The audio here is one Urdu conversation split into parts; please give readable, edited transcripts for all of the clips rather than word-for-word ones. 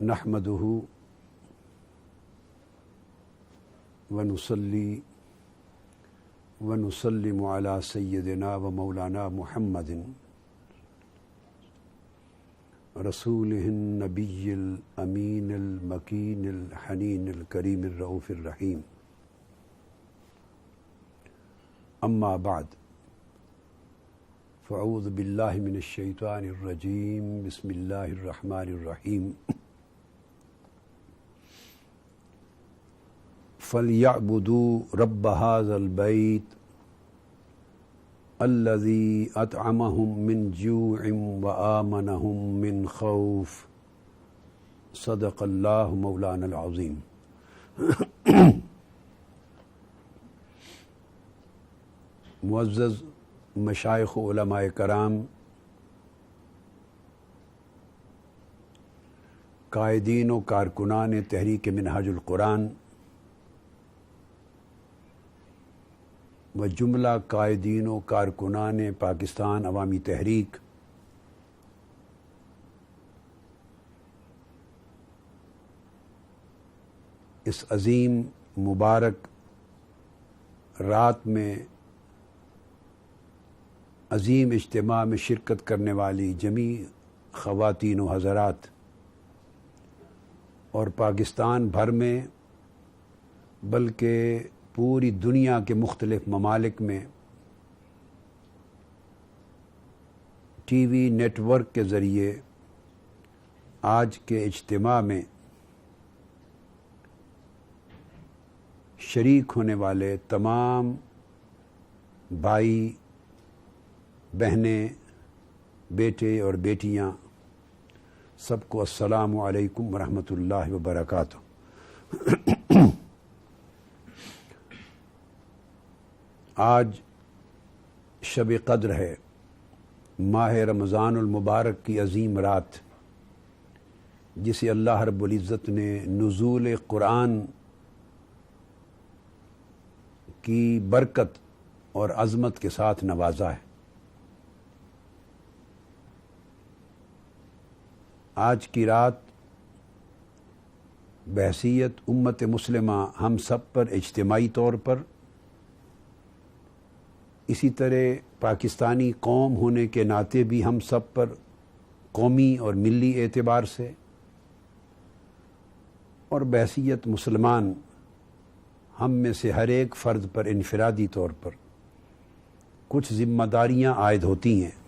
نحمدہ ونصلی ونسلم علی سیدنا و مولانا محمد رسولہ النبی الامین المکین الحنین الکریم الرؤوف الرحیم. اما بعد فاعوذ باللہ من الشیطان الرجیم. بسم اللہ الرحمن الرحیم. فَلْيَعْبُدُوا رَبَّ هَذَا الْبَيْتِ الَّذِي أَطْعَمَهُم مِّن جُوعٍ وَآمَنَهُم مِّن خَوْفٍ. صدق اللہ مولانا العظیم. معزز مشائخ و علماء کرام، قائدین و کارکنان تحریک منہاج القرآن و جملہ قائدین و کارکنان پاکستان عوامی تحریک، اس عظیم مبارک رات میں عظیم اجتماع میں شرکت کرنے والی جمیع خواتین و حضرات اور پاکستان بھر میں بلکہ پوری دنیا کے مختلف ممالک میں ٹی وی نیٹ ورک کے ذریعے آج کے اجتماع میں شریک ہونے والے تمام بھائی بہنیں، بیٹے اور بیٹیاں، سب کو السلام علیکم ورحمۃ اللہ وبرکاتہ. آج شب قدر ہے، ماہ رمضان المبارک کی عظیم رات، جسے اللہ رب العزت نے نزول قرآن کی برکت اور عظمت کے ساتھ نوازا ہے. آج کی رات بحیثیت امت مسلمہ ہم سب پر اجتماعی طور پر، اسی طرح پاکستانی قوم ہونے کے ناطے بھی ہم سب پر قومی اور ملی اعتبار سے، اور بحیثیت مسلمان ہم میں سے ہر ایک فرد پر انفرادی طور پر کچھ ذمہ داریاں عائد ہوتی ہیں،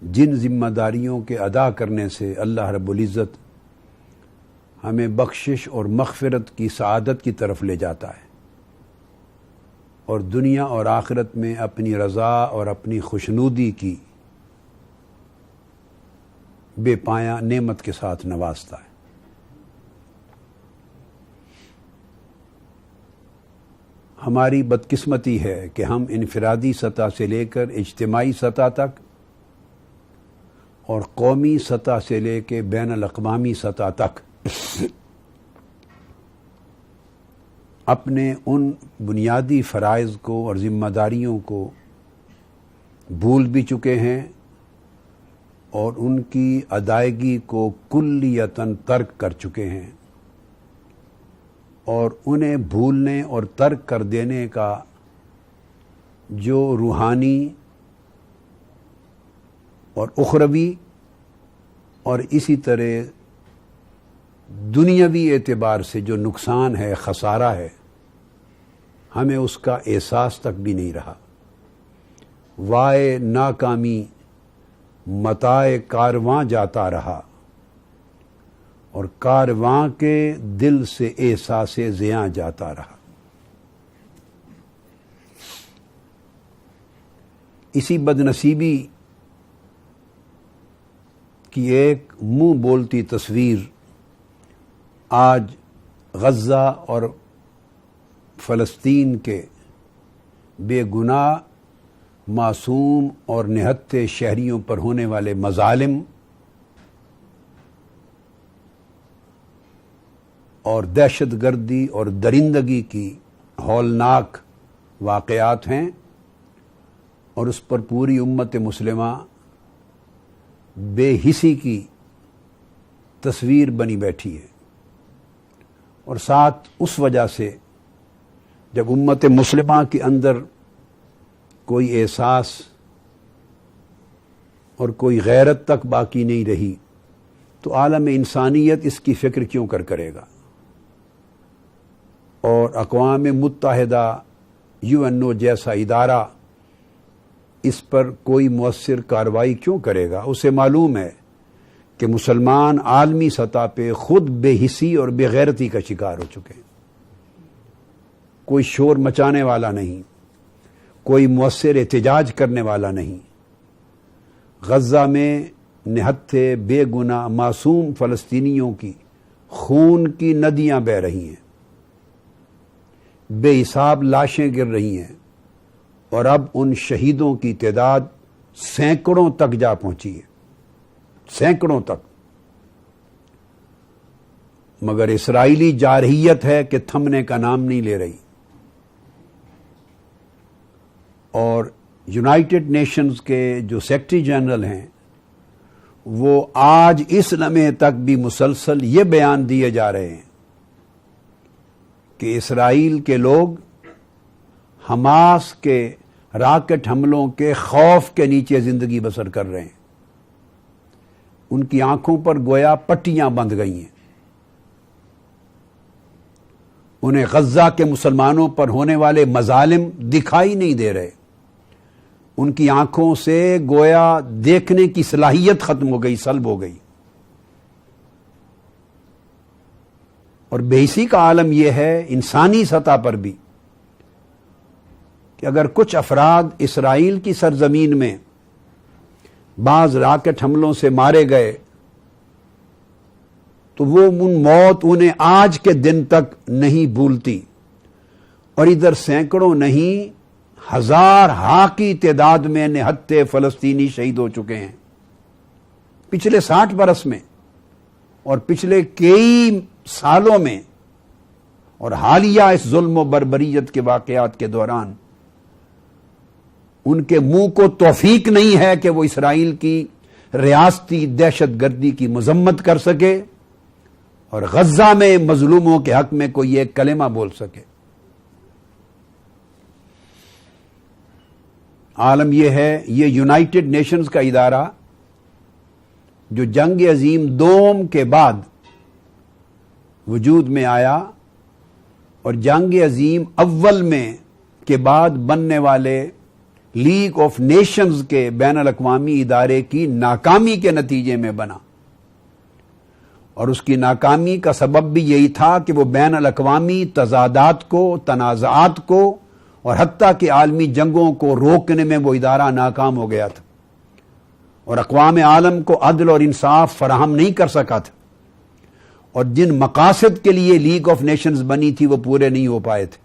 جن ذمہ داریوں کے ادا کرنے سے اللہ رب العزت ہمیں بخشش اور مغفرت کی سعادت کی طرف لے جاتا ہے، اور دنیا اور آخرت میں اپنی رضا اور اپنی خوشنودی کی بے پایاں نعمت کے ساتھ نوازتا ہے. ہماری بدقسمتی ہے کہ ہم انفرادی سطح سے لے کر اجتماعی سطح تک اور قومی سطح سے لے کے بین الاقوامی سطح تک اپنے ان بنیادی فرائض کو اور ذمہ داریوں کو بھول بھی چکے ہیں، اور ان کی ادائیگی کو کلیتاً ترک کر چکے ہیں، اور انہیں بھولنے اور ترک کر دینے کا جو روحانی اور اخروی اور اسی طرح دنیاوی اعتبار سے جو نقصان ہے، خسارہ ہے، ہمیں اس کا احساس تک بھی نہیں رہا. وائے ناکامی متاع کارواں جاتا رہا، اور کارواں کے دل سے احساس زیاں جاتا رہا. اسی بدنصیبی کی ایک منہ بولتی تصویر آج غزہ اور فلسطین کے بے گناہ معصوم اور نہتے شہریوں پر ہونے والے مظالم اور دہشت گردی اور درندگی کی ہولناک واقعات ہیں، اور اس پر پوری امت مسلمہ بے حسی کی تصویر بنی بیٹھی ہے، اور ساتھ اس وجہ سے جب امت مسلمہ کے اندر کوئی احساس اور کوئی غیرت تک باقی نہیں رہی تو عالم انسانیت اس کی فکر کیوں کرے گا، اور اقوام متحدہ UN جیسا ادارہ اس پر کوئی مؤثر کارروائی کیوں کرے گا؟ اسے معلوم ہے کہ مسلمان عالمی سطح پہ خود بے حسی اور بے غیرتی کا شکار ہو چکے ہیں۔ کوئی شور مچانے والا نہیں، کوئی مؤثر احتجاج کرنے والا نہیں۔ غزہ میں نہتھے بے گناہ معصوم فلسطینیوں کی خون کی ندیاں بہہ رہی ہیں، بے حساب لاشیں گر رہی ہیں، اور اب ان شہیدوں کی تعداد سینکڑوں تک جا پہنچی ہے، سینکڑوں تک۔ مگر اسرائیلی جارحیت ہے کہ تھمنے کا نام نہیں لے رہی، اور یونائٹڈ نیشنز کے جو سیکرٹری جنرل ہیں وہ آج اس لمحے تک بھی مسلسل یہ بیان دیے جا رہے ہیں کہ اسرائیل کے لوگ حماس کے راکٹ حملوں کے خوف کے نیچے زندگی بسر کر رہے ہیں۔ ان کی آنکھوں پر گویا پٹیاں بندھ گئی ہیں، انہیں غزہ کے مسلمانوں پر ہونے والے مظالم دکھائی نہیں دے رہے، ان کی آنکھوں سے گویا دیکھنے کی صلاحیت ختم ہو گئی، سلب ہو گئی۔ اور بے حسی کا عالم یہ ہے انسانی سطح پر بھی کہ اگر کچھ افراد اسرائیل کی سرزمین میں بعض راکٹ حملوں سے مارے گئے تو وہ موت انہیں آج کے دن تک نہیں بھولتی، اور ادھر سینکڑوں نہیں ہزار کی تعداد میں نہتے فلسطینی شہید ہو چکے ہیں پچھلے 60 برس میں، اور پچھلے کئی سالوں میں، اور حالیہ اس ظلم و بربریت کے واقعات کے دوران ان کے منہ کو توفیق نہیں ہے کہ وہ اسرائیل کی ریاستی دہشت گردی کی مذمت کر سکے اور غزہ میں مظلوموں کے حق میں کوئی ایک کلمہ بول سکے۔ عالم یہ ہے، یہ یونائٹڈ نیشنز کا ادارہ جو جنگ عظیم دوم کے بعد وجود میں آیا، اور جنگ عظیم اول میں کے بعد بننے والے لیگ آف نیشنز کے بین الاقوامی ادارے کی ناکامی کے نتیجے میں بنا، اور اس کی ناکامی کا سبب بھی یہی تھا کہ وہ بین الاقوامی تضادات کو، تنازعات کو، اور حتیٰ کہ عالمی جنگوں کو روکنے میں وہ ادارہ ناکام ہو گیا تھا، اور اقوام عالم کو عدل اور انصاف فراہم نہیں کر سکا تھا، اور جن مقاصد کے لیے لیگ آف نیشنز بنی تھی وہ پورے نہیں ہو پائے تھے۔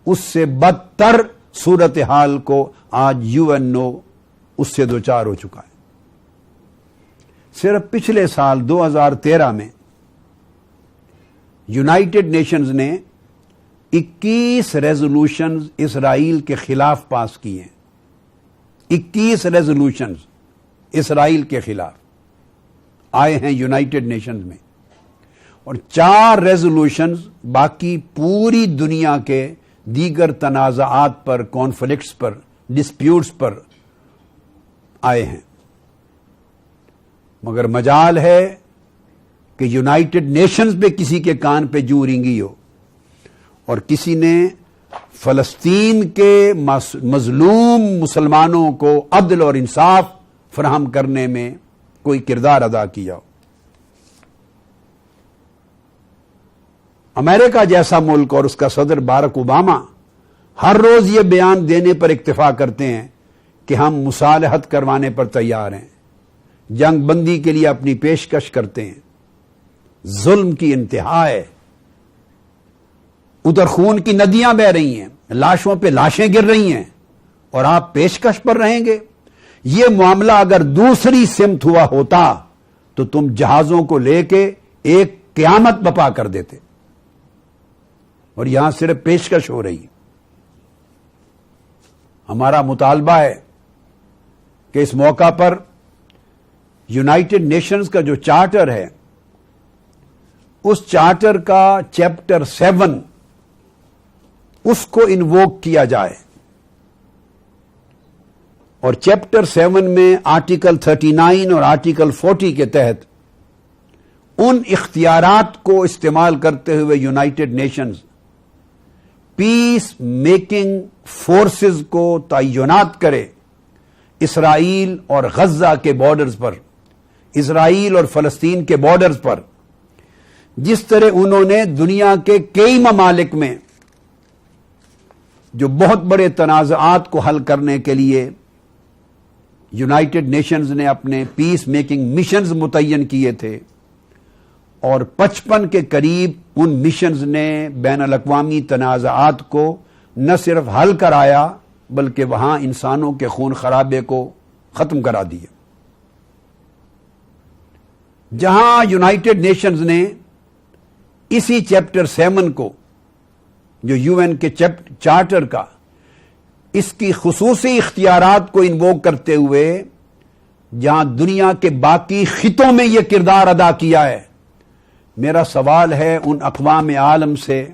اس سے بدتر صورتحال کو آج UNO اس سے دوچار ہو چکا ہے۔ صرف پچھلے سال 2013 میں یونائٹڈ نیشنز نے 21 ریزولوشنز اسرائیل کے خلاف پاس کی ہیں، 21 ریزولوشنز اسرائیل کے خلاف آئے ہیں یونائٹڈ نیشنز میں، اور 4 ریزولوشنز باقی پوری دنیا کے دیگر تنازعات پر، کانفلکٹس پر، ڈسپیوٹس پر آئے ہیں۔ مگر مجال ہے کہ یونائٹڈ نیشنز پہ کسی کے کان پہ جو رینگی ہو، اور کسی نے فلسطین کے مظلوم مسلمانوں کو عدل اور انصاف فراہم کرنے میں کوئی کردار ادا کیا ہو۔ امریکہ جیسا ملک اور اس کا صدر باراک اوباما ہر روز یہ بیان دینے پر اکتفا کرتے ہیں کہ ہم مصالحت کروانے پر تیار ہیں، جنگ بندی کے لیے اپنی پیشکش کرتے ہیں۔ ظلم کی انتہا ہے، ادھر خون کی ندیاں بہہ رہی ہیں، لاشوں پہ لاشیں گر رہی ہیں، اور آپ پیشکش پر رہیں گے؟ یہ معاملہ اگر دوسری سمت ہوا ہوتا تو تم جہازوں کو لے کے ایک قیامت بپا کر دیتے، اور یہاں صرف پیشکش ہو رہی ہے۔ ہمارا مطالبہ ہے کہ اس موقع پر یونائٹڈ نیشنز کا جو چارٹر ہے اس چارٹر کا چیپٹر 7 اس کو انووک کیا جائے، اور چیپٹر 7 میں آرٹیکل 39 اور آرٹیکل 40 کے تحت ان اختیارات کو استعمال کرتے ہوئے یونائٹڈ نیشنز پیس میکنگ فورسز کو تعینات کرے اسرائیل اور غزہ کے بارڈرز پر، اسرائیل اور فلسطین کے بارڈرز پر، جس طرح انہوں نے دنیا کے کئی ممالک میں جو بہت بڑے تنازعات کو حل کرنے کے لیے یونائٹڈ نیشنز نے اپنے پیس میکنگ مشنز متعین کیے تھے، اور 55 کے قریب ان مشنز نے بین الاقوامی تنازعات کو نہ صرف حل کرایا بلکہ وہاں انسانوں کے خون خرابے کو ختم کرا دیا۔ جہاں یونائٹڈ نیشنز نے اسی چیپٹر 7 کو جو یو این کے چارٹر کا اس کی خصوصی اختیارات کو انووک کرتے ہوئے جہاں دنیا کے باقی خطوں میں یہ کردار ادا کیا ہے، میرا سوال ہے ان اقوام عالم سے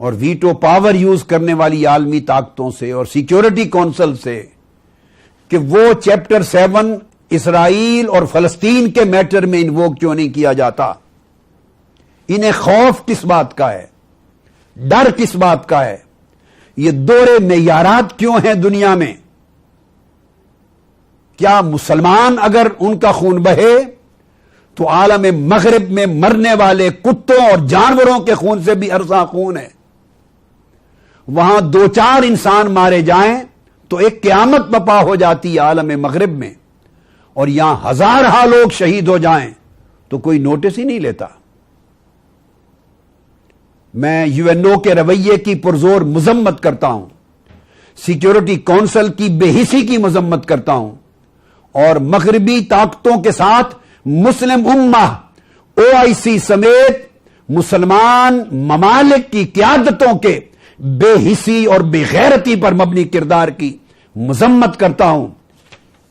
اور ویٹو پاور یوز کرنے والی عالمی طاقتوں سے اور سیکیورٹی کونسل سے کہ وہ چیپٹر 7 اسرائیل اور فلسطین کے میٹر میں انووک کیوں نہیں کیا جاتا؟ انہیں خوف کس بات کا ہے؟ ڈر کس بات کا ہے؟ یہ دوہرے معیارات کیوں ہیں دنیا میں؟ کیا مسلمان اگر ان کا خون بہے تو عالم مغرب میں مرنے والے کتوں اور جانوروں کے خون سے بھی ارزاں خون ہے؟ وہاں 2-4 انسان مارے جائیں تو ایک قیامت بپا ہو جاتی ہے عالم مغرب میں، اور یہاں ہزارہ لوگ شہید ہو جائیں تو کوئی نوٹس ہی نہیں لیتا۔ میں یو این او کے رویے کی پرزور مذمت کرتا ہوں، سیکیورٹی کونسل کی بے حسی کی مذمت کرتا ہوں، اور مغربی طاقتوں کے ساتھ مسلم امہ OIC سمیت مسلمان ممالک کی قیادتوں کے بے حسی اور بے غیرتی پر مبنی کردار کی مذمت کرتا ہوں،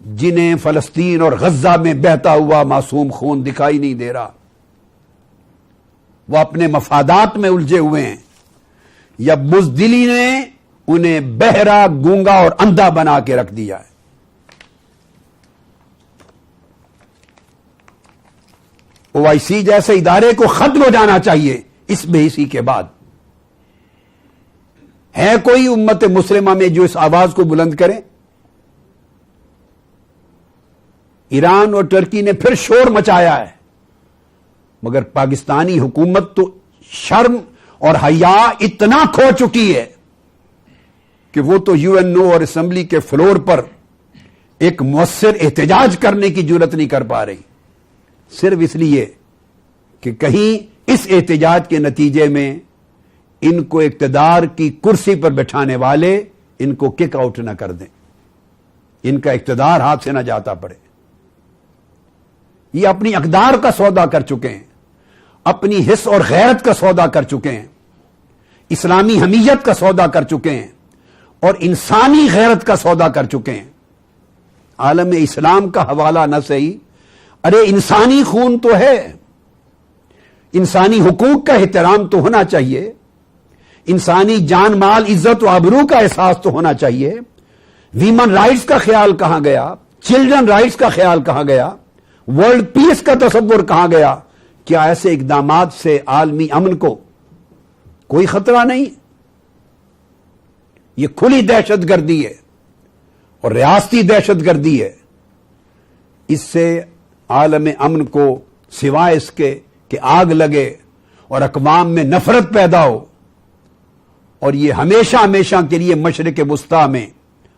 جنہیں فلسطین اور غزہ میں بہتا ہوا معصوم خون دکھائی نہیں دے رہا۔ وہ اپنے مفادات میں الجھے ہوئے ہیں، یا بزدلی نے انہیں بہرا، گونگا اور اندھا بنا کے رکھ دیا ہے۔ OIC جیسے ادارے کو ختم ہو جانا چاہیے اس بے حسی کے بعد۔ ہے کوئی امت مسلمہ میں جو اس آواز کو بلند کرے؟ ایران اور ترکی نے پھر شور مچایا ہے، مگر پاکستانی حکومت تو شرم اور حیا اتنا کھو چکی ہے کہ وہ تو UNO اور اسمبلی کے فلور پر ایک مؤثر احتجاج کرنے کی جرات نہیں کر پا رہی، صرف اس لیے کہ کہیں اس احتجاج کے نتیجے میں ان کو اقتدار کی کرسی پر بٹھانے والے ان کو کک آؤٹ نہ کر دیں، ان کا اقتدار ہاتھ سے نہ جاتا پڑے۔ یہ اپنی اقدار کا سودا کر چکے ہیں، اپنی حس اور غیرت کا سودا کر چکے ہیں، اسلامی حمیت کا سودا کر چکے ہیں، اور انسانی غیرت کا سودا کر چکے ہیں۔ عالم اسلام کا حوالہ نہ صحیح، ارے انسانی خون تو ہے، انسانی حقوق کا احترام تو ہونا چاہیے، انسانی جان مال عزت و آبرو کا احساس تو ہونا چاہیے۔ ویمن رائٹس کا خیال کہاں گیا؟ چلڈرن رائٹس کا خیال کہاں گیا؟ ورلڈ پیس کا تصور کہاں گیا؟ کیا ایسے اقدامات سے عالمی امن کو کوئی خطرہ نہیں؟ یہ کھلی دہشت گردی ہے اور ریاستی دہشت گردی ہے۔ اس سے عالم امن کو سوائے اس کے کہ آگ لگے اور اقوام میں نفرت پیدا ہو، اور یہ ہمیشہ ہمیشہ کے لیے مشرق وسطی میں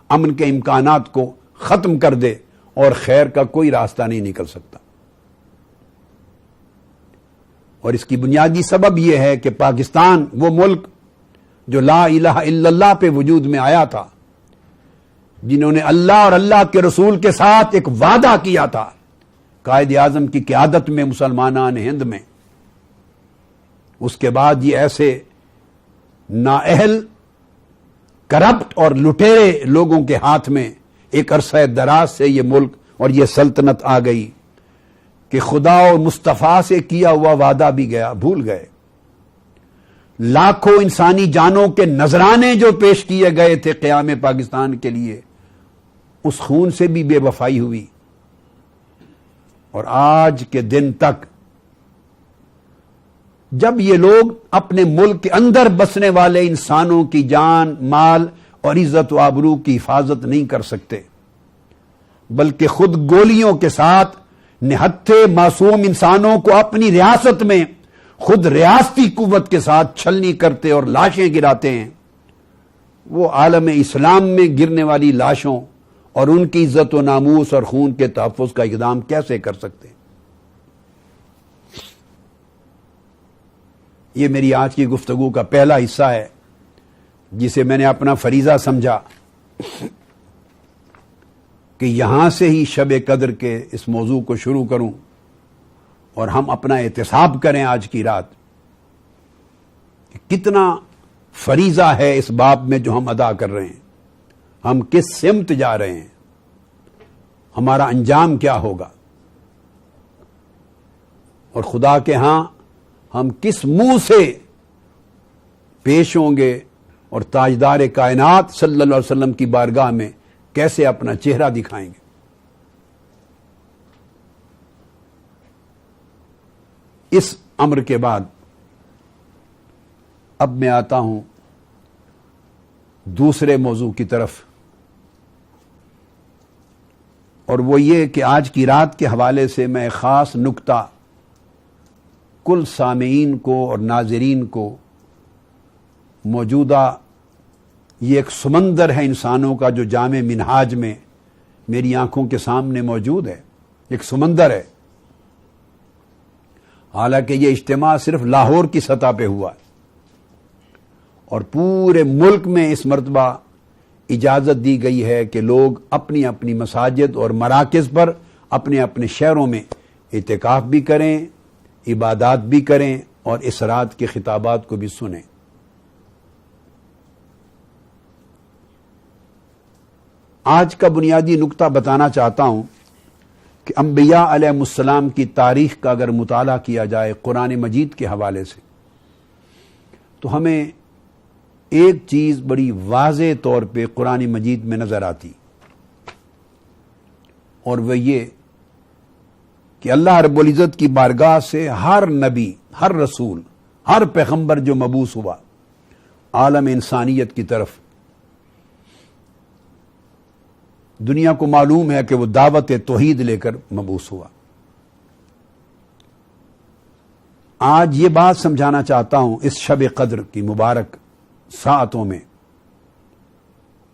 امن کے امکانات کو ختم کر دے، اور خیر کا کوئی راستہ نہیں نکل سکتا۔ اور اس کی بنیادی سبب یہ ہے کہ پاکستان وہ ملک جو لا الہ الا اللہ پہ وجود میں آیا تھا، جنہوں نے اللہ اور اللہ کے رسول کے ساتھ ایک وعدہ کیا تھا قائد اعظم کی قیادت میں مسلمانان ہند میں، اس کے بعد یہ ایسے نااہل، کرپٹ اور لٹیرے لوگوں کے ہاتھ میں ایک عرصہ دراز سے یہ ملک اور یہ سلطنت آ گئی کہ خدا اور مصطفیٰ سے کیا ہوا وعدہ بھی گیا، بھول گئے۔ لاکھوں انسانی جانوں کے نذرانے جو پیش کیے گئے تھے قیام پاکستان کے لیے، اس خون سے بھی بے وفائی ہوئی، اور آج کے دن تک جب یہ لوگ اپنے ملک کے اندر بسنے والے انسانوں کی جان، مال اور عزت و آبرو کی حفاظت نہیں کر سکتے، بلکہ خود گولیوں کے ساتھ نہتھے معصوم انسانوں کو اپنی ریاست میں خود ریاستی قوت کے ساتھ چھلنی کرتے اور لاشیں گراتے ہیں، وہ عالم اسلام میں گرنے والی لاشوں اور ان کی عزت و ناموس اور خون کے تحفظ کا اقدام کیسے کر سکتے ہیں؟ یہ میری آج کی گفتگو کا پہلا حصہ ہے جسے میں نے اپنا فریضہ سمجھا کہ یہاں سے ہی شب قدر کے اس موضوع کو شروع کروں اور ہم اپنا احتساب کریں آج کی رات کہ کتنا فریضہ ہے اس باب میں جو ہم ادا کر رہے ہیں، ہم کس سمت جا رہے ہیں، ہمارا انجام کیا ہوگا، اور خدا کے ہاں ہم کس منہ سے پیش ہوں گے اور تاجدار کائنات صلی اللہ علیہ وسلم کی بارگاہ میں کیسے اپنا چہرہ دکھائیں گے۔ اس امر کے بعد اب میں آتا ہوں دوسرے موضوع کی طرف، اور وہ یہ کہ آج کی رات کے حوالے سے میں خاص نکتہ کل سامعین کو اور ناظرین کو موجودہ یہ ایک سمندر ہے انسانوں کا جو جامع منہاج میں میری آنکھوں کے سامنے موجود ہے، ایک سمندر ہے۔ حالانکہ یہ اجتماع صرف لاہور کی سطح پہ ہوا ہے اور پورے ملک میں اس مرتبہ اجازت دی گئی ہے کہ لوگ اپنی اپنی مساجد اور مراکز پر اپنے اپنے شہروں میں اعتکاف بھی کریں، عبادات بھی کریں اور اس رات کے خطابات کو بھی سنیں۔ آج کا بنیادی نکتہ بتانا چاہتا ہوں کہ انبیاء علیہ السلام کی تاریخ کا اگر مطالعہ کیا جائے قرآن مجید کے حوالے سے تو ہمیں ایک چیز بڑی واضح طور پہ قرآن مجید میں نظر آتی، اور وہ یہ کہ اللہ رب العزت کی بارگاہ سے ہر نبی، ہر رسول، ہر پیغمبر جو مبعوث ہوا عالم انسانیت کی طرف، دنیا کو معلوم ہے کہ وہ دعوت توحید لے کر مبعوث ہوا۔ آج یہ بات سمجھانا چاہتا ہوں اس شب قدر کی مبارک ساعتوں میں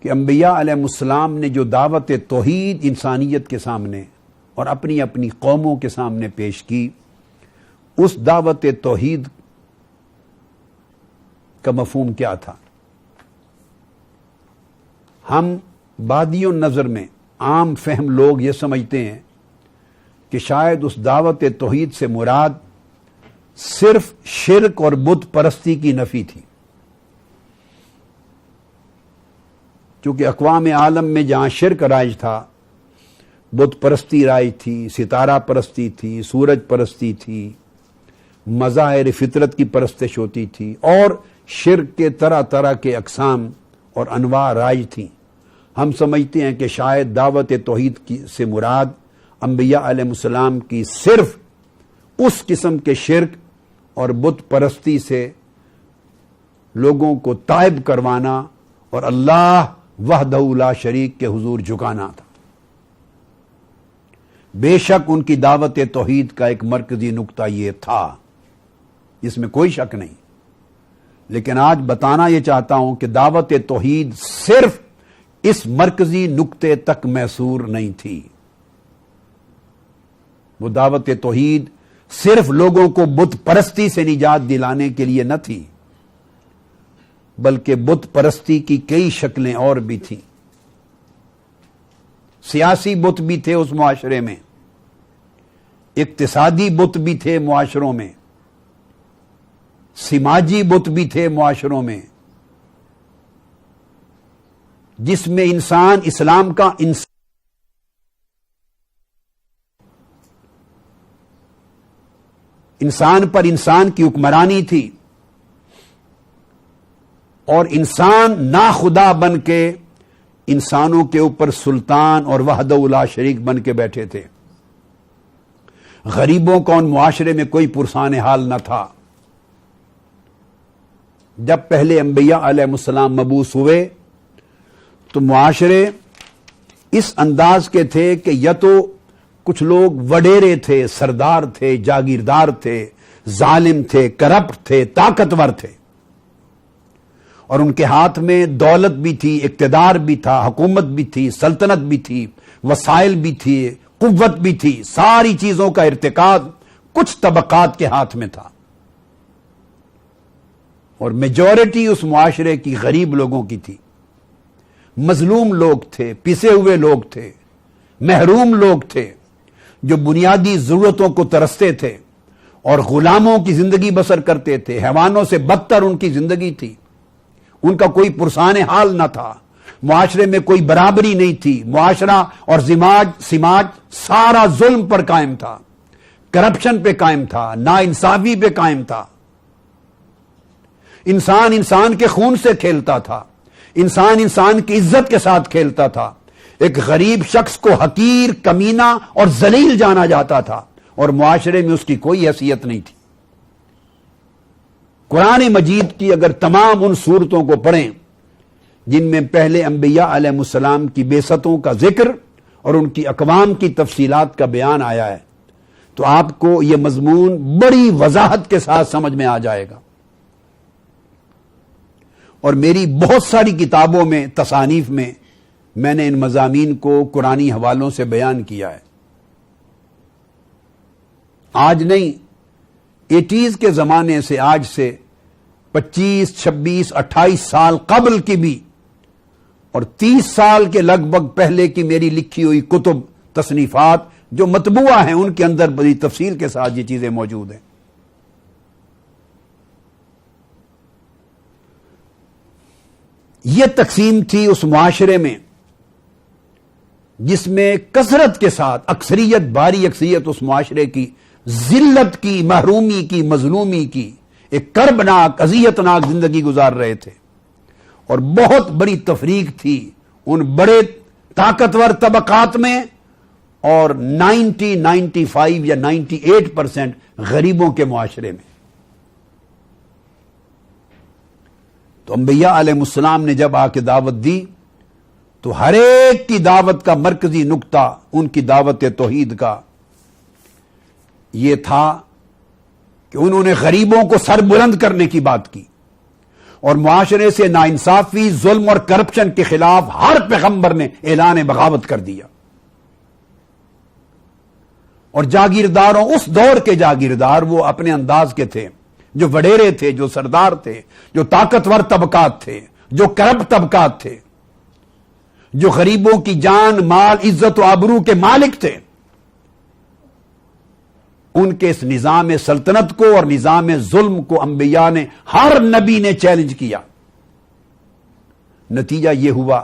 کہ انبیاء علیہ السلام نے جو دعوت توحید انسانیت کے سامنے اور اپنی اپنی قوموں کے سامنے پیش کی، اس دعوت توحید کا مفہوم کیا تھا؟ ہم بادی النظر میں عام فہم لوگ یہ سمجھتے ہیں کہ شاید اس دعوت توحید سے مراد صرف شرک اور بت پرستی کی نفی تھی، کیونکہ اقوام عالم میں جہاں شرک رائج تھا، بت پرستی رائج تھی، ستارہ پرستی تھی، سورج پرستی تھی، مظاہر فطرت کی پرستش ہوتی تھی، اور شرک کے طرح طرح کے اقسام اور انواع رائج تھیں۔ ہم سمجھتے ہیں کہ شاید دعوت توحید سے مراد انبیاء علیہ السلام کی صرف اس قسم کے شرک اور بت پرستی سے لوگوں کو تائب کروانا اور اللہ وحدہ لا شریک کے حضور جھکانا تھا۔ بے شک ان کی دعوت توحید کا ایک مرکزی نقطہ یہ تھا، اس میں کوئی شک نہیں، لیکن آج بتانا یہ چاہتا ہوں کہ دعوت توحید صرف اس مرکزی نقطے تک محصور نہیں تھی۔ وہ دعوت توحید صرف لوگوں کو بت پرستی سے نجات دلانے کے لیے نہ تھی، بلکہ بت پرستی کی کئی شکلیں اور بھی تھیں۔ سیاسی بت بھی تھے اس معاشرے میں، اقتصادی بت بھی تھے معاشروں میں، سماجی بت بھی تھے معاشروں میں، جس میں انسان اسلام کا انسان پر انسان کی حکمرانی تھی اور انسان ناخدا بن کے انسانوں کے اوپر سلطان اور وحدہ لا شریک بن کے بیٹھے تھے. غریبوں کا ان معاشرے میں کوئی پرسان حال نہ تھا. جب پہلے انبیاء علیہ السلام مبعوث ہوئے تو معاشرے اس انداز کے تھے کہ یا تو کچھ لوگ وڈیرے تھے، سردار تھے، جاگیردار تھے، ظالم تھے، کرپٹ تھے، طاقتور تھے، اور ان کے ہاتھ میں دولت بھی تھی، اقتدار بھی تھا، حکومت بھی تھی، سلطنت بھی تھی، وسائل بھی تھی، قوت بھی تھی. ساری چیزوں کا ارتکاز کچھ طبقات کے ہاتھ میں تھا، اور میجورٹی اس معاشرے کی غریب لوگوں کی تھی. مظلوم لوگ تھے، پسے ہوئے لوگ تھے، محروم لوگ تھے جو بنیادی ضرورتوں کو ترستے تھے اور غلاموں کی زندگی بسر کرتے تھے. حیوانوں سے بدتر ان کی زندگی تھی. ان کا کوئی پرسان حال نہ تھا. معاشرے میں کوئی برابری نہیں تھی. معاشرہ اور سماج سارا ظلم پر قائم تھا، کرپشن پہ قائم تھا، ناانصافی پہ قائم تھا. انسان انسان کے خون سے کھیلتا تھا، انسان انسان کی عزت کے ساتھ کھیلتا تھا. ایک غریب شخص کو حقیر، کمینہ اور ذلیل جانا جاتا تھا اور معاشرے میں اس کی کوئی حیثیت نہیں تھی. قرآن مجید کی اگر تمام ان صورتوں کو پڑھیں جن میں پہلے انبیاء علیہ السلام کی بعثتوں کا ذکر اور ان کی اقوام کی تفصیلات کا بیان آیا ہے تو آپ کو یہ مضمون بڑی وضاحت کے ساتھ سمجھ میں آ جائے گا. اور میری بہت ساری کتابوں میں، تصانیف میں نے ان مضامین کو قرآنی حوالوں سے بیان کیا ہے. آج نہیں، 80s کے زمانے سے، آج سے 25، 26، 28 سال قبل کی بھی اور 30 سال کے لگ بھگ پہلے کی میری لکھی ہوئی کتب، تصنیفات جو مطبوعہ ہیں، ان کے اندر بڑی تفصیل کے ساتھ یہ چیزیں موجود ہیں. یہ تقسیم تھی اس معاشرے میں جس میں کثرت کے ساتھ اکثریت، باری اکثریت اس معاشرے کی ذلت کی، محرومی کی، مظلومی کی ایک کربناک، اذیتناک زندگی گزار رہے تھے. اور بہت بڑی تفریق تھی ان بڑے طاقتور طبقات میں اور 95 یا 98% غریبوں کے معاشرے میں. تو انبیاء علیہ السلام نے جب آ کے دعوت دی تو ہر ایک کی دعوت کا مرکزی نقطہ ان کی دعوت توحید کا یہ تھا کہ انہوں نے غریبوں کو سر بلند کرنے کی بات کی اور معاشرے سے ناانصافی، ظلم اور کرپشن کے خلاف ہر پیغمبر نے اعلان بغاوت کر دیا. اور جاگیرداروں، اس دور کے جاگیردار وہ اپنے انداز کے تھے، جو وڈیرے تھے، جو سردار تھے، جو طاقتور طبقات تھے، جو کرپٹ طبقات تھے، جو غریبوں کی جان، مال، عزت و آبرو کے مالک تھے، ان کے اس نظام سلطنت کو اور نظام ظلم کو انبیاء نے، ہر نبی نے چیلنج کیا. نتیجہ یہ ہوا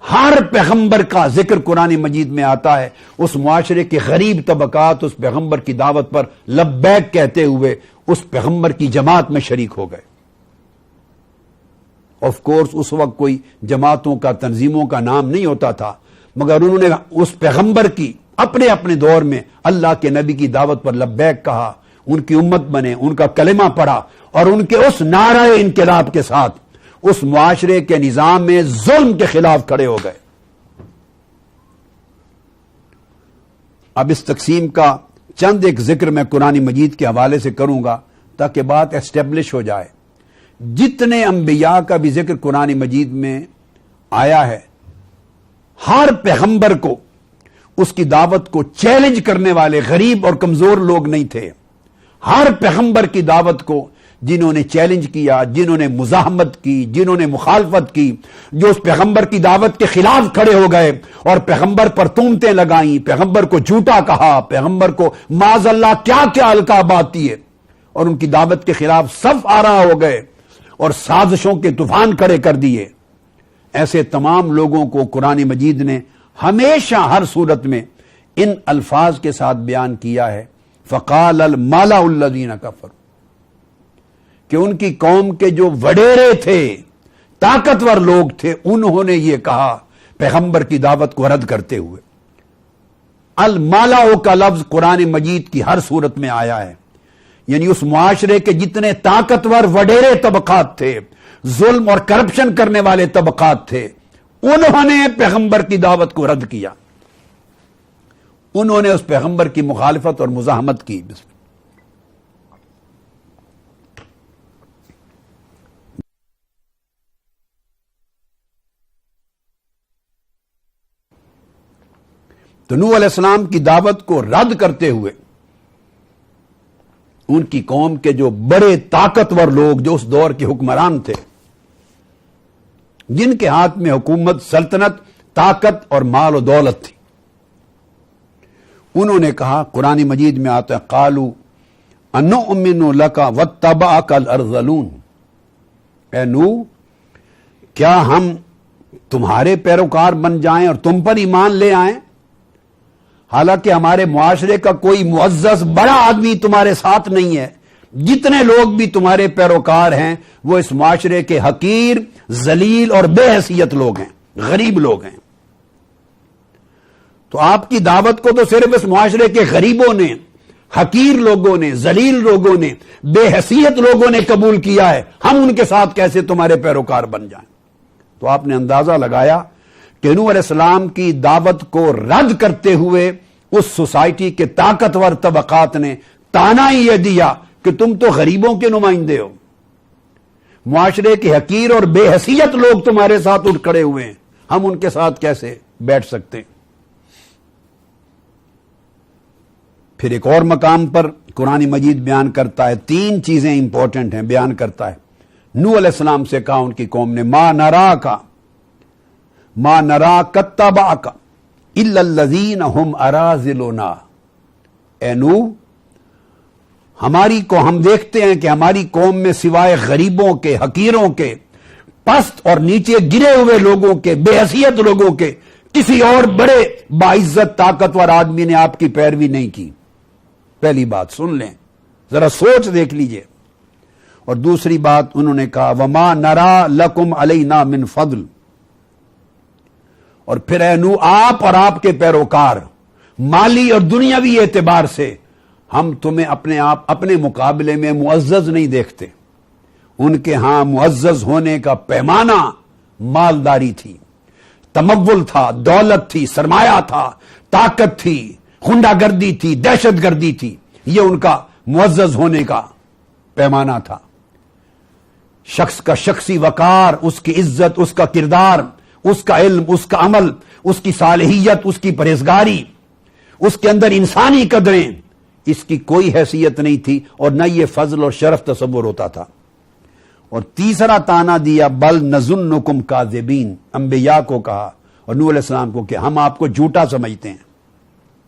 ہر پیغمبر کا ذکر قرآن مجید میں آتا ہے. اس معاشرے کے غریب طبقات اس پیغمبر کی دعوت پر لبیک کہتے ہوئے اس پیغمبر کی جماعت میں شریک ہو گئے. آف کورس اس وقت کوئی جماعتوں کا، تنظیموں کا نام نہیں ہوتا تھا، مگر انہوں نے اس پیغمبر کی اپنے اپنے دور میں اللہ کے نبی کی دعوت پر لبیک کہا، ان کی امت بنے، ان کا کلمہ پڑھا اور ان کے اس نعرہ انقلاب کے ساتھ اس معاشرے کے نظام میں ظلم کے خلاف کھڑے ہو گئے. اب اس تقسیم کا چند ایک ذکر میں قرآن مجید کے حوالے سے کروں گا تاکہ بات اسٹیبلش ہو جائے. جتنے انبیاء کا بھی ذکر قرآن مجید میں آیا ہے، ہر پیغمبر کو اس کی دعوت کو چیلنج کرنے والے غریب اور کمزور لوگ نہیں تھے. ہر پیغمبر کی دعوت کو جنہوں نے چیلنج کیا، جنہوں نے مزاحمت کی، جنہوں نے مخالفت کی، جو اس پیغمبر کی دعوت کے خلاف کھڑے ہو گئے اور پیغمبر پر تہمتیں لگائیں، پیغمبر کو جھوٹا کہا، پیغمبر کو معاذ اللہ کیا کیا القابات دیے اور ان کی دعوت کے خلاف صف آرا ہو گئے اور سازشوں کے طوفان کھڑے کر دیے، ایسے تمام لوگوں کو قرآن مجید نے ہمیشہ ہر صورت میں ان الفاظ کے ساتھ بیان کیا ہے فقال الملأ الذین کفروا، کہ ان کی قوم کے جو وڈیرے تھے، طاقتور لوگ تھے، انہوں نے یہ کہا پیغمبر کی دعوت کو رد کرتے ہوئے۔ الملأ کا لفظ قرآن مجید کی ہر صورت میں آیا ہے، یعنی اس معاشرے کے جتنے طاقتور وڈیرے طبقات تھے، ظلم اور کرپشن کرنے والے طبقات تھے، انہوں نے پیغمبر کی دعوت کو رد کیا، انہوں نے اس پیغمبر کی مخالفت اور مزاحمت کی۔ تو نوح علیہ السلام کی دعوت کو رد کرتے ہوئے ان کی قوم کے جو بڑے طاقتور لوگ، جو اس دور کے حکمران تھے، جن کے ہاتھ میں حکومت، سلطنت، طاقت اور مال و دولت تھی، انہوں نے کہا، قرآن مجید میں آتا ہے، قالوا انؤمن لک واتبعک الارذلون، اے نوح کیا ہم تمہارے پیروکار بن جائیں اور تم پر ایمان لے آئیں، حالانکہ ہمارے معاشرے کا کوئی معزز بڑا آدمی تمہارے ساتھ نہیں ہے، جتنے لوگ بھی تمہارے پیروکار ہیں وہ اس معاشرے کے حقیر، ذلیل اور بے حیثیت لوگ ہیں، غریب لوگ ہیں۔ تو آپ کی دعوت کو تو صرف اس معاشرے کے غریبوں نے، حقیر لوگوں نے، ذلیل لوگوں نے، بے حیثیت لوگوں نے قبول کیا ہے، ہم ان کے ساتھ کیسے تمہارے پیروکار بن جائیں؟ تو آپ نے اندازہ لگایا کہ نوح علیہ السلام کی دعوت کو رد کرتے ہوئے اس سوسائٹی کے طاقتور طبقات نے تانا ہی یہ دیا کہ تم تو غریبوں کے نمائندے ہو، معاشرے کے حقیر اور بے حیثیت لوگ تمہارے ساتھ اٹھ کھڑے ہوئے ہیں، ہم ان کے ساتھ کیسے بیٹھ سکتے ہیں؟ پھر ایک اور مقام پر قرآن مجید بیان کرتا ہے، تین چیزیں امپورٹنٹ ہیں، بیان کرتا ہے، نوح علیہ السلام سے کہا ان کی قوم نے، ما نراک اتبعک الا الذین ہم اراذلنا، اے نوح ہم دیکھتے ہیں کہ ہماری قوم میں سوائے غریبوں کے، حقیروں کے، پست اور نیچے گرے ہوئے لوگوں کے، بے حیثیت لوگوں کے، کسی اور بڑے باعزت طاقتور آدمی نے آپ کی پیروی نہیں کی۔ پہلی بات سن لیں، ذرا سوچ دیکھ لیجئے۔ اور دوسری بات انہوں نے کہا، وما نرا لکم علینا من فضل، اور پھر اے نوح آپ اور آپ کے پیروکار مالی اور دنیاوی اعتبار سے ہم تمہیں اپنے مقابلے میں معزز نہیں دیکھتے۔ ان کے ہاں معزز ہونے کا پیمانہ مالداری تھی، تمول تھا، دولت تھی، سرمایہ تھا، طاقت تھی، خونڈا گردی تھی، دہشت گردی تھی، یہ ان کا معزز ہونے کا پیمانہ تھا۔ شخص کا شخصی وقار، اس کی عزت، اس کا کردار، اس کا علم، اس کا عمل، اس کی صالحیت، اس کی پرہیزگاری، اس کے اندر انسانی قدریں، اس کی کوئی حیثیت نہیں تھی اور نہ یہ فضل اور شرف تصور ہوتا تھا۔ اور تیسرا تانا دیا، بل نظنکم کاذبین، انبیاء کو کہا اور نوح علیہ السلام کو کہ ہم آپ کو جھوٹا سمجھتے ہیں،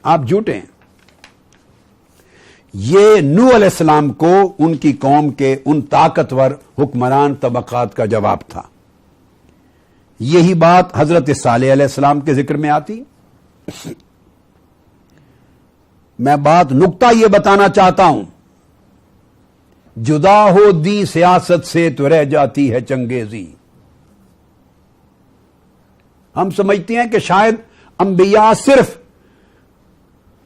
آپ جھوٹے ہیں۔ یہ نوح علیہ السلام کو ان کی قوم کے ان طاقتور حکمران طبقات کا جواب تھا۔ یہی بات حضرت صالح علیہ السلام کے ذکر میں آتی۔ میں نقطہ یہ بتانا چاہتا ہوں، جدا ہو دی سیاست سے تو رہ جاتی ہے چنگیزی۔ ہم سمجھتے ہیں کہ شاید انبیاء صرف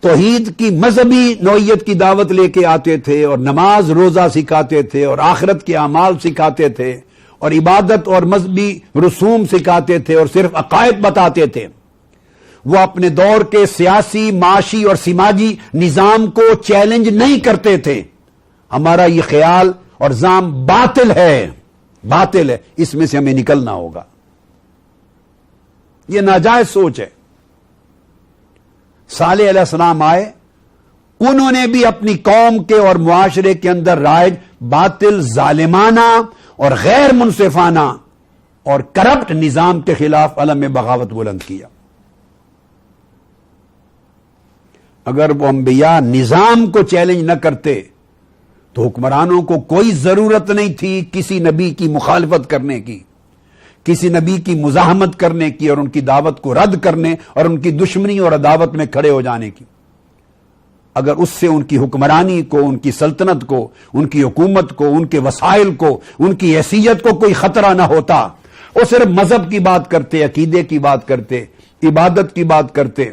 توحید کی مذہبی نوعیت کی دعوت لے کے آتے تھے اور نماز روزہ سکھاتے تھے اور آخرت کے اعمال سکھاتے تھے اور عبادت اور مذہبی رسوم سکھاتے تھے اور صرف عقائد بتاتے تھے۔ وہ اپنے دور کے سیاسی، معاشی اور سماجی نظام کو چیلنج نہیں کرتے تھے۔ ہمارا یہ خیال اور زعم باطل ہے، اس میں سے ہمیں نکلنا ہوگا۔ یہ ناجائز سوچ ہے۔ صالح علیہ السلام آئے، انہوں نے بھی اپنی قوم کے اور معاشرے کے اندر رائج باطل، ظالمانہ اور غیر منصفانہ اور کرپٹ نظام کے خلاف علم بغاوت بلند کیا۔ اگر وہ انبیاء نظام کو چیلنج نہ کرتے تو حکمرانوں کو کوئی ضرورت نہیں تھی کسی نبی کی مخالفت کرنے کی، کسی نبی کی مزاحمت کرنے کی اور ان کی دعوت کو رد کرنے اور ان کی دشمنی اور عداوت میں کھڑے ہو جانے کی۔ اگر اس سے ان کی حکمرانی کو، ان کی سلطنت کو، ان کی حکومت کو، ان کے وسائل کو، ان کی حیثیت کو کوئی خطرہ نہ ہوتا، وہ صرف مذہب کی بات کرتے، عقیدے کی بات کرتے، عبادت کی بات کرتے،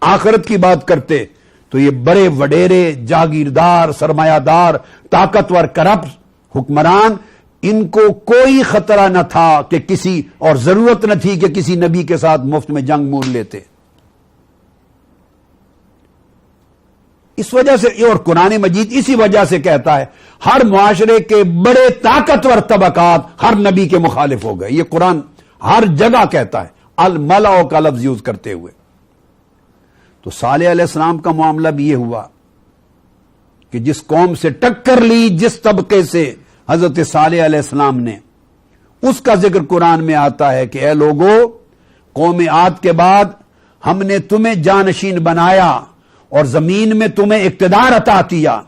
آخرت کی بات کرتے، تو یہ بڑے وڈیرے جاگیردار، سرمایہ دار، طاقتور، کرپٹ حکمران، ان کو کوئی خطرہ نہ تھا کہ کسی، اور ضرورت نہ تھی کہ کسی نبی کے ساتھ مفت میں جنگ مول لیتے. اس وجہ سے، اور قرآن مجید اسی وجہ سے کہتا ہے ہر معاشرے کے بڑے طاقتور طبقات ہر نبی کے مخالف ہو گئے. یہ قرآن ہر جگہ کہتا ہے، الملأ کا لفظ یوز کرتے ہوئے. تو صالح علیہ السلام کا معاملہ بھی یہ ہوا کہ جس قوم سے ٹکر لی، جس طبقے سے حضرت صالح علیہ السلام نے، اس کا ذکر قرآن میں آتا ہے کہ اے لوگو، قوم عاد کے بعد ہم نے تمہیں جانشین بنایا اور زمین میں تمہیں اقتدار عطا کیا،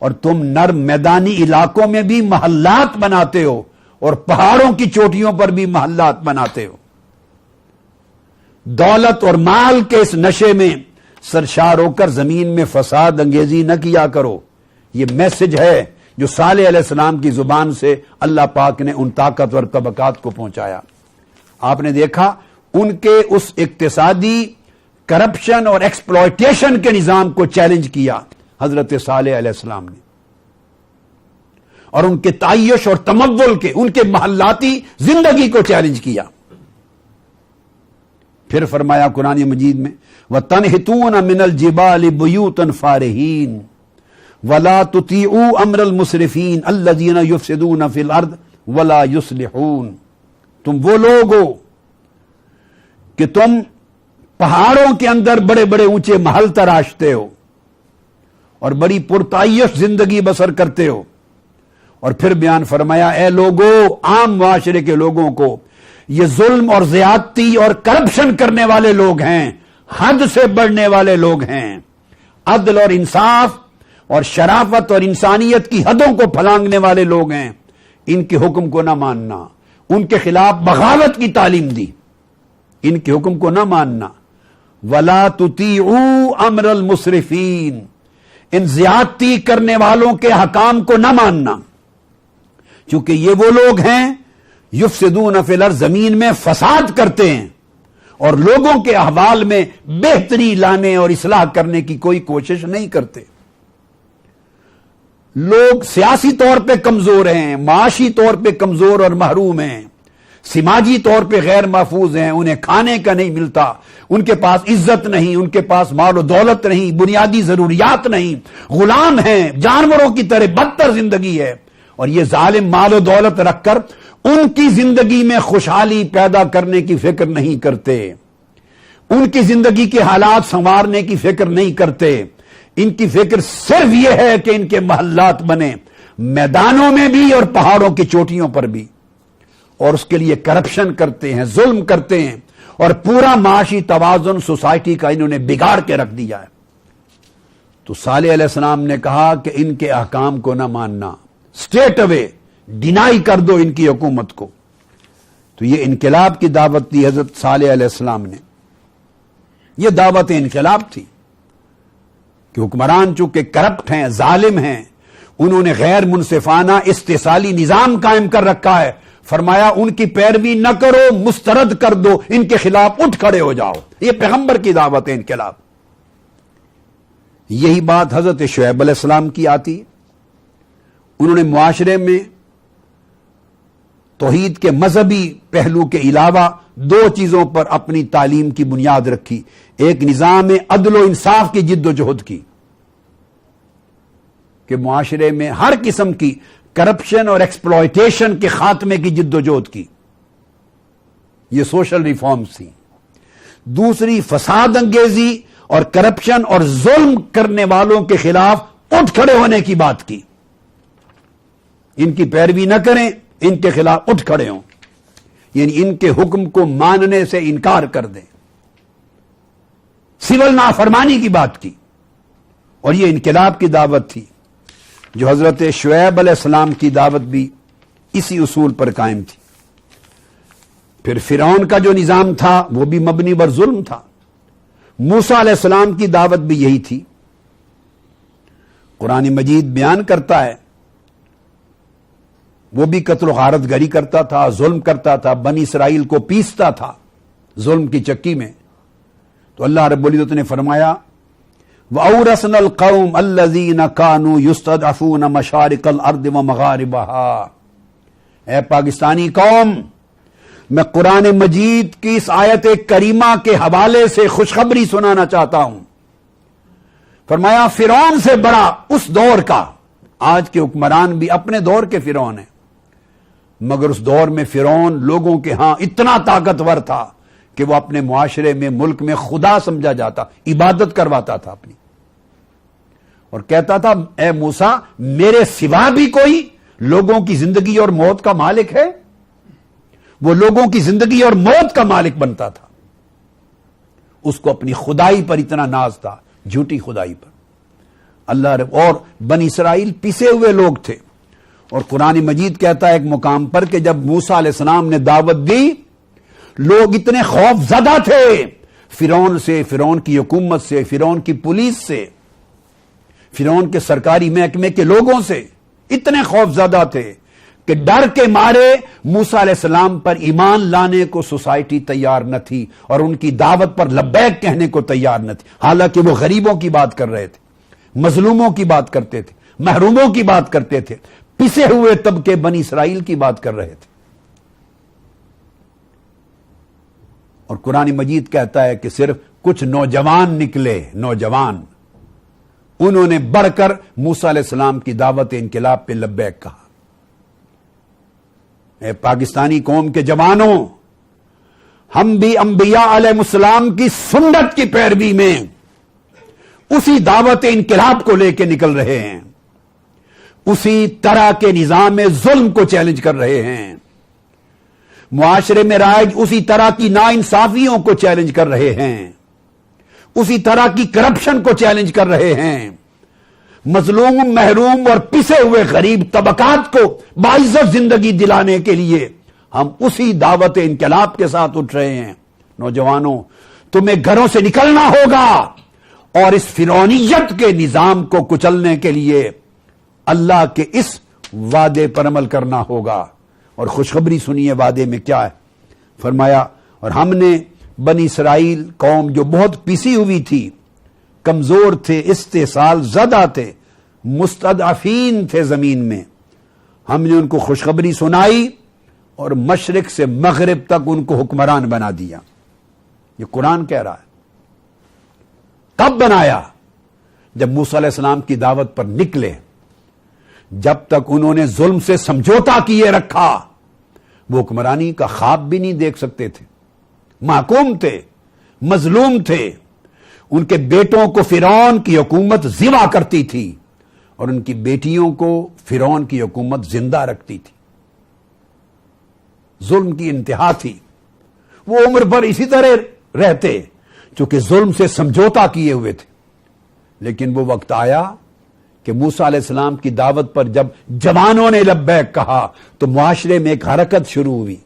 اور تم نرم میدانی علاقوں میں بھی محلات بناتے ہو اور پہاڑوں کی چوٹیوں پر بھی محلات بناتے ہو. دولت اور مال کے اس نشے میں سرشار ہو کر زمین میں فساد انگیزی نہ کیا کرو. یہ میسج ہے جو صالح علیہ السلام کی زبان سے اللہ پاک نے ان طاقتور طبقات کو پہنچایا. آپ نے دیکھا ان کے اس اقتصادی کرپشن اور ایکسپلوئٹیشن کے نظام کو چیلنج کیا حضرت صالح علیہ السلام نے، اور ان کے تعیش اور تمول کے، ان کے محلاتی زندگی کو چیلنج کیا. پھر فرمایا قرآن مجید میں وَتَنْحِتُونَ مِنَ الْجِبَالِ بُيُوتًا فَارِهِينَ وَلَا تُطِيعُوا أَمْرَ الْمُسْرِفِينَ الَّذِينَ يُفْسِدُونَ فِي الْأَرْضِ وَلَا يُصْلِحُونَ. تم وہ لوگ ہو کہ تم پہاڑوں کے اندر بڑے بڑے اونچے محل تراشتے ہو اور بڑی پرتعیش زندگی بسر کرتے ہو. اور پھر بیان فرمایا اے لوگو، عام معاشرے کے لوگوں کو، یہ ظلم اور زیادتی اور کرپشن کرنے والے لوگ ہیں، حد سے بڑھنے والے لوگ ہیں، عدل اور انصاف اور شرافت اور انسانیت کی حدوں کو پھلانگنے والے لوگ ہیں. ان کے حکم کو نہ ماننا، ان کے خلاف بغاوت کی تعلیم دی، ان کے حکم کو نہ ماننا. وَلَا تُطِيعُوا أَمْرَ الْمُسْرِفِينَ، ان زیادتی کرنے والوں کے حکام کو نہ ماننا، کیونکہ یہ وہ لوگ ہیں یفسدون فی الارض، زمین میں فساد کرتے ہیں اور لوگوں کے احوال میں بہتری لانے اور اصلاح کرنے کی کوئی کوشش نہیں کرتے. لوگ سیاسی طور پہ کمزور ہیں، معاشی طور پہ کمزور اور محروم ہیں، سماجی طور پہ غیر محفوظ ہیں، انہیں کھانے کا نہیں ملتا، ان کے پاس عزت نہیں، ان کے پاس مال و دولت نہیں، بنیادی ضروریات نہیں، غلام ہیں، جانوروں کی طرح بدتر زندگی ہے. اور یہ ظالم مال و دولت رکھ کر ان کی زندگی میں خوشحالی پیدا کرنے کی فکر نہیں کرتے، ان کی زندگی کے حالات سنوارنے کی فکر نہیں کرتے. ان کی فکر صرف یہ ہے کہ ان کے محلات بنے، میدانوں میں بھی اور پہاڑوں کی چوٹیوں پر بھی، اور اس کے لیے کرپشن کرتے ہیں، ظلم کرتے ہیں، اور پورا معاشی توازن سوسائٹی کا انہوں نے بگاڑ کے رکھ دیا ہے. تو صالح علیہ السلام نے کہا کہ ان کے احکام کو نہ ماننا، اسٹریٹ اوے ڈینائی کر دو ان کی حکومت کو. تو یہ انقلاب کی دعوت دی حضرت صالح علیہ السلام نے. یہ دعوت انقلاب تھی کہ حکمران چونکہ کرپٹ ہیں، ظالم ہیں، انہوں نے غیر منصفانہ استحصالی نظام قائم کر رکھا ہے. فرمایا ان کی پیروی نہ کرو، مسترد کر دو، ان کے خلاف اٹھ کھڑے ہو جاؤ. یہ پیغمبر کی دعوت ہے انقلاب. یہی بات حضرت شعیب علیہ السلام کی آتی. انہوں نے معاشرے میں توحید کے مذہبی پہلو کے علاوہ دو چیزوں پر اپنی تعلیم کی بنیاد رکھی. ایک نظام عدل و انصاف کی جد و جہد کی کہ معاشرے میں ہر قسم کی کرپشن اور ایکسپلوئٹیشن کے خاتمے کی جد و جہد کی. یہ سوشل ریفارمز تھی. دوسری فساد انگیزی اور کرپشن اور ظلم کرنے والوں کے خلاف اٹھ کھڑے ہونے کی بات کی. ان کی پیروی نہ کریں، ان کے خلاف اٹھ کھڑے ہوں، یعنی ان کے حکم کو ماننے سے انکار کر دیں. سول نافرمانی کی بات کی. اور یہ انقلاب کی دعوت تھی جو حضرت شعیب علیہ السلام کی دعوت بھی اسی اصول پر قائم تھی. پھر فرعون کا جو نظام تھا وہ بھی مبنی بر ظلم تھا. موسیٰ علیہ السلام کی دعوت بھی یہی تھی قرآن مجید بیان کرتا ہے وہ بھی قتل و غارت گری کرتا تھا، ظلم کرتا تھا، بنی اسرائیل کو پیستا تھا ظلم کی چکی میں. تو اللہ رب العزت نے فرمایا وَأَوْرَثْنَا الْقَوْمَ الَّذِينَ كَانُوا يُسْتَضْعَفُونَ مَشَارِقَ الْأَرْضِ وَمَغَارِبَهَا. اے پاکستانی قوم، میں قرآن مجید کی اس آیت کریمہ کے حوالے سے خوشخبری سنانا چاہتا ہوں. فرمایا فرعون سے بڑا اس دور کا، آج کے حکمران بھی اپنے دور کے فرعون ہیں، مگر اس دور میں فرعون لوگوں کے ہاں اتنا طاقتور تھا کہ وہ اپنے معاشرے میں، ملک میں خدا سمجھا جاتا، عبادت کرواتا تھا اپنی، اور کہتا تھا اے موسیٰ میرے سوا بھی کوئی لوگوں کی زندگی اور موت کا مالک ہے. وہ لوگوں کی زندگی اور موت کا مالک بنتا تھا. اس کو اپنی خدائی پر اتنا ناز تھا، جھوٹی خدائی پر. اللہ رب اور بنی اسرائیل پسے ہوئے لوگ تھے. اور قرآن مجید کہتا ہے ایک مقام پر کہ جب موسیٰ علیہ السلام نے دعوت دی، لوگ اتنے خوف زدہ تھے فرعون سے، فرعون کی حکومت سے، فرعون کی پولیس سے، فرعون کے سرکاری محکمے کے لوگوں سے، اتنے خوف زدہ تھے کہ ڈر کے مارے موسیٰ علیہ السلام پر ایمان لانے کو سوسائٹی تیار نہ تھی، اور ان کی دعوت پر لبیک کہنے کو تیار نہ تھی. حالانکہ وہ غریبوں کی بات کر رہے تھے، مظلوموں کی بات کرتے تھے، محروموں کی بات کرتے تھے، پسے ہوئے طبقے بنی اسرائیل کی بات کر رہے تھے. اور قرآن مجید کہتا ہے کہ صرف کچھ نوجوان نکلے، نوجوان، انہوں نے بڑھ کر موسیٰ علیہ السلام کی دعوت انقلاب پہ لبیک کہا. اے پاکستانی قوم کے جوانوں، ہم بھی انبیاء علیہ السلام کی سنت کی پیروی میں اسی دعوت انقلاب کو لے کے نکل رہے ہیں، اسی طرح کے نظام ظلم کو چیلنج کر رہے ہیں، معاشرے میں رائج اسی طرح کی ناانصافیوں کو چیلنج کر رہے ہیں، اسی طرح کی کرپشن کو چیلنج کر رہے ہیں. مظلوم، محروم اور پسے ہوئے غریب طبقات کو باعزت زندگی دلانے کے لیے ہم اسی دعوت انقلاب کے ساتھ اٹھ رہے ہیں. نوجوانوں، تمہیں گھروں سے نکلنا ہوگا اور اس فرعونیت کے نظام کو کچلنے کے لیے اللہ کے اس وعدے پر عمل کرنا ہوگا. اور خوشخبری سنیے وعدے میں کیا ہے. فرمایا اور ہم نے بنی اسرائیل قوم جو بہت پسی ہوئی تھی، کمزور تھے، استحصال زدہ تھے، مستضعفین تھے زمین میں، ہم نے ان کو خوشخبری سنائی اور مشرق سے مغرب تک ان کو حکمران بنا دیا. یہ قرآن کہہ رہا ہے. کب بنایا؟ جب موسیٰ علیہ السلام کی دعوت پر نکلے. جب تک انہوں نے ظلم سے سمجھوتا کیے رکھا، وہ حکمرانی کا خواب بھی نہیں دیکھ سکتے تھے. محکوم تھے، مظلوم تھے. ان کے بیٹوں کو فرعون کی حکومت ذبح کرتی تھی اور ان کی بیٹیوں کو فرعون کی حکومت زندہ رکھتی تھی. ظلم کی انتہا تھی. وہ عمر بھر اسی طرح رہتے چونکہ ظلم سے سمجھوتا کیے ہوئے تھے. لیکن وہ وقت آیا کہ موسیٰ علیہ السلام کی دعوت پر جب جوانوں نے لبیک کہا تو معاشرے میں ایک حرکت شروع ہوئی.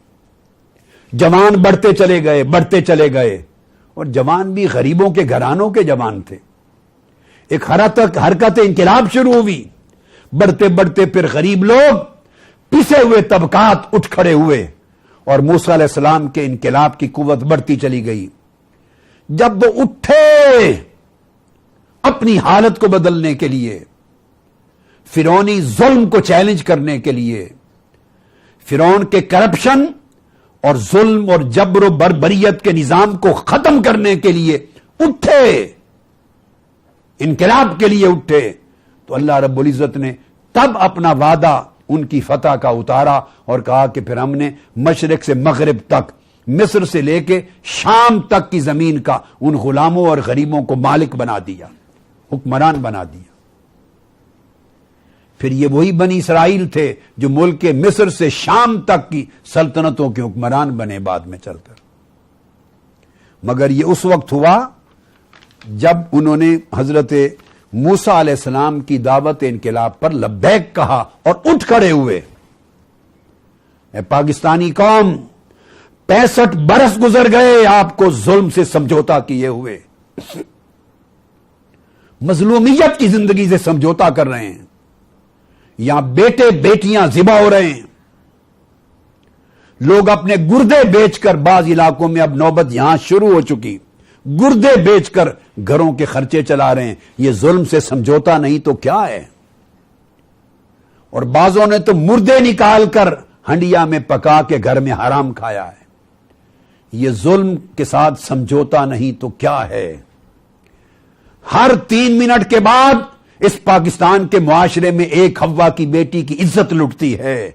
جوان بڑھتے چلے گئے، بڑھتے چلے گئے، اور جوان بھی غریبوں کے گھرانوں کے جوان تھے. ایک حرکت انقلاب شروع ہوئی. بڑھتے بڑھتے پھر غریب لوگ، پسے ہوئے طبقات اٹھ کھڑے ہوئے اور موسیٰ علیہ السلام کے انقلاب کی قوت بڑھتی چلی گئی. جب وہ اٹھے اپنی حالت کو بدلنے کے لیے، فرعونی ظلم کو چیلنج کرنے کے لیے، فرعون کے کرپشن اور ظلم اور جبر و بربریت کے نظام کو ختم کرنے کے لیے اٹھے، انقلاب کے لیے اٹھے، تو اللہ رب العزت نے تب اپنا وعدہ ان کی فتح کا اتارا اور کہا کہ پھر ہم نے مشرق سے مغرب تک، مصر سے لے کے شام تک کی زمین کا ان غلاموں اور غریبوں کو مالک بنا دیا، حکمران بنا دیا. پھر یہ وہی بنی اسرائیل تھے جو ملک کے مصر سے شام تک کی سلطنتوں کے حکمران بنے بعد میں چل کر. مگر یہ اس وقت ہوا جب انہوں نے حضرت موسیٰ علیہ السلام کی دعوت انقلاب پر لبیک کہا اور اٹھ کھڑے ہوئے. اے پاکستانی قوم، 65 برس گزر گئے آپ کو ظلم سے سمجھوتا کیے ہوئے. مظلومیت کی زندگی سے سمجھوتا کر رہے ہیں. یہاں بیٹے بیٹیاں ذبح ہو رہے ہیں. لوگ اپنے گردے بیچ کر، بعض علاقوں میں اب نوبت یہاں شروع ہو چکی، گردے بیچ کر گھروں کے خرچے چلا رہے ہیں. یہ ظلم سے سمجھوتا نہیں تو کیا ہے؟ اور بعضوں نے تو مردے نکال کر ہنڈیا میں پکا کے گھر میں حرام کھایا ہے. یہ ظلم کے ساتھ سمجھوتا نہیں تو کیا ہے؟ ہر 3 منٹ کے بعد اس پاکستان کے معاشرے میں ایک ہوا کی بیٹی کی عزت لٹتی ہے.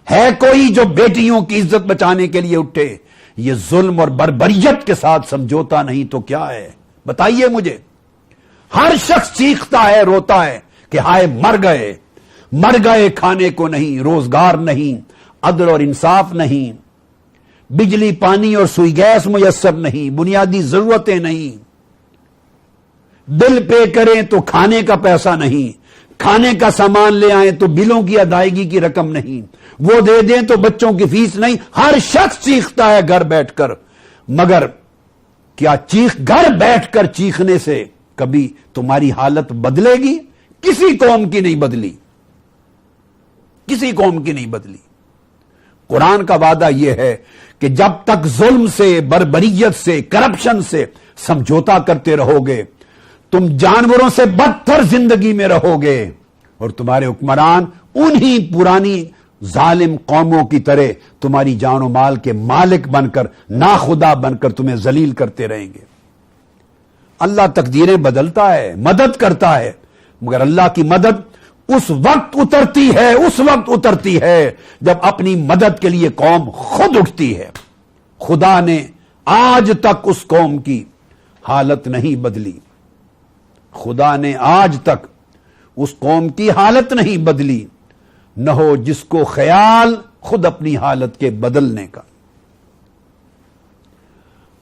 ہے کوئی جو بیٹیوں کی عزت بچانے کے لیے اٹھے؟ یہ ظلم اور بربریت کے ساتھ سمجھوتا نہیں تو کیا ہے؟ بتائیے مجھے. ہر شخص چیختا ہے، روتا ہے کہ ہائے مر گئے، کھانے کو نہیں، روزگار نہیں، عدل اور انصاف نہیں، بجلی پانی اور سوئی گیس میسر نہیں، بنیادی ضرورتیں نہیں، بل پے کریں تو کھانے کا پیسہ نہیں، کھانے کا سامان لے آئیں تو بلوں کی ادائیگی کی رقم نہیں، وہ دے دیں تو بچوں کی فیس نہیں. ہر شخص چیختا ہے گھر بیٹھ کر. مگر کیا گھر بیٹھ کر چیخنے سے کبھی تمہاری حالت بدلے گی؟ کسی قوم کی نہیں بدلی، کسی قوم کی نہیں بدلی. قرآن کا وعدہ یہ ہے کہ جب تک ظلم سے، بربریت سے، کرپشن سے سمجھوتا کرتے رہو گے، تم جانوروں سے بدتر زندگی میں رہو گے، اور تمہارے حکمران انہی پرانی ظالم قوموں کی طرح تمہاری جان و مال کے مالک بن کر، ناخدا بن کر تمہیں ذلیل کرتے رہیں گے. اللہ تقدیریں بدلتا ہے، مدد کرتا ہے، مگر اللہ کی مدد اس وقت اترتی ہے جب اپنی مدد کے لیے قوم خود اٹھتی ہے. خدا نے آج تک اس قوم کی حالت نہیں بدلی. خدا نے آج تک اس قوم کی حالت نہیں بدلی. نہ ہو جس کو خیال خود اپنی حالت کے بدلنے کا.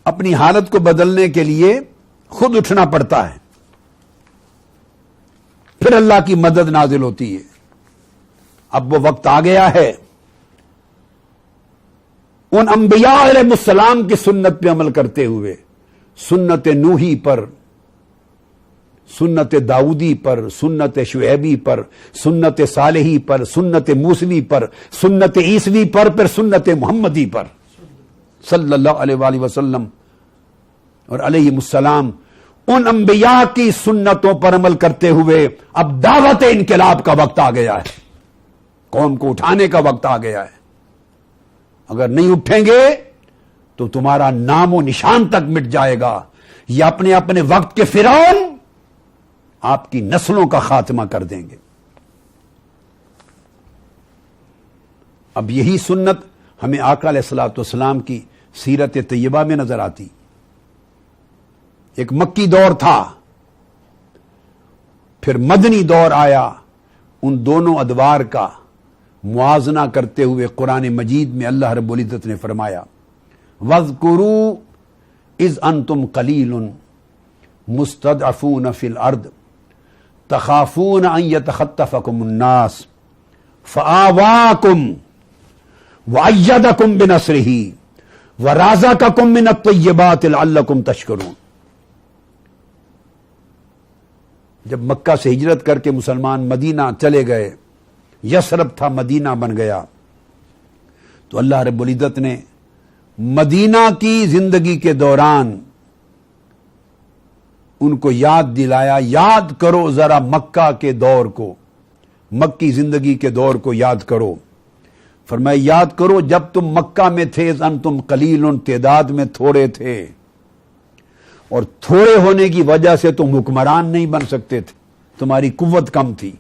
اپنی حالت کو بدلنے کے لیے خود اٹھنا پڑتا ہے، پھر اللہ کی مدد نازل ہوتی ہے. اب وہ وقت آ گیا ہے ان انبیاء علیہ السلام کی سنت پہ عمل کرتے ہوئے، سنت نوحی پر، سنت داؤدی پر، سنت شعیبی پر، سنت صالحی پر، سنت موسوی پر، سنت عیسوی پر، پھر سنت محمدی پر صلی اللہ علیہ وآلہ وسلم اور علیہ السلام، ان انبیاء کی سنتوں پر عمل کرتے ہوئے اب دعوت انقلاب کا وقت آ گیا ہے. قوم کو اٹھانے کا وقت آ گیا ہے. اگر نہیں اٹھیں گے تو تمہارا نام و نشان تک مٹ جائے گا. یہ اپنے وقت کے فرعون آپ کی نسلوں کا خاتمہ کر دیں گے. اب یہی سنت ہمیں آقا علیہ الصلوۃ والسلام کی سیرت طیبہ میں نظر آتی. ایک مکی دور تھا، پھر مدنی دور آیا. ان دونوں ادوار کا موازنہ کرتے ہوئے قرآن مجید میں اللہ رب العزت نے فرمایا وَاذْكُرُوا اِذْ أَنْتُمْ قَلِيلٌ مُسْتَضْعَفُونَ فِي الْأَرْضِ تَخَافُونَ أَنْ يَتَخَطَّفَكُمُ النَّاسُ فَآوَاكُمْ وَأَيَّدَكُمْ بِنَصْرِهِ وَرَزَقَكُمْ مِنَ الطَّيِّبَاتِ لَعَلَّكُمْ تَشْكُرُونَ. جب مکہ سے ہجرت کر کے مسلمان مدینہ چلے گئے، یثرب تھا مدینہ بن گیا، تو اللہ رب العزت نے مدینہ کی زندگی کے دوران ان کو یاد دلایا، یاد کرو ذرا مکہ کے دور کو، مکی زندگی کے دور کو یاد کرو. فرمایا یاد کرو جب تم مکہ میں تھے، انتم قلیل، تعداد میں تھوڑے تھے، اور تھوڑے ہونے کی وجہ سے تم حکمران نہیں بن سکتے تھے، تمہاری قوت کم تھی.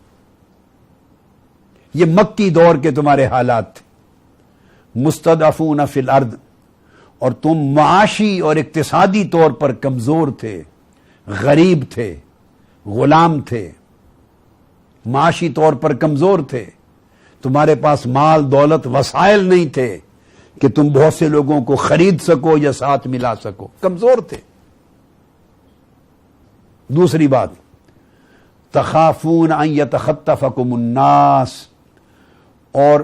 یہ مکی دور کے تمہارے حالات تھے. مستضعفون فی الارض، اور تم معاشی اور اقتصادی طور پر کمزور تھے، غریب تھے، غلام تھے، معاشی طور پر کمزور تھے. تمہارے پاس مال دولت وسائل نہیں تھے کہ تم بہت سے لوگوں کو خرید سکو یا ساتھ ملا سکو، کمزور تھے. دوسری بات تخافون ان یتخطفکم الناس، اور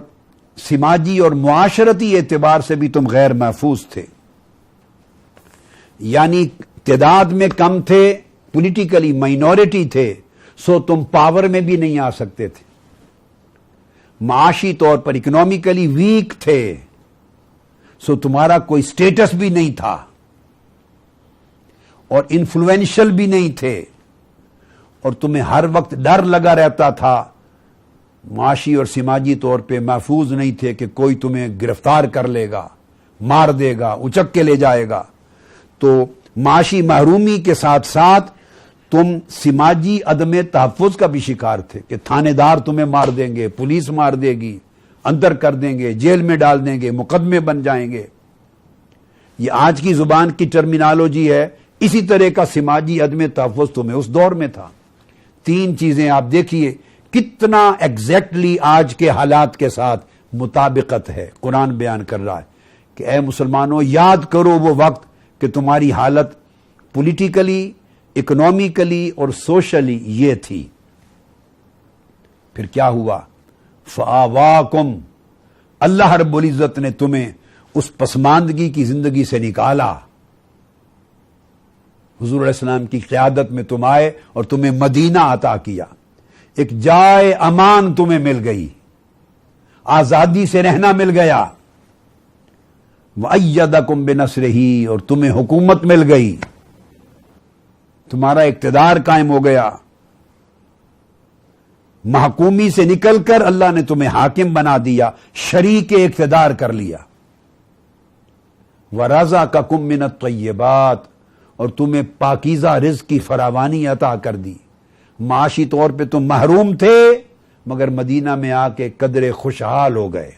سماجی اور معاشرتی اعتبار سے بھی تم غیر محفوظ تھے. یعنی تعداد میں کم تھے، پولیٹیکلی مائنورٹی تھے، سو تم پاور میں بھی نہیں آ سکتے تھے، معاشی طور پر اکنومیکلی ویک تھے، سو تمہارا کوئی سٹیٹس بھی نہیں تھا اور انفلوئنشل بھی نہیں تھے، اور تمہیں ہر وقت ڈر لگا رہتا تھا، معاشی اور سماجی طور پہ محفوظ نہیں تھے کہ کوئی تمہیں گرفتار کر لے گا، مار دے گا، اچک کے لے جائے گا۔ تو معاشی محرومی کے ساتھ ساتھ تم سماجی عدم تحفظ کا بھی شکار تھے کہ تھانے دار تمہیں مار دیں گے، پولیس مار دے گی، اندر کر دیں گے، جیل میں ڈال دیں گے، مقدمے بن جائیں گے۔ یہ آج کی زبان کی ٹرمینالوجی ہے، اسی طرح کا سماجی عدم تحفظ تمہیں اس دور میں تھا۔ تین چیزیں آپ دیکھیے کتنا ایگزیکٹلی آج کے حالات کے ساتھ مطابقت ہے۔ قرآن بیان کر رہا ہے کہ اے مسلمانوں، یاد کرو وہ وقت کہ تمہاری حالت پولیٹیکلی، اکنومیکلی اور سوشلی یہ تھی۔ پھر کیا ہوا؟ فآواکم، اللہ رب العزت نے تمہیں اس پسماندگی کی زندگی سے نکالا، حضور علیہ السلام کی قیادت میں تم آئے اور تمہیں مدینہ عطا کیا، ایک جائے امان تمہیں مل گئی، آزادی سے رہنا مل گیا، وَأَيَّدَكُمْ بِنَصْرِهِ، اور تمہیں حکومت مل گئی، تمہارا اقتدار قائم ہو گیا، محکومی سے نکل کر اللہ نے تمہیں حاکم بنا دیا، شریک اقتدار کر لیا، وَرَزَقَكُم مِّنَ الطَّيِّبَاتِ، اور تمہیں پاکیزہ رزق کی فراوانی عطا کر دی۔ معاشی طور پہ تم محروم تھے مگر مدینہ میں آ کے قدرے خوشحال ہو گئے۔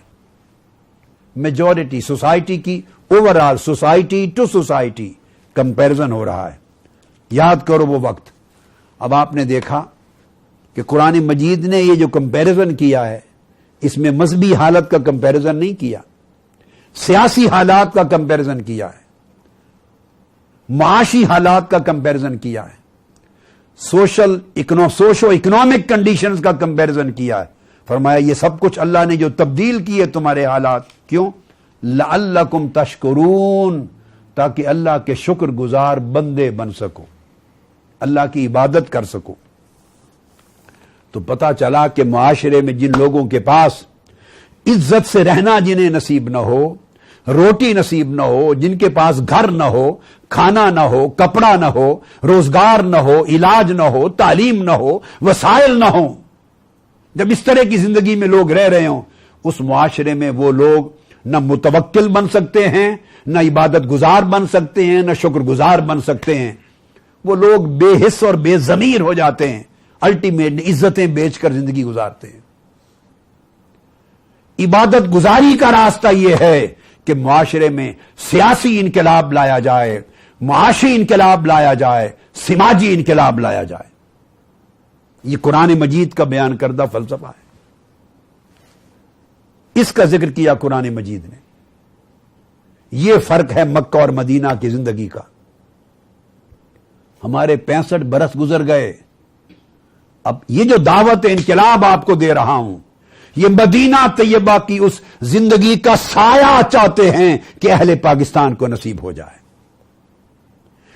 میجورٹی سوسائٹی کی، overall society to society comparison ہو رہا ہے۔ یاد کرو وہ وقت۔ اب آپ نے دیکھا کہ قرآن مجید نے یہ جو کمپیرزن کیا ہے، اس میں مذہبی حالت کا کمپیرزن نہیں کیا، سیاسی حالات کا کمپیرزن کیا ہے، معاشی حالات کا کمپیرزن کیا ہے، سوشو اکنامک کنڈیشنز کا کمپیرزن کیا ہے۔ فرمایا یہ سب کچھ اللہ نے جو تبدیل کیے تمہارے حالات، کیوں؟ لعلکم تشکرون، تاکہ اللہ کے شکر گزار بندے بن سکو، اللہ کی عبادت کر سکو۔ تو پتہ چلا کہ معاشرے میں جن لوگوں کے پاس عزت سے رہنا جنہیں نصیب نہ ہو، روٹی نصیب نہ ہو، جن کے پاس گھر نہ ہو، کھانا نہ ہو، کپڑا نہ ہو، روزگار نہ ہو، علاج نہ ہو، تعلیم نہ ہو، وسائل نہ ہو، جب اس طرح کی زندگی میں لوگ رہ رہے ہوں، اس معاشرے میں وہ لوگ نہ متوکل بن سکتے ہیں، نہ عبادت گزار بن سکتے ہیں، نہ شکر گزار بن سکتے ہیں۔ وہ لوگ بے حس اور بے ضمیر ہو جاتے ہیں، الٹیمیٹ عزتیں بیچ کر زندگی گزارتے ہیں۔ عبادت گزاری کا راستہ یہ ہے کہ معاشرے میں سیاسی انقلاب لایا جائے، معاشی انقلاب لایا جائے، سماجی انقلاب لایا جائے۔ یہ قرآن مجید کا بیان کردہ فلسفہ ہے، اس کا ذکر کیا قرآن مجید نے۔ یہ فرق ہے مکہ اور مدینہ کی زندگی کا۔ ہمارے 65 برس گزر گئے، اب یہ جو دعوت انقلاب آپ کو دے رہا ہوں، یہ مدینہ طیبہ کی اس زندگی کا سایہ چاہتے ہیں کہ اہل پاکستان کو نصیب ہو جائے۔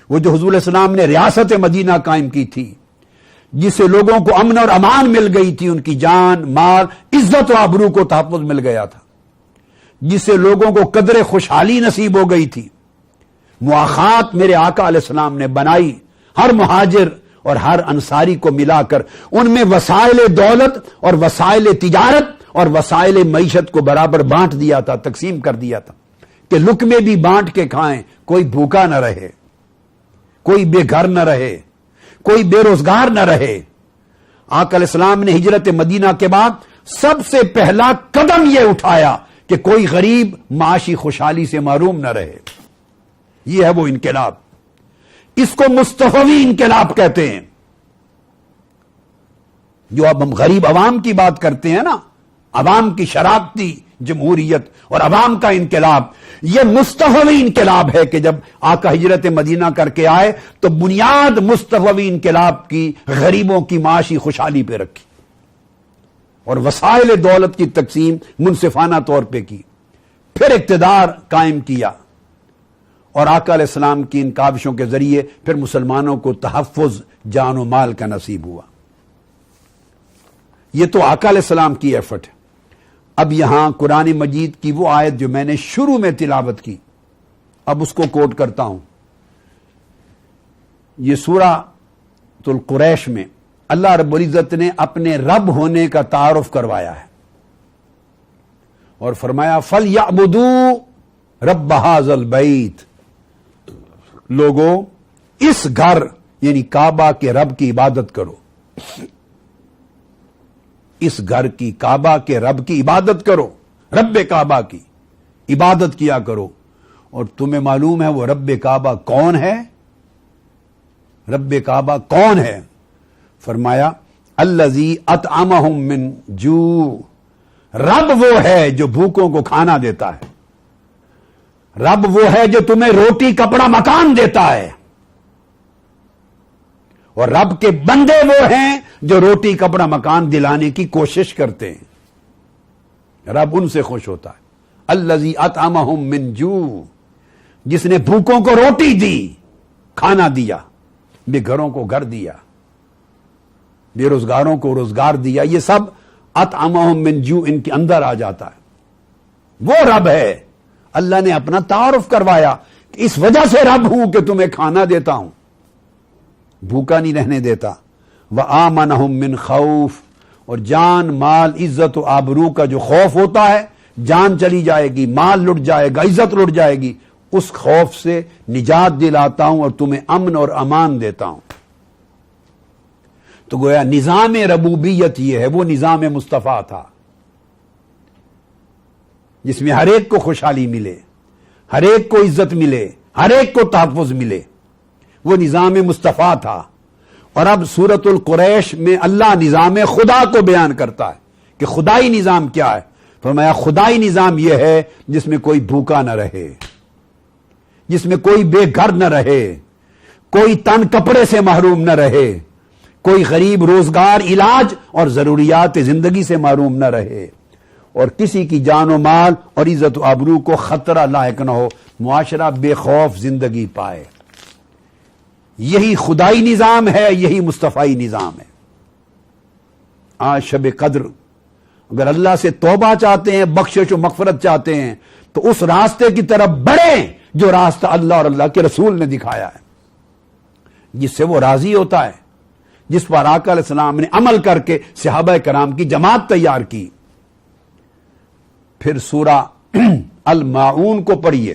وہ جو حضور علیہ السلام نے ریاست مدینہ قائم کی تھی، جس سے لوگوں کو امن اور امان مل گئی تھی، ان کی جان، مال، عزت و آبرو کو تحفظ مل گیا تھا، جس سے لوگوں کو قدر خوشحالی نصیب ہو گئی تھی۔ مواخات میرے آقا علیہ السلام نے بنائی، ہر مہاجر اور ہر انصاری کو ملا کر ان میں وسائل دولت اور وسائل تجارت اور وسائل معیشت کو برابر بانٹ دیا تھا، تقسیم کر دیا تھا کہ لقمے بھی بانٹ کے کھائیں، کوئی بھوکا نہ رہے، کوئی بے گھر نہ رہے، کوئی بے روزگار نہ رہے۔ آقا علیہ السلام نے ہجرت مدینہ کے بعد سب سے پہلا قدم یہ اٹھایا کہ کوئی غریب معاشی خوشحالی سے محروم نہ رہے۔ یہ ہے وہ انقلاب، اس کو مصطفوی انقلاب کہتے ہیں۔ جو اب ہم غریب عوام کی بات کرتے ہیں نا، عوام کی شراکتی جمہوریت اور عوام کا انقلاب، یہ مصطفوی انقلاب ہے کہ جب آقا ہجرت مدینہ کر کے آئے تو بنیاد مصطفوی انقلاب کی غریبوں کی معاشی خوشحالی پہ رکھی اور وسائل دولت کی تقسیم منصفانہ طور پہ کی، پھر اقتدار قائم کیا اور آقا علیہ السلام کی ان کاوشوں کے ذریعے پھر مسلمانوں کو تحفظ جان و مال کا نصیب ہوا۔ یہ تو آقا علیہ السلام کی ایفرٹ ہے۔ اب یہاں قرآن مجید کی وہ آیت جو میں نے شروع میں تلاوت کی، اب اس کو کوٹ کرتا ہوں۔ یہ سورہ القریش میں اللہ رب العزت نے اپنے رب ہونے کا تعارف کروایا ہے اور فرمایا فَلْيَعْبُدُوا رَبَّ هَذَا الْبَيْتِ، لوگوں اس گھر یعنی کعبہ کے رب کی عبادت کرو، اس گھر کی کعبہ کے رب کی عبادت کرو، رب کعبہ کی عبادت کیا کرو۔ اور تمہیں معلوم ہے وہ رب کعبہ کون ہے؟ رب کعبہ کون ہے؟ فرمایا الذی اطعمہم من جوع، رب وہ ہے جو بھوکوں کو کھانا دیتا ہے، رب وہ ہے جو تمہیں روٹی کپڑا مکان دیتا ہے، اور رب کے بندے وہ ہیں جو روٹی کپڑا مکان دلانے کی کوشش کرتے ہیں، رب ان سے خوش ہوتا ہے۔ الذی اطعمہم من جوع، جس نے بھوکوں کو روٹی دی، کھانا دیا، بے گھروں کو گھر دیا، بے روزگاروں کو روزگار دیا، یہ سب اطعمہم من جوع ان کے اندر آ جاتا ہے۔ وہ رب ہے، اللہ نے اپنا تعارف کروایا کہ اس وجہ سے رب ہوں کہ تمہیں کھانا دیتا ہوں، بھوکا نہیں رہنے دیتا۔ وآمنہم من خوف، اور جان مال عزت و آبرو کا جو خوف ہوتا ہے، جان چلی جائے گی، مال لٹ جائے گا، عزت لٹ جائے گی، اس خوف سے نجات دلاتا ہوں اور تمہیں امن اور امان دیتا ہوں۔ تو گویا نظام ربوبیت یہ ہے، وہ نظام مصطفیٰ تھا جس میں ہر ایک کو خوشحالی ملے، ہر ایک کو عزت ملے، ہر ایک کو تحفظ ملے، وہ نظام مصطفیٰ تھا۔ اور اب سورۃ القریش میں اللہ نظام خدا کو بیان کرتا ہے کہ خدائی نظام کیا ہے۔ فرمایا خدائی نظام یہ ہے جس میں کوئی بھوکا نہ رہے، جس میں کوئی بے گھر نہ رہے، کوئی تن کپڑے سے محروم نہ رہے، کوئی غریب روزگار، علاج اور ضروریات زندگی سے محروم نہ رہے، اور کسی کی جان و مال اور عزت و آبرو کو خطرہ لاحق نہ ہو، معاشرہ بے خوف زندگی پائے۔ یہی خدائی نظام ہے، یہی مصطفی نظام ہے۔ آج شب قدر اگر اللہ سے توبہ چاہتے ہیں، بخشش و مغفرت چاہتے ہیں، تو اس راستے کی طرف بڑھیں جو راستہ اللہ اور اللہ کے رسول نے دکھایا ہے، جس سے وہ راضی ہوتا ہے، جس پر آقا علیہ السلام نے عمل کر کے صحابہ کرام کی جماعت تیار کی۔ پھر سورہ الماعون کو پڑھیے،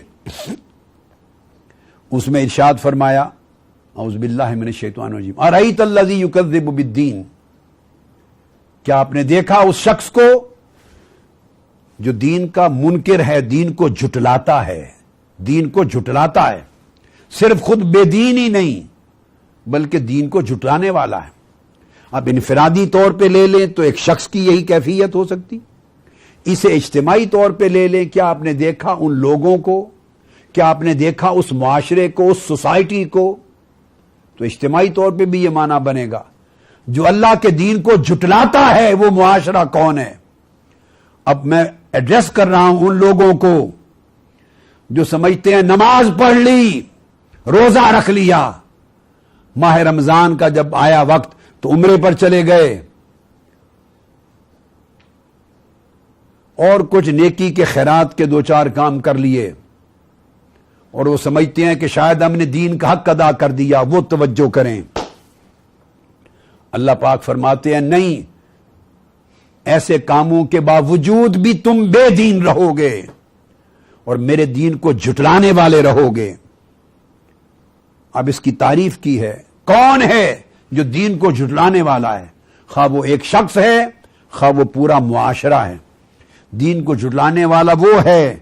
اس میں ارشاد فرمایا اعوذ باللہ من الشیطان الرجیم ارأیت الذی یکذب بالدین، کیا آپ نے دیکھا اس شخص کو جو دین کا منکر ہے، دین کو جھٹلاتا ہے، دین کو جھٹلاتا ہے، صرف خود بے دین ہی نہیں بلکہ دین کو جھٹلانے والا ہے۔ اب انفرادی طور پہ لے لیں تو ایک شخص کی یہی کیفیت ہو سکتی، اسے اجتماعی طور پہ لے لیں، کیا آپ نے دیکھا ان لوگوں کو، کیا آپ نے دیکھا اس معاشرے کو، اس سوسائٹی کو، تو اجتماعی طور پہ بھی یہ معنی بنے گا جو اللہ کے دین کو جھٹلاتا ہے وہ معاشرہ کون ہے۔ اب میں ایڈریس کر رہا ہوں ان لوگوں کو جو سمجھتے ہیں نماز پڑھ لی، روزہ رکھ لیا، ماہ رمضان کا جب آیا وقت تو عمرے پر چلے گئے اور کچھ نیکی کے خیرات کے دو چار کام کر لیے، اور وہ سمجھتے ہیں کہ شاید ہم نے دین کا حق ادا کر دیا، وہ توجہ کریں۔ اللہ پاک فرماتے ہیں نہیں، ایسے کاموں کے باوجود بھی تم بے دین رہو گے اور میرے دین کو جھٹلانے والے رہو گے۔ اب اس کی تعریف کی ہے، کون ہے جو دین کو جھٹلانے والا ہے؟ خواہ وہ ایک شخص ہے، خواہ وہ پورا معاشرہ ہے۔ دین کو جھٹلانے والا وہ ہے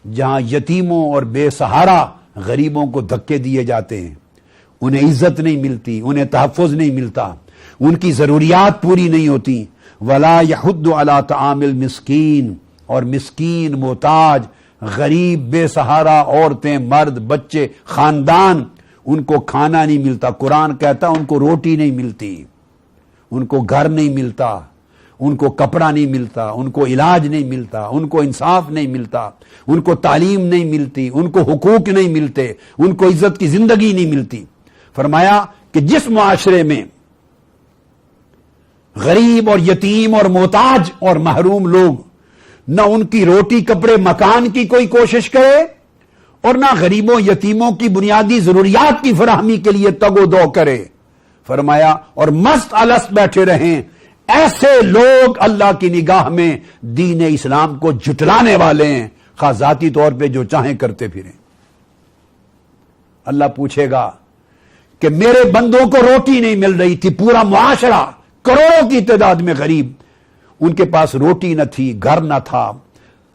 جہاں یتیموں اور بے سہارا غریبوں کو دھکے دیے جاتے ہیں، انہیں عزت نہیں ملتی، انہیں تحفظ نہیں ملتا، ان کی ضروریات پوری نہیں ہوتی۔ ولا یحض علی طعام المسکین، اور مسکین، محتاج، غریب، بے سہارا عورتیں، مرد، بچے، خاندان، ان کو کھانا نہیں ملتا۔ قرآن کہتا ان کو روٹی نہیں ملتی، ان کو گھر نہیں ملتا، ان کو کپڑا نہیں ملتا، ان کو علاج نہیں ملتا، ان کو انصاف نہیں ملتا، ان کو تعلیم نہیں ملتی، ان کو حقوق نہیں ملتے، ان کو عزت کی زندگی نہیں ملتی۔ فرمایا کہ جس معاشرے میں غریب اور یتیم اور محتاج اور محروم لوگ نہ ان کی روٹی کپڑے مکان کی کوئی کوشش کرے اور نہ غریبوں یتیموں کی بنیادی ضروریات کی فراہمی کے لیے تگ و دو کرے، فرمایا اور مست الست بیٹھے رہیں، ایسے لوگ اللہ کی نگاہ میں دین اسلام کو جھٹلانے والے ہیں، خواہ ذاتی طور پہ جو چاہیں کرتے پھریں۔ اللہ پوچھے گا کہ میرے بندوں کو روٹی نہیں مل رہی تھی، پورا معاشرہ کروڑوں کی تعداد میں غریب، ان کے پاس روٹی نہ تھی، گھر نہ تھا،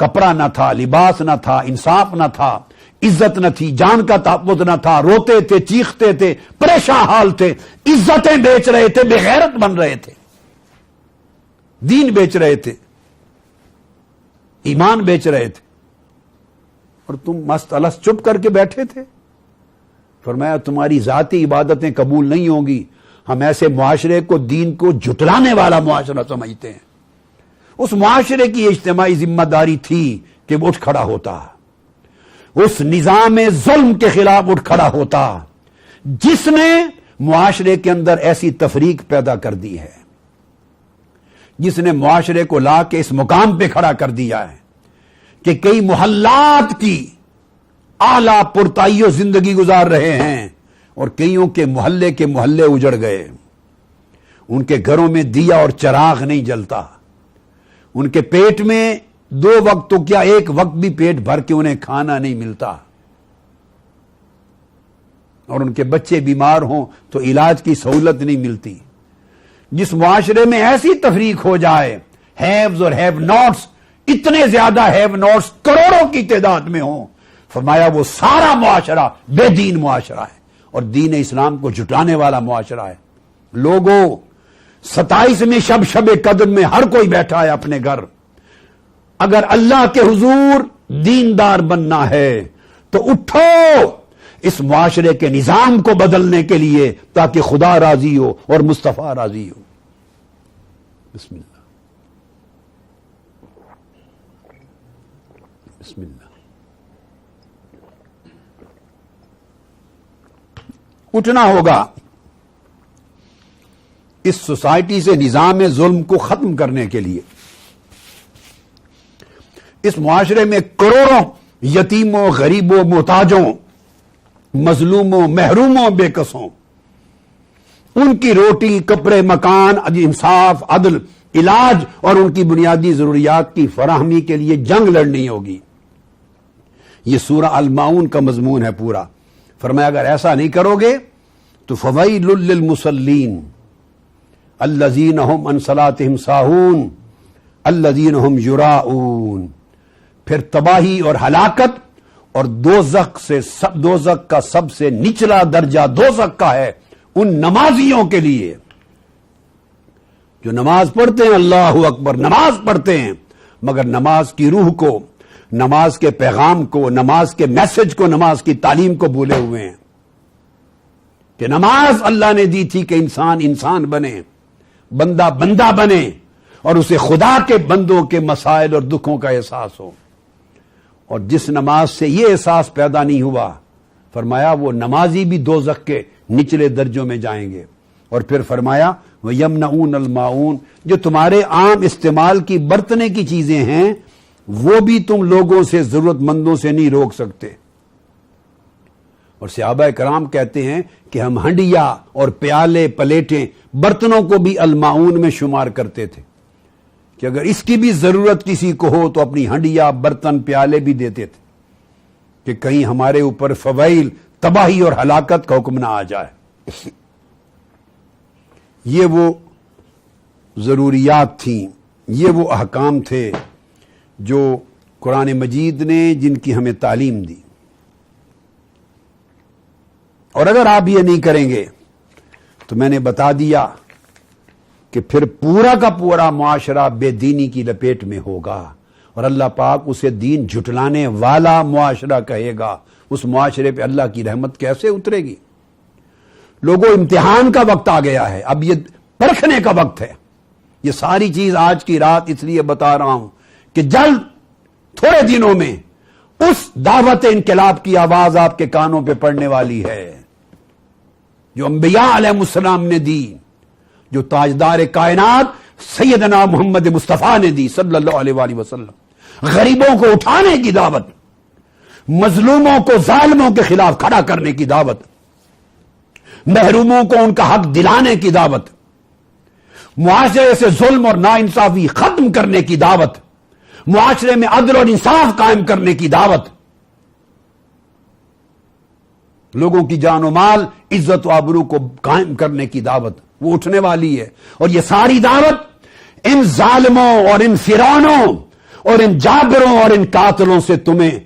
کپڑا نہ تھا، لباس نہ تھا، انصاف نہ تھا، عزت نہ تھی، جان کا تحفظ نہ تھا، روتے تھے، چیختے تھے، پریشان حال تھے، عزتیں بیچ رہے تھے، بے غیرت بن رہے تھے، دین بیچ رہے تھے، ایمان بیچ رہے تھے، اور تم مست الست چپ کر کے بیٹھے تھے۔ فرمایا تمہاری ذاتی عبادتیں قبول نہیں ہوں گی، ہم ایسے معاشرے کو دین کو جھٹلانے والا معاشرہ سمجھتے ہیں۔ اس معاشرے کی اجتماعی ذمہ داری تھی کہ وہ اٹھ کھڑا ہوتا، اس نظام ظلم کے خلاف اٹھ کھڑا ہوتا جس نے معاشرے کے اندر ایسی تفریق پیدا کر دی ہے، جس نے معاشرے کو لا کے اس مقام پہ کھڑا کر دیا ہے کہ کئی محلات کی اعلیٰ پرتائیوں زندگی گزار رہے ہیں اور کئیوں کے محلے اجڑ گئے، ان کے گھروں میں دیا اور چراغ نہیں جلتا، ان کے پیٹ میں 2 وقت تو کیا 1 وقت بھی پیٹ بھر کے انہیں کھانا نہیں ملتا، اور ان کے بچے بیمار ہوں تو علاج کی سہولت نہیں ملتی۔ جس معاشرے میں ایسی تفریق ہو جائے، ہیوز اور ہیو ناٹس، اتنے زیادہ ہیو ناٹس کروڑوں کی تعداد میں ہوں، فرمایا وہ سارا معاشرہ بے دین معاشرہ ہے اور دین اسلام کو جھٹانے والا معاشرہ ہے۔ لوگوں 27ویں شب قدر میں ہر کوئی بیٹھا ہے اپنے گھر، اگر اللہ کے حضور دیندار بننا ہے تو اٹھو اس معاشرے کے نظام کو بدلنے کے لیے تاکہ خدا راضی ہو اور مصطفیٰ راضی ہو۔ بسم اللہ، بسم اللہ۔ اٹھنا ہوگا اس سوسائٹی سے نظام ظلم کو ختم کرنے کے لیے۔ اس معاشرے میں کروڑوں یتیموں، غریبوں، محتاجوں، مظلوموں، محروموں، بے کسوں، ان کی روٹی، کپڑے، مکان، انصاف، عدل، علاج اور ان کی بنیادی ضروریات کی فراہمی کے لیے جنگ لڑنی ہوگی۔ یہ سورہ الماعون کا مضمون ہے پورا۔ فرمایا اگر ایسا نہیں کرو گے تو فویل للمصلین الذین هم عن صلاتهم ساہون الذین هم یراؤون، پھر تباہی اور ہلاکت اور دوزخ کا سب سے نچلا درجہ دوزخ کا ہے ان نمازیوں کے لیے جو نماز پڑھتے ہیں، اللہ اکبر، نماز پڑھتے ہیں مگر نماز کی روح کو، نماز کے پیغام کو، نماز کے میسج کو، نماز کی تعلیم کو بھولے ہوئے ہیں کہ نماز اللہ نے دی تھی کہ انسان انسان بنے، بندہ بندہ بنے اور اسے خدا کے بندوں کے مسائل اور دکھوں کا احساس ہو۔ اور جس نماز سے یہ احساس پیدا نہیں ہوا، فرمایا وہ نمازی بھی دوزخ کے نچلے درجوں میں جائیں گے۔ اور پھر فرمایا وَيَمْنَعُونَ الْمَاعُونَ، جو تمہارے عام استعمال کی برتنے کی چیزیں ہیں وہ بھی تم لوگوں سے، ضرورت مندوں سے نہیں روک سکتے۔ اور صحابہ کرام کہتے ہیں کہ ہم ہنڈیا اور پیالے، پلیٹیں، برتنوں کو بھی الماعون میں شمار کرتے تھے کہ اگر اس کی بھی ضرورت کسی کو ہو تو اپنی ہنڈیا، برتن، پیالے بھی دیتے تھے کہ کہیں ہمارے اوپر فوائل، تباہی اور ہلاکت کا حکم نہ آ جائے۔ یہ وہ ضروریات تھیں، یہ وہ احکام تھے جو قرآن مجید نے، جن کی ہمیں تعلیم دی۔ اور اگر آپ یہ نہیں کریں گے تو میں نے بتا دیا کہ پھر پورا کا پورا معاشرہ بے دینی کی لپیٹ میں ہوگا اور اللہ پاک اسے دین جھٹلانے والا معاشرہ کہے گا۔ اس معاشرے پہ اللہ کی رحمت کیسے اترے گی؟ لوگوں، امتحان کا وقت آ گیا ہے، اب یہ پرکھنے کا وقت ہے یہ ساری چیز آج کی رات اس لیے بتا رہا ہوں کہ جلد تھوڑے دنوں میں اس دعوت انقلاب کی آواز آپ کے کانوں پہ پڑنے والی ہے جو انبیاء علیہ السلام نے دی، جو تاجدار کائنات سیدنا محمد مصطفیٰ نے دی صلی اللہ علیہ وآلہ وسلم۔ غریبوں کو اٹھانے کی دعوت، مظلوموں کو ظالموں کے خلاف کھڑا کرنے کی دعوت، محروموں کو ان کا حق دلانے کی دعوت، معاشرے سے ظلم اور ناانصافی ختم کرنے کی دعوت، معاشرے میں عدل اور انصاف قائم کرنے کی دعوت، لوگوں کی جان و مال، عزت و آبرو کو قائم کرنے کی دعوت وہ اٹھنے والی ہے۔ اور یہ ساری دعوت ان ظالموں اور ان فرعونوں اور ان جابروں اور ان قاتلوں سے تمہیں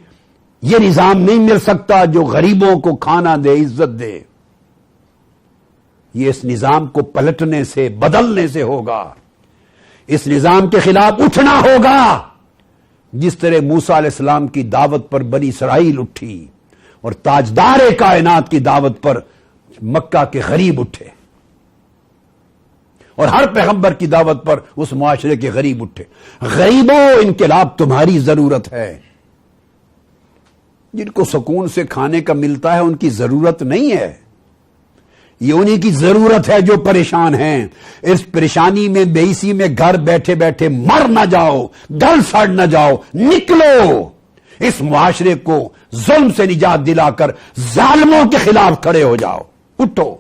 یہ نظام نہیں مل سکتا جو غریبوں کو کھانا دے، عزت دے۔ یہ اس نظام کو پلٹنے سے، بدلنے سے ہوگا۔ اس نظام کے خلاف اٹھنا ہوگا جس طرح موسیٰ علیہ السلام کی دعوت پر بنی اسرائیل اٹھی اور تاجدار کائنات کی دعوت پر مکہ کے غریب اٹھے، اور ہر پیغمبر کی دعوت پر اس معاشرے کے غریب اٹھے۔ غریبوں، انقلاب تمہاری ضرورت ہے۔ جن کو سکون سے کھانے کا ملتا ہے ان کی ضرورت نہیں ہے، یہ انہی کی ضرورت ہے جو پریشان ہیں۔ اس پریشانی میں، بےئیسی میں گھر بیٹھے بیٹھے مر نہ جاؤ، گل سڑ نہ جاؤ، نکلو، اس معاشرے کو ظلم سے نجات دلا کر ظالموں کے خلاف کھڑے ہو جاؤ، اٹھو۔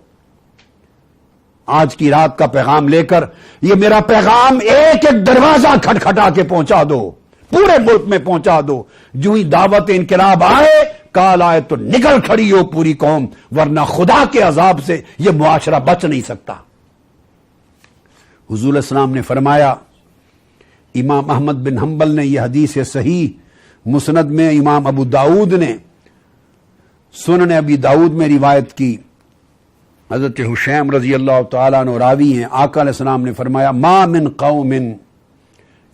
آج کی رات کا پیغام لے کر، یہ میرا پیغام ایک ایک دروازہ کھٹکھٹا کے پہنچا دو، پورے ملک میں پہنچا دو۔ جو ہی دعوت انقلاب آئے، کال آئے تو نکل کھڑی ہو پوری قوم، ورنہ خدا کے عذاب سے یہ معاشرہ بچ نہیں سکتا۔ حضور علیہ السلام نے فرمایا، امام احمد بن حنبل نے یہ حدیث صحیح، مسند میں امام ابو داؤد نے، سنن ابی داؤد میں روایت کی، حضرت حشیم رضی اللہ تعالیٰ عنہ راوی ہیں۔ آقا علیہ السلام نے فرمایا، ما من قوم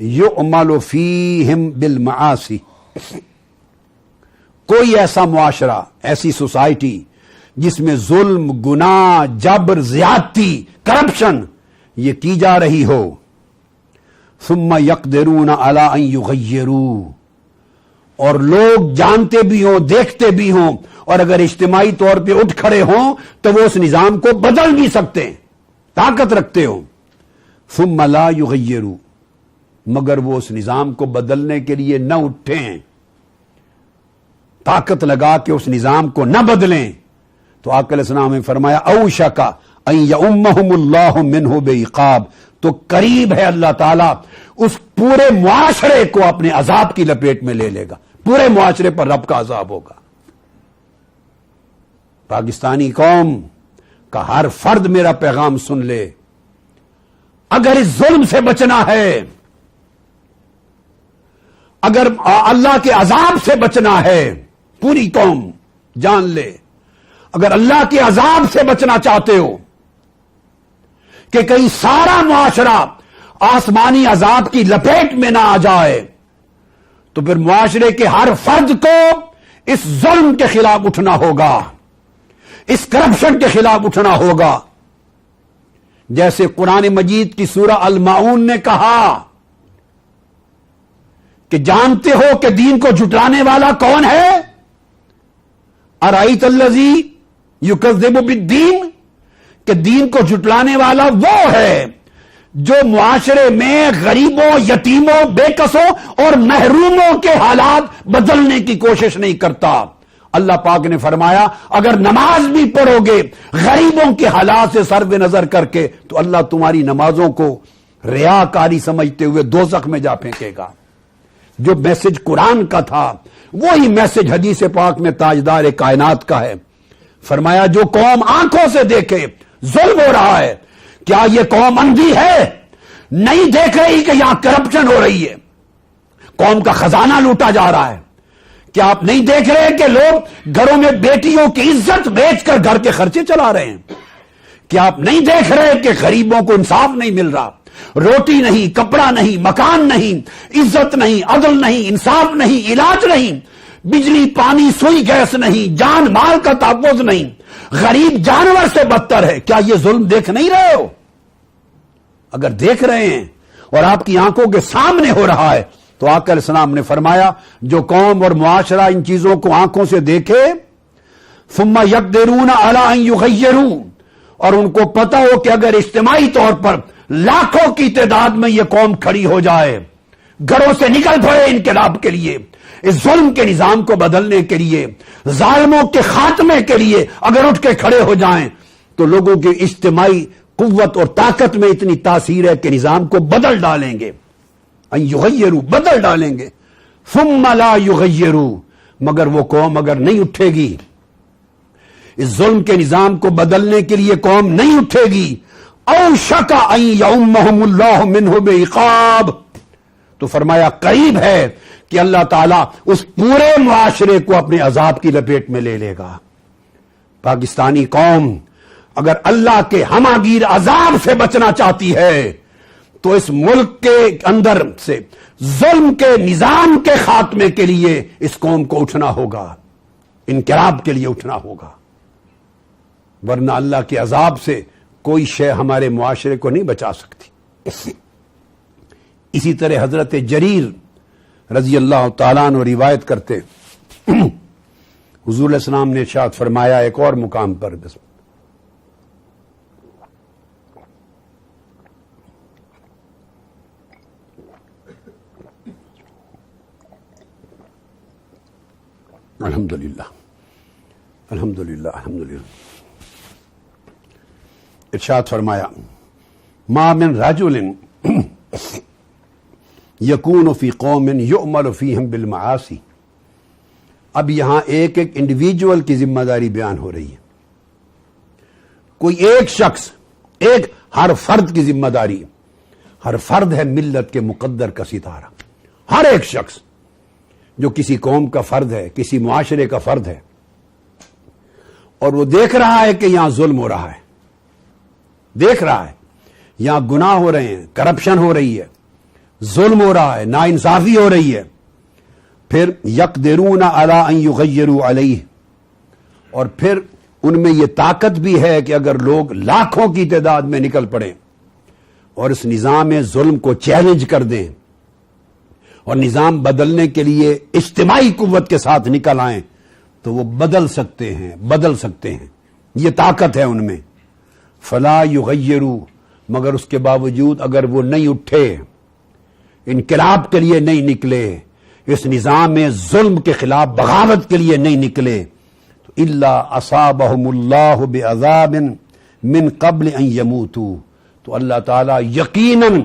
یعمل فیہم بالمعاصی، کوئی ایسا معاشرہ، ایسی سوسائٹی جس میں ظلم، گناہ، جبر، زیادتی، کرپشن یہ کی جا رہی ہو، ثم یقدرون علی ان یغیروا، اور لوگ جانتے بھی ہوں، دیکھتے بھی ہوں، اور اگر اجتماعی طور پہ اٹھ کھڑے ہوں تو وہ اس نظام کو بدل بھی سکتے ہیں، طاقت رکھتے ہوں، ثم لا یغیروا، مگر وہ اس نظام کو بدلنے کے لیے نہ اٹھیں، طاقت لگا کے اس نظام کو نہ بدلیں، تو آقا علیہ السلام نے فرمایا، اوشک ان یؤمہم اللہ منہ بعقاب، تو قریب ہے اللہ تعالیٰ اس پورے معاشرے کو اپنے عذاب کی لپیٹ میں لے لے گا، پورے معاشرے پر رب کا عذاب ہوگا۔ پاکستانی قوم کا ہر فرد میرا پیغام سن لے، اگر اس ظلم سے بچنا ہے، اگر اللہ کے عذاب سے بچنا ہے، پوری قوم جان لے، اگر اللہ کے عذاب سے بچنا چاہتے ہو کہ کہیں سارا معاشرہ آسمانی عذاب کی لپیٹ میں نہ آ جائے، تو پھر معاشرے کے ہر فرد کو اس ظلم کے خلاف اٹھنا ہوگا، اس کرپشن کے خلاف اٹھنا ہوگا۔ جیسے قرآن مجید کی سورہ الماعون نے کہا کہ جانتے ہو کہ دین کو جھٹلانے والا کون ہے؟ ارأیت الذی یکذب بالدین، کہ دین کو جھٹلانے والا وہ ہے جو معاشرے میں غریبوں، یتیموں، بے کسوں اور محروموں کے حالات بدلنے کی کوشش نہیں کرتا۔ اللہ پاک نے فرمایا، اگر نماز بھی پڑھو گے غریبوں کے حالات سے صرف نظر کر کے، تو اللہ تمہاری نمازوں کو ریاکاری سمجھتے ہوئے دوزخ میں جا پھینکے گا۔ جو میسج قرآن کا تھا وہی میسج حدیث پاک میں تاجدار کائنات کا ہے۔ فرمایا، جو قوم آنکھوں سے دیکھے ظلم ہو رہا ہے، کیا یہ قوم اندھی ہے؟ نہیں دیکھ رہی کہ یہاں کرپشن ہو رہی ہے، قوم کا خزانہ لوٹا جا رہا ہے؟ کیا آپ نہیں دیکھ رہے کہ لوگ گھروں میں بیٹیوں کی عزت بیچ کر گھر کے خرچے چلا رہے ہیں؟ کیا آپ نہیں دیکھ رہے کہ غریبوں کو انصاف نہیں مل رہا؟ روٹی نہیں، کپڑا نہیں، مکان نہیں، عزت نہیں، عدل نہیں، انصاف نہیں، علاج نہیں، بجلی، پانی، سوئی، گیس نہیں، جان مال کا تحفظ نہیں، غریب جانور سے بدتر ہے۔ کیا یہ ظلم دیکھ نہیں رہے ہو؟ اگر دیکھ رہے ہیں اور آپ کی آنکھوں کے سامنے ہو رہا ہے تو آقا علیہ السلام نے فرمایا جو قوم اور معاشرہ ان چیزوں کو آنکھوں سے دیکھے ثم یقدرون علی ان یغیروا، اور ان کو پتا ہو کہ اگر اجتماعی طور پر لاکھوں کی تعداد میں یہ قوم کھڑی ہو جائے، گھروں سے نکل پڑے انقلاب کے لیے، اس ظلم کے نظام کو بدلنے کے لیے، ظالموں کے خاتمے کے لیے اگر اٹھ کے کھڑے ہو جائیں تو لوگوں کی اجتماعی قوت اور طاقت میں اتنی تاثیر ہے کہ نظام کو بدل ڈالیں گے، ان یغیروا، بدل ڈالیں گے، ثم لا یغیروا، مگر وہ قوم اگر نہیں اٹھے گی، اس ظلم کے نظام کو بدلنے کے لیے قوم نہیں اٹھے گی، اوشک ان یعمہم اللہ منہ بعقاب، تو فرمایا قریب ہے کہ اللہ تعالیٰ اس پورے معاشرے کو اپنے عذاب کی لپیٹ میں لے لے گا۔ پاکستانی قوم اگر اللہ کے ہماگیر عذاب سے بچنا چاہتی ہے تو اس ملک کے اندر سے ظلم کے نظام کے خاتمے کے لیے اس قوم کو اٹھنا ہوگا، انقلاب کے لیے اٹھنا ہوگا، ورنہ اللہ کے عذاب سے کوئی شے ہمارے معاشرے کو نہیں بچا سکتی۔ اسی طرح حضرت جریر رضی اللہ تعالیٰ عنہ روایت کرتے حضور علیہ السلام نے ارشاد فرمایا ایک اور مقام پر، الحمدللہ الحمدللہ الحمدللہ، ارشاد فرمایا ما من رجل یکون فی قوم یؤمل فیہم بالمعاصی، اب یہاں ایک ایک انڈیویجول کی ذمہ داری بیان ہو رہی ہے، کوئی ایک شخص، ایک ہر فرد کی ذمہ داری، ہر فرد ہے ملت کے مقدر کا ستارہ، ہر ایک شخص جو کسی قوم کا فرد ہے، کسی معاشرے کا فرد ہے، اور وہ دیکھ رہا ہے کہ یہاں ظلم ہو رہا ہے، دیکھ رہا ہے یہاں گناہ ہو رہے ہیں، کرپشن ہو رہی ہے، ظلم ہو رہا ہے، ناانصافی ہو رہی ہے، پھر یقدرون علی ان یغیروا علیہ، اور پھر ان میں یہ طاقت بھی ہے کہ اگر لوگ لاکھوں کی تعداد میں نکل پڑیں اور اس نظام ظلم کو چیلنج کر دیں اور نظام بدلنے کے لیے اجتماعی قوت کے ساتھ نکل آئیں تو وہ بدل سکتے ہیں، بدل سکتے ہیں، یہ طاقت ہے ان میں۔ فلا یغیروا، مگر اس کے باوجود اگر وہ نہیں اٹھے، انقلاب کے لیے نہیں نکلے، اس نظام ظلم کے خلاف بغاوت کے لیے نہیں نکلے، تو الا اصابہم اللہ بعذاب من قبل ان یموتوا، تو اللہ تعالیٰ یقیناً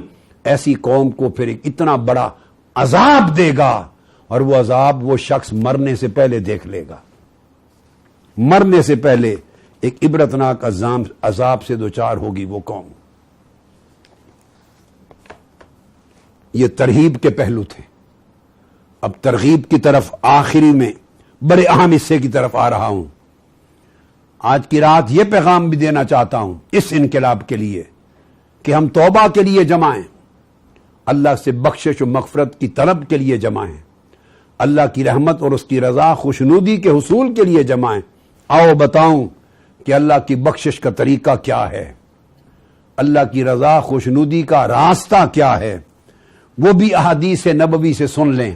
ایسی قوم کو پھر ایک اتنا بڑا عذاب دے گا، اور وہ عذاب وہ شخص مرنے سے پہلے دیکھ لے گا، مرنے سے پہلے ایک عبرتناک عذاب سے دوچار ہوگی وہ قوم۔ یہ ترغیب کے پہلو تھے، اب ترغیب کی طرف آخری میں بڑے اہم حصے کی طرف آ رہا ہوں۔ آج کی رات یہ پیغام بھی دینا چاہتا ہوں اس انقلاب کے لیے کہ ہم توبہ کے لیے جمع ہیں، اللہ سے بخشش و مغفرت کی طلب کے لیے جمع ہیں، اللہ کی رحمت اور اس کی رضا خوشنودی کے حصول کے لیے جمع ہیں۔ آؤ بتاؤں کہ اللہ کی بخشش کا طریقہ کیا ہے، اللہ کی رضا خوشنودی کا راستہ کیا ہے، وہ بھی احادیث نبوی سے سن لیں۔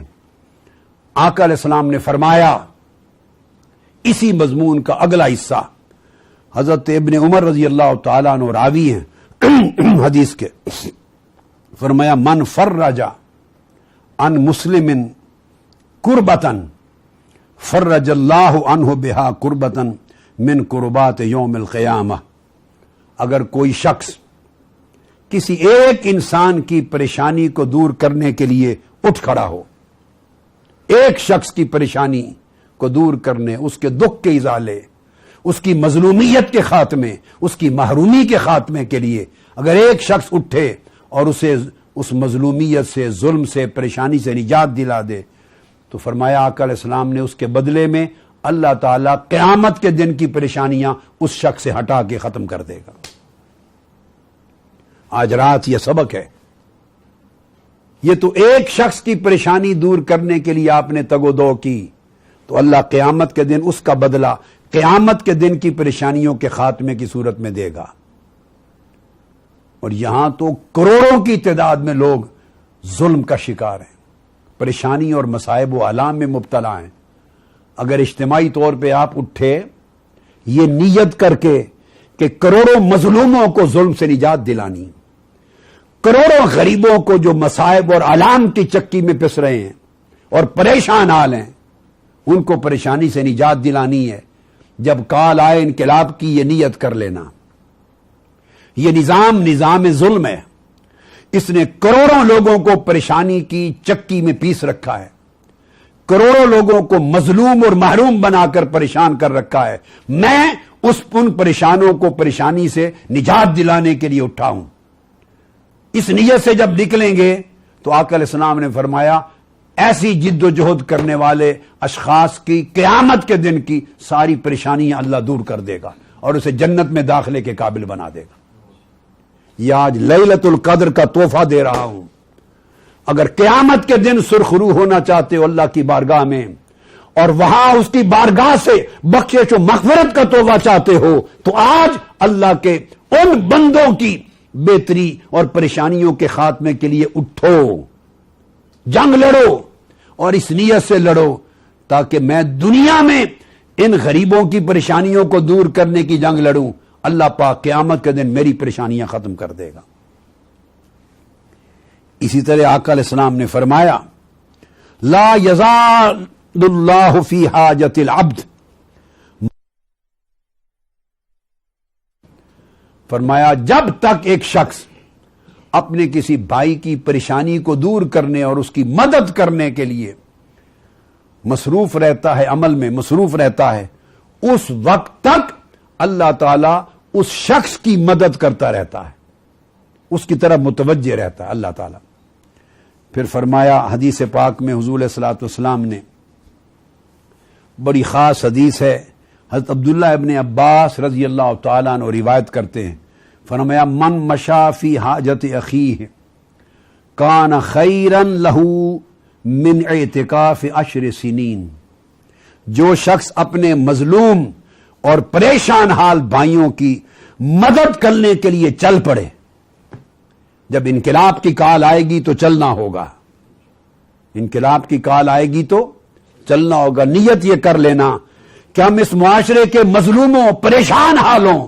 آقا علیہ السلام نے فرمایا، اسی مضمون کا اگلا حصہ حضرت ابن عمر رضی اللہ تعالیٰ عنہ راوی ہیں حدیث کے، فرمایا من فرج عن مسلم کربتن فرج اللہ عنہ بہا کربتن من قربات یوم القیامہ، اگر کوئی شخص کسی ایک انسان کی پریشانی کو دور کرنے کے لیے اٹھ کھڑا ہو، ایک شخص کی پریشانی کو دور کرنے، اس کے دکھ کے ازالے، اس کی مظلومیت کے خاتمے، اس کی محرومی کے خاتمے کے لیے اگر ایک شخص اٹھے اور اسے اس مظلومیت سے، ظلم سے، پریشانی سے نجات دلا دے، تو فرمایا آقا علیہ السلام نے اس کے بدلے میں اللہ تعالیٰ قیامت کے دن کی پریشانیاں اس شخص سے ہٹا کے ختم کر دے گا۔ آج رات یہ سبق ہے، یہ تو ایک شخص کی پریشانی دور کرنے کے لیے آپ نے تگ و دو کی، تو اللہ قیامت کے دن اس کا بدلہ قیامت کے دن کی پریشانیوں کے خاتمے کی صورت میں دے گا۔ اور یہاں تو کروڑوں کی تعداد میں لوگ ظلم کا شکار ہیں، پریشانی اور مصائب و آلام میں مبتلا ہیں۔ اگر اجتماعی طور پہ آپ اٹھے یہ نیت کر کے کہ کروڑوں مظلوموں کو ظلم سے نجات دلانی، کروڑوں غریبوں کو جو مصائب اور آلام کی چکی میں پس رہے ہیں اور پریشان حال ہیں، ان کو پریشانی سے نجات دلانی ہے، جب کال آئے انقلاب کی یہ نیت کر لینا۔ یہ نظام ظلم ہے، اس نے کروڑوں لوگوں کو پریشانی کی چکی میں پیس رکھا ہے، کروڑوں لوگوں کو مظلوم اور محروم بنا کر پریشان کر رکھا ہے۔ میں ان پریشانوں کو پریشانی سے نجات دلانے کے لیے اٹھا ہوں۔ اس نیت سے جب نکلیں گے تو آقا علیہ السلام نے فرمایا ایسی جد و جہد کرنے والے اشخاص کی قیامت کے دن کی ساری پریشانیاں اللہ دور کر دے گا اور اسے جنت میں داخلے کے قابل بنا دے گا۔ یہ آج لیلۃ القدر کا تحفہ دے رہا ہوں۔ اگر قیامت کے دن سرخرو ہونا چاہتے ہو اللہ کی بارگاہ میں اور وہاں اس کی بارگاہ سے بخشش و مغفرت کا تحفہ چاہتے ہو تو آج اللہ کے ان بندوں کی بہتری اور پریشانیوں کے خاتمے کے لیے اٹھو، جنگ لڑو، اور اس نیت سے لڑو تاکہ میں دنیا میں ان غریبوں کی پریشانیوں کو دور کرنے کی جنگ لڑوں، اللہ پاک قیامت کے دن میری پریشانیاں ختم کر دے گا۔ اسی طرح آقا علیہ السلام نے فرمایا لا یزال اللہ فی حاجت العبد، فرمایا جب تک ایک شخص اپنے کسی بھائی کی پریشانی کو دور کرنے اور اس کی مدد کرنے کے لیے مصروف رہتا ہے، عمل میں مصروف رہتا ہے، اس وقت تک اللہ تعالی اس شخص کی مدد کرتا رہتا ہے، اس کی طرف متوجہ رہتا ہے اللہ تعالی۔ پھر فرمایا حدیث پاک میں حضور علیہ الصلوۃ والسلام نے، بڑی خاص حدیث ہے، حضرت عبداللہ ابن عباس رضی اللہ تعالیٰ عنہ روایت کرتے ہیں، فرمایا من مشا فی حاجت اخیہ کان خیرا لہ من اعتکاف 10 سنین، جو شخص اپنے مظلوم اور پریشان حال بھائیوں کی مدد کرنے کے لیے چل پڑے، جب انقلاب کی کال آئے گی تو چلنا ہوگا، انقلاب کی کال آئے گی تو چلنا ہوگا۔ نیت یہ کر لینا کہ ہم اس معاشرے کے مظلوموں پریشان حالوں،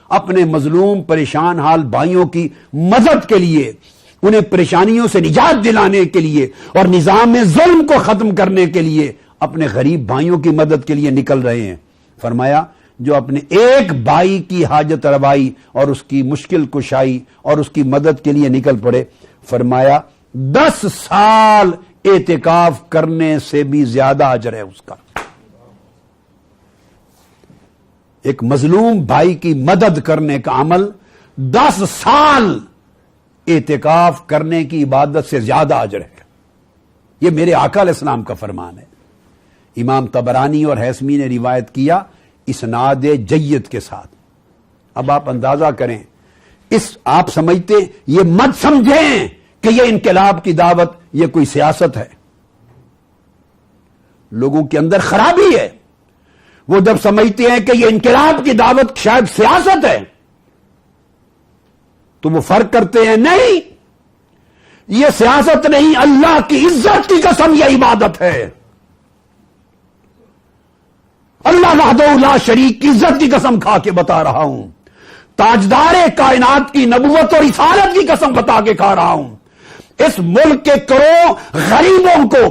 اپنے مظلوم پریشان حال بھائیوں کی مدد کے لیے، انہیں پریشانیوں سے نجات دلانے کے لیے اور نظام ظلم کو ختم کرنے کے لیے اپنے غریب بھائیوں کی مدد کے لیے نکل رہے ہیں۔ فرمایا جو اپنے ایک بھائی کی حاجت روائی اور اس کی مشکل کشائی اور اس کی مدد کے لیے نکل پڑے، فرمایا 10 سال اعتکاف کرنے سے بھی زیادہ اجر ہے اس کا۔ ایک مظلوم بھائی کی مدد کرنے کا عمل 10 سال اعتکاف کرنے کی عبادت سے زیادہ اجر ہے۔ یہ میرے آقا علیہ السلام کا فرمان ہے۔ امام طبرانی اور حیثمی نے روایت کیا اسناد جید کے ساتھ۔ اب آپ اندازہ کریں، آپ سمجھتے یہ مت سمجھیں کہ یہ انقلاب کی دعوت یہ کوئی سیاست ہے، لوگوں کے اندر خرابی ہے۔ وہ جب سمجھتے ہیں کہ یہ انقلاب کی دعوت شاید سیاست ہے تو وہ فرق کرتے ہیں، نہیں، یہ سیاست نہیں، اللہ کی عزت کی قسم یہ عبادت ہے۔ اللہ وحدہ لا شریک کی عزت کی قسم کھا کے بتا رہا ہوں، تاجدار کائنات کی نبوت اور رسالت کی قسم بتا کے کھا رہا ہوں، اس ملک کے کروڑوں غریبوں کو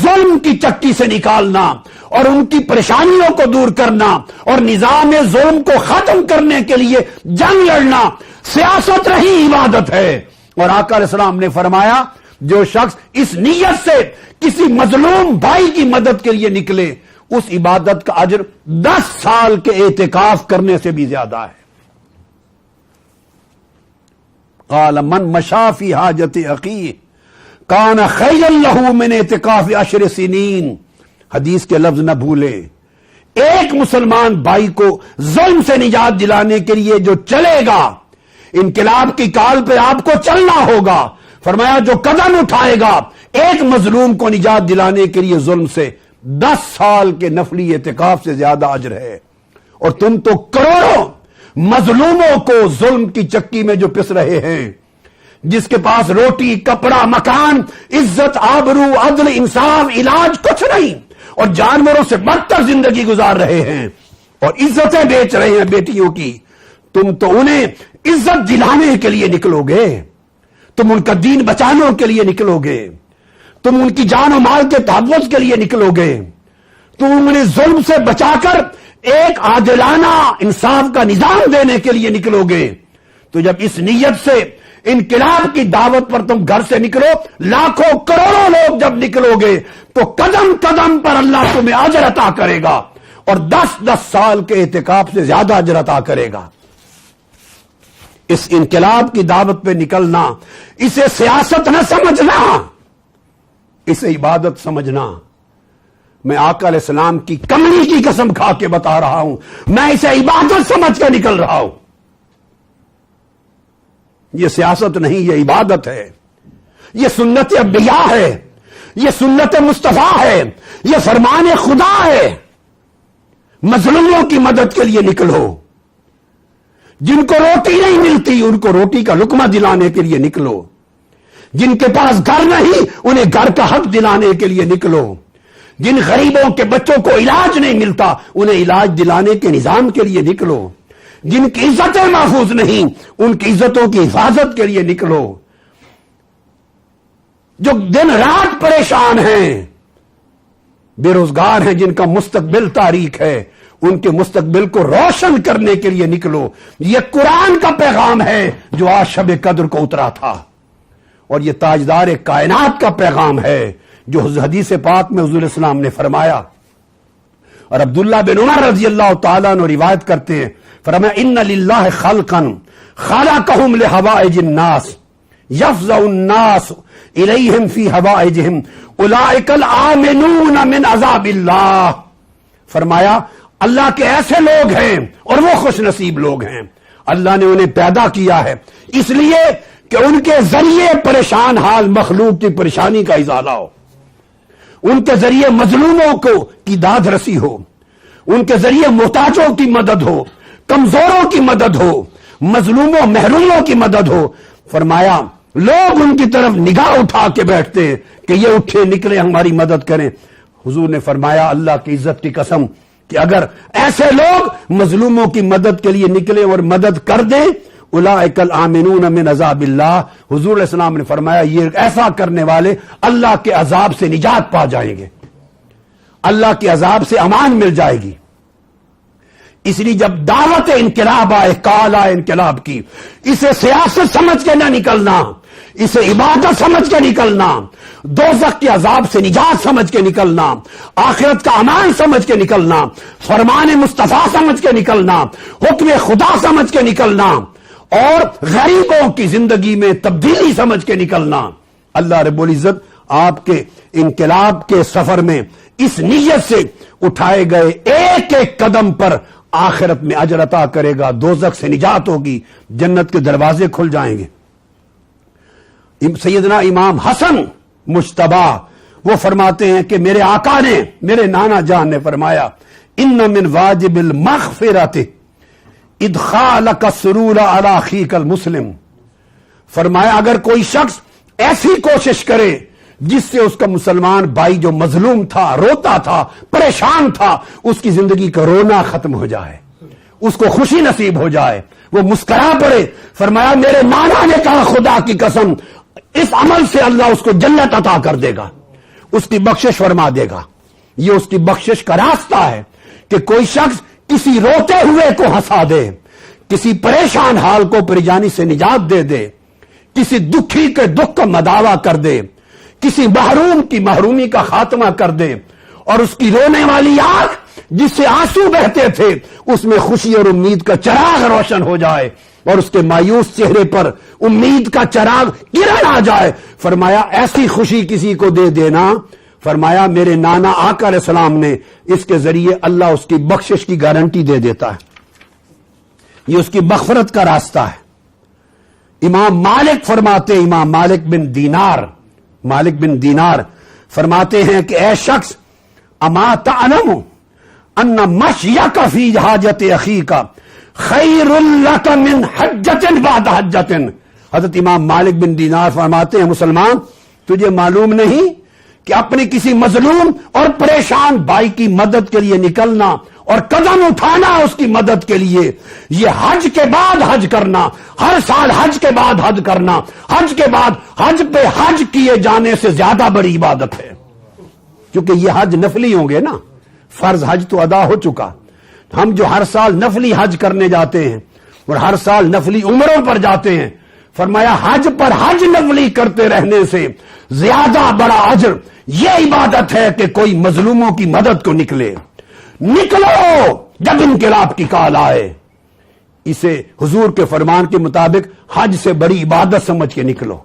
ظلم کی چکی سے نکالنا اور ان کی پریشانیوں کو دور کرنا اور نظام ظلم کو ختم کرنے کے لیے جنگ لڑنا سیاست رہی عبادت ہے۔ اور آقا علیہ السلام نے فرمایا جو شخص اس نیت سے کسی مظلوم بھائی کی مدد کے لیے نکلے، اس عبادت کا اجر 10 سال کے اعتکاف کرنے سے بھی زیادہ ہے۔ قال من مشى في حاجت اخیہ کان خیرا لہ من اعتکاف 10 سنین، حدیث کے لفظ نہ بھولیں، ایک مسلمان بھائی کو ظلم سے نجات دلانے کے لیے جو چلے گا، انقلاب کی کال پہ آپ کو چلنا ہوگا، فرمایا جو قدم اٹھائے گا ایک مظلوم کو نجات دلانے کے لیے ظلم سے، 10 سال کے نفلی اعتکاف سے زیادہ اجر ہے۔ اور تم تو کروڑوں مظلوموں کو ظلم کی چکی میں جو پس رہے ہیں، جس کے پاس روٹی، کپڑا، مکان، عزت، آبرو، عدل، انصاف، علاج کچھ نہیں، اور جانوروں سے بدتر زندگی گزار رہے ہیں اور عزتیں بیچ رہے ہیں بیٹیوں کی، تم تو انہیں عزت دلانے کے لیے نکلو گے، تم ان کا دین بچانے کے لیے نکلو گے، تم ان کی جان و مال کے تحفظ کے لیے نکلو گے، تم انہیں ظلم سے بچا کر ایک عادلانہ انصاف کا نظام دینے کے لیے نکلو گے۔ تو جب اس نیت سے انقلاب کی دعوت پر تم گھر سے نکلو، لاکھوں کروڑوں لوگ جب نکلو گے تو قدم قدم پر اللہ تمہیں اجر عطا کرے گا، اور 10 سال کے اعتکاف سے زیادہ اجر عطا کرے گا۔ اس انقلاب کی دعوت پہ نکلنا، اسے سیاست نہ سمجھنا، اسے عبادت سمجھنا۔ میں آقا علیہ السلام کی کملی کی قسم کھا کے بتا رہا ہوں، میں اسے عبادت سمجھ کے نکل رہا ہوں۔ یہ سیاست نہیں، یہ عبادت ہے، یہ سنت انبیاء ہے، یہ سنت مصطفیٰ ہے، یہ فرمان خدا ہے۔ مظلوموں کی مدد کے لیے نکلو، جن کو روٹی نہیں ملتی ان کو روٹی کا لقمہ دلانے کے لیے نکلو، جن کے پاس گھر نہیں انہیں گھر کا حق دلانے کے لیے نکلو، جن غریبوں کے بچوں کو علاج نہیں ملتا انہیں علاج دلانے کے نظام کے لیے نکلو، جن کی عزتیں محفوظ نہیں ان کی عزتوں کی حفاظت کے لیے نکلو، جو دن رات پریشان ہیں، بے روزگار ہیں، جن کا مستقبل تاریک ہے، ان کے مستقبل کو روشن کرنے کے لیے نکلو۔ یہ قرآن کا پیغام ہے جو آج شب قدر کو اترا تھا، اور یہ تاجدار کائنات کا پیغام ہے جو حدیث پاک میں حضور السلام نے فرمایا۔ اور عبداللہ بن عمر رضی اللہ تعالیٰ عنہ روایت کرتے ہیں، فرمایا ان للہ خلقا خلقهم لحوائج الناس یفزع الناس الیہم فی حوائجہم اولئک الآمنون من عذاب اللہ۔ فرمایا اللہ کے ایسے لوگ ہیں اور وہ خوش نصیب لوگ ہیں، اللہ نے انہیں پیدا کیا ہے اس لیے کہ ان کے ذریعے پریشان حال مخلوق کی پریشانی کا ازالہ ہو، ان کے ذریعے مظلوموں کو کی داد رسی ہو، ان کے ذریعے محتاجوں کی مدد ہو، کمزوروں کی مدد ہو، مظلوموں محروموں کی مدد ہو۔ فرمایا لوگ ان کی طرف نگاہ اٹھا کے بیٹھتے ہیں کہ یہ اٹھے نکلے ہماری مدد کریں۔ حضور نے فرمایا اللہ کی عزت کی قسم کہ اگر ایسے لوگ مظلوموں کی مدد کے لیے نکلے اور مدد کر دیں، اولئک الآمنون من عذاب اللہ، حضور علیہ السلام نے فرمایا یہ ایسا کرنے والے اللہ کے عذاب سے نجات پا جائیں گے، اللہ کے عذاب سے امان مل جائے گی۔ اس لیے جب دعوت انقلاب آئے، کال آئے انقلاب کی، اسے سیاست سمجھ کے نہ نکلنا، اسے عبادت سمجھ کے نکلنا، دوزخ کے عذاب سے نجات سمجھ کے نکلنا، آخرت کا امان سمجھ کے نکلنا، فرمان مصطفیٰ سمجھ کے نکلنا، حکم خدا سمجھ کے نکلنا، اور غریبوں کی زندگی میں تبدیلی سمجھ کے نکلنا۔ اللہ رب العزت آپ کے انقلاب کے سفر میں اس نیت سے اٹھائے گئے ایک ایک قدم پر آخرت میں اجر عطا کرے گا، دوزخ سے نجات ہوگی، جنت کے دروازے کھل جائیں گے۔ سیدنا امام حسن مجتبی وہ فرماتے ہیں کہ میرے آقا نے، میرے نانا جان نے فرمایا ان من واجب المغفرۃ ادخالک السرور علی اخیک المسلم۔ فرمایا اگر کوئی شخص ایسی کوشش کرے جس سے اس کا مسلمان بھائی جو مظلوم تھا، روتا تھا، پریشان تھا، اس کی زندگی کا رونا ختم ہو جائے، اس کو خوشی نصیب ہو جائے، وہ مسکرا پڑے۔ فرمایا میرے نانا نے کہا خدا کی قسم اس عمل سے اللہ اس کو جنت عطا کر دے گا، اس کی بخشش فرما دے گا۔ یہ اس کی بخشش کا راستہ ہے کہ کوئی شخص کسی روتے ہوئے کو ہنسا دے، کسی پریشان حال کو پریشانی سے نجات دے دے، کسی دکھی کے دکھ کا مداوع کر دے، کسی محروم کی محرومی کا خاتمہ کر دے، اور اس کی رونے والی آنکھ جس سے آنسو بہتے تھے اس میں خوشی اور امید کا چراغ روشن ہو جائے، اور اس کے مایوس چہرے پر امید کا چراغ کرن آ جائے۔ فرمایا ایسی خوشی کسی کو دے دینا، فرمایا میرے نانا آقا علیہ السلام نے اس کے ذریعے اللہ اس کی بخشش کی گارنٹی دے دیتا ہے، یہ اس کی مغفرت کا راستہ ہے۔ امام مالک فرماتے، امام مالک بن دینار فرماتے ہیں کہ اے شخص اما تعلم ان مشیک فی حاجت اخیک خیر لک من حجۃ بعد حجۃ. حضرت امام مالک بن دینار فرماتے ہیں مسلمان تجھے معلوم نہیں کہ اپنے کسی مظلوم اور پریشان بھائی کی مدد کے لیے نکلنا اور قدم اٹھانا اس کی مدد کے لیے، یہ حج کے بعد حج کرنا، ہر سال حج کے بعد حج کرنا، حج کے بعد حج پہ حج کیے جانے سے زیادہ بڑی عبادت ہے. کیونکہ یہ حج نفلی ہوں گے نا، فرض حج تو ادا ہو چکا. ہم جو ہر سال نفلی حج کرنے جاتے ہیں اور ہر سال نفلی عمروں پر جاتے ہیں، فرمایا حج پر حج نفلی کرتے رہنے سے زیادہ بڑا اجر یہ عبادت ہے کہ کوئی مظلوموں کی مدد کو نکلے. نکلو جب انقلاب کی کال آئے. اسے حضور کے فرمان کے مطابق حج سے بڑی عبادت سمجھ کے نکلو،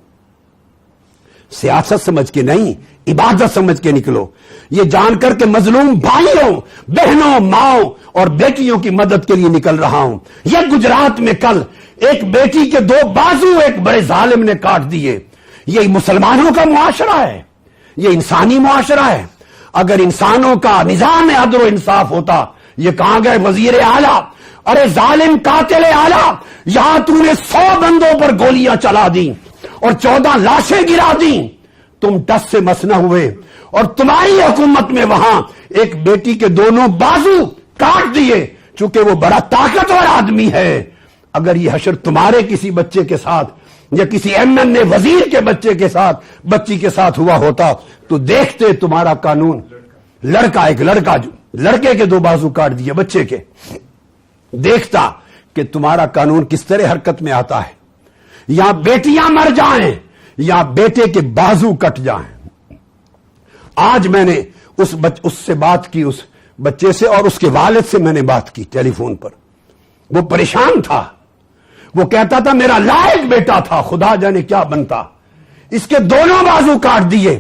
سیاست سمجھ کے نہیں، عبادت سمجھ کے نکلو. یہ جان کر کے مظلوم بھائیوں، بہنوں، ماؤں اور بیٹیوں کی مدد کے لیے نکل رہا ہوں. یہ گجرات میں کل ایک بیٹی کے 2 بازو ایک بڑے ظالم نے کاٹ دیے. یہ مسلمانوں کا معاشرہ ہے، یہ انسانی معاشرہ ہے. اگر انسانوں کا نظام عدل و انصاف ہوتا، یہ کہاں گئے وزیر اعلیٰ، ارے ظالم قاتل اعلیٰ، یہاں تو نے 100 بندوں پر گولیاں چلا دی اور 14 لاشیں گرا دی، تم ٹس سے مس نہ ہوئے، اور تمہاری حکومت میں وہاں ایک بیٹی کے دونوں بازو کاٹ دیے. چونکہ وہ بڑا طاقتور آدمی ہے. اگر یہ حشر تمہارے کسی بچے کے ساتھ یا کسی MNA وزیر کے بچے کے ساتھ، بچی کے ساتھ ہوا ہوتا تو دیکھتے تمہارا قانون. ایک لڑکا جو لڑکے کے 2 بازو کاٹ دیے بچے کے، دیکھتا کہ تمہارا قانون کس طرح حرکت میں آتا ہے. یا بیٹیاں مر جائیں یا بیٹے کے بازو کٹ جائیں. آج میں نے اس سے بات کی، اس بچے سے اور اس کے والد سے میں نے بات کی ٹیلی فون پر. وہ پریشان تھا، وہ کہتا تھا میرا لائق بیٹا تھا، خدا جانے کیا بنتا، اس کے دونوں بازو کاٹ دیے.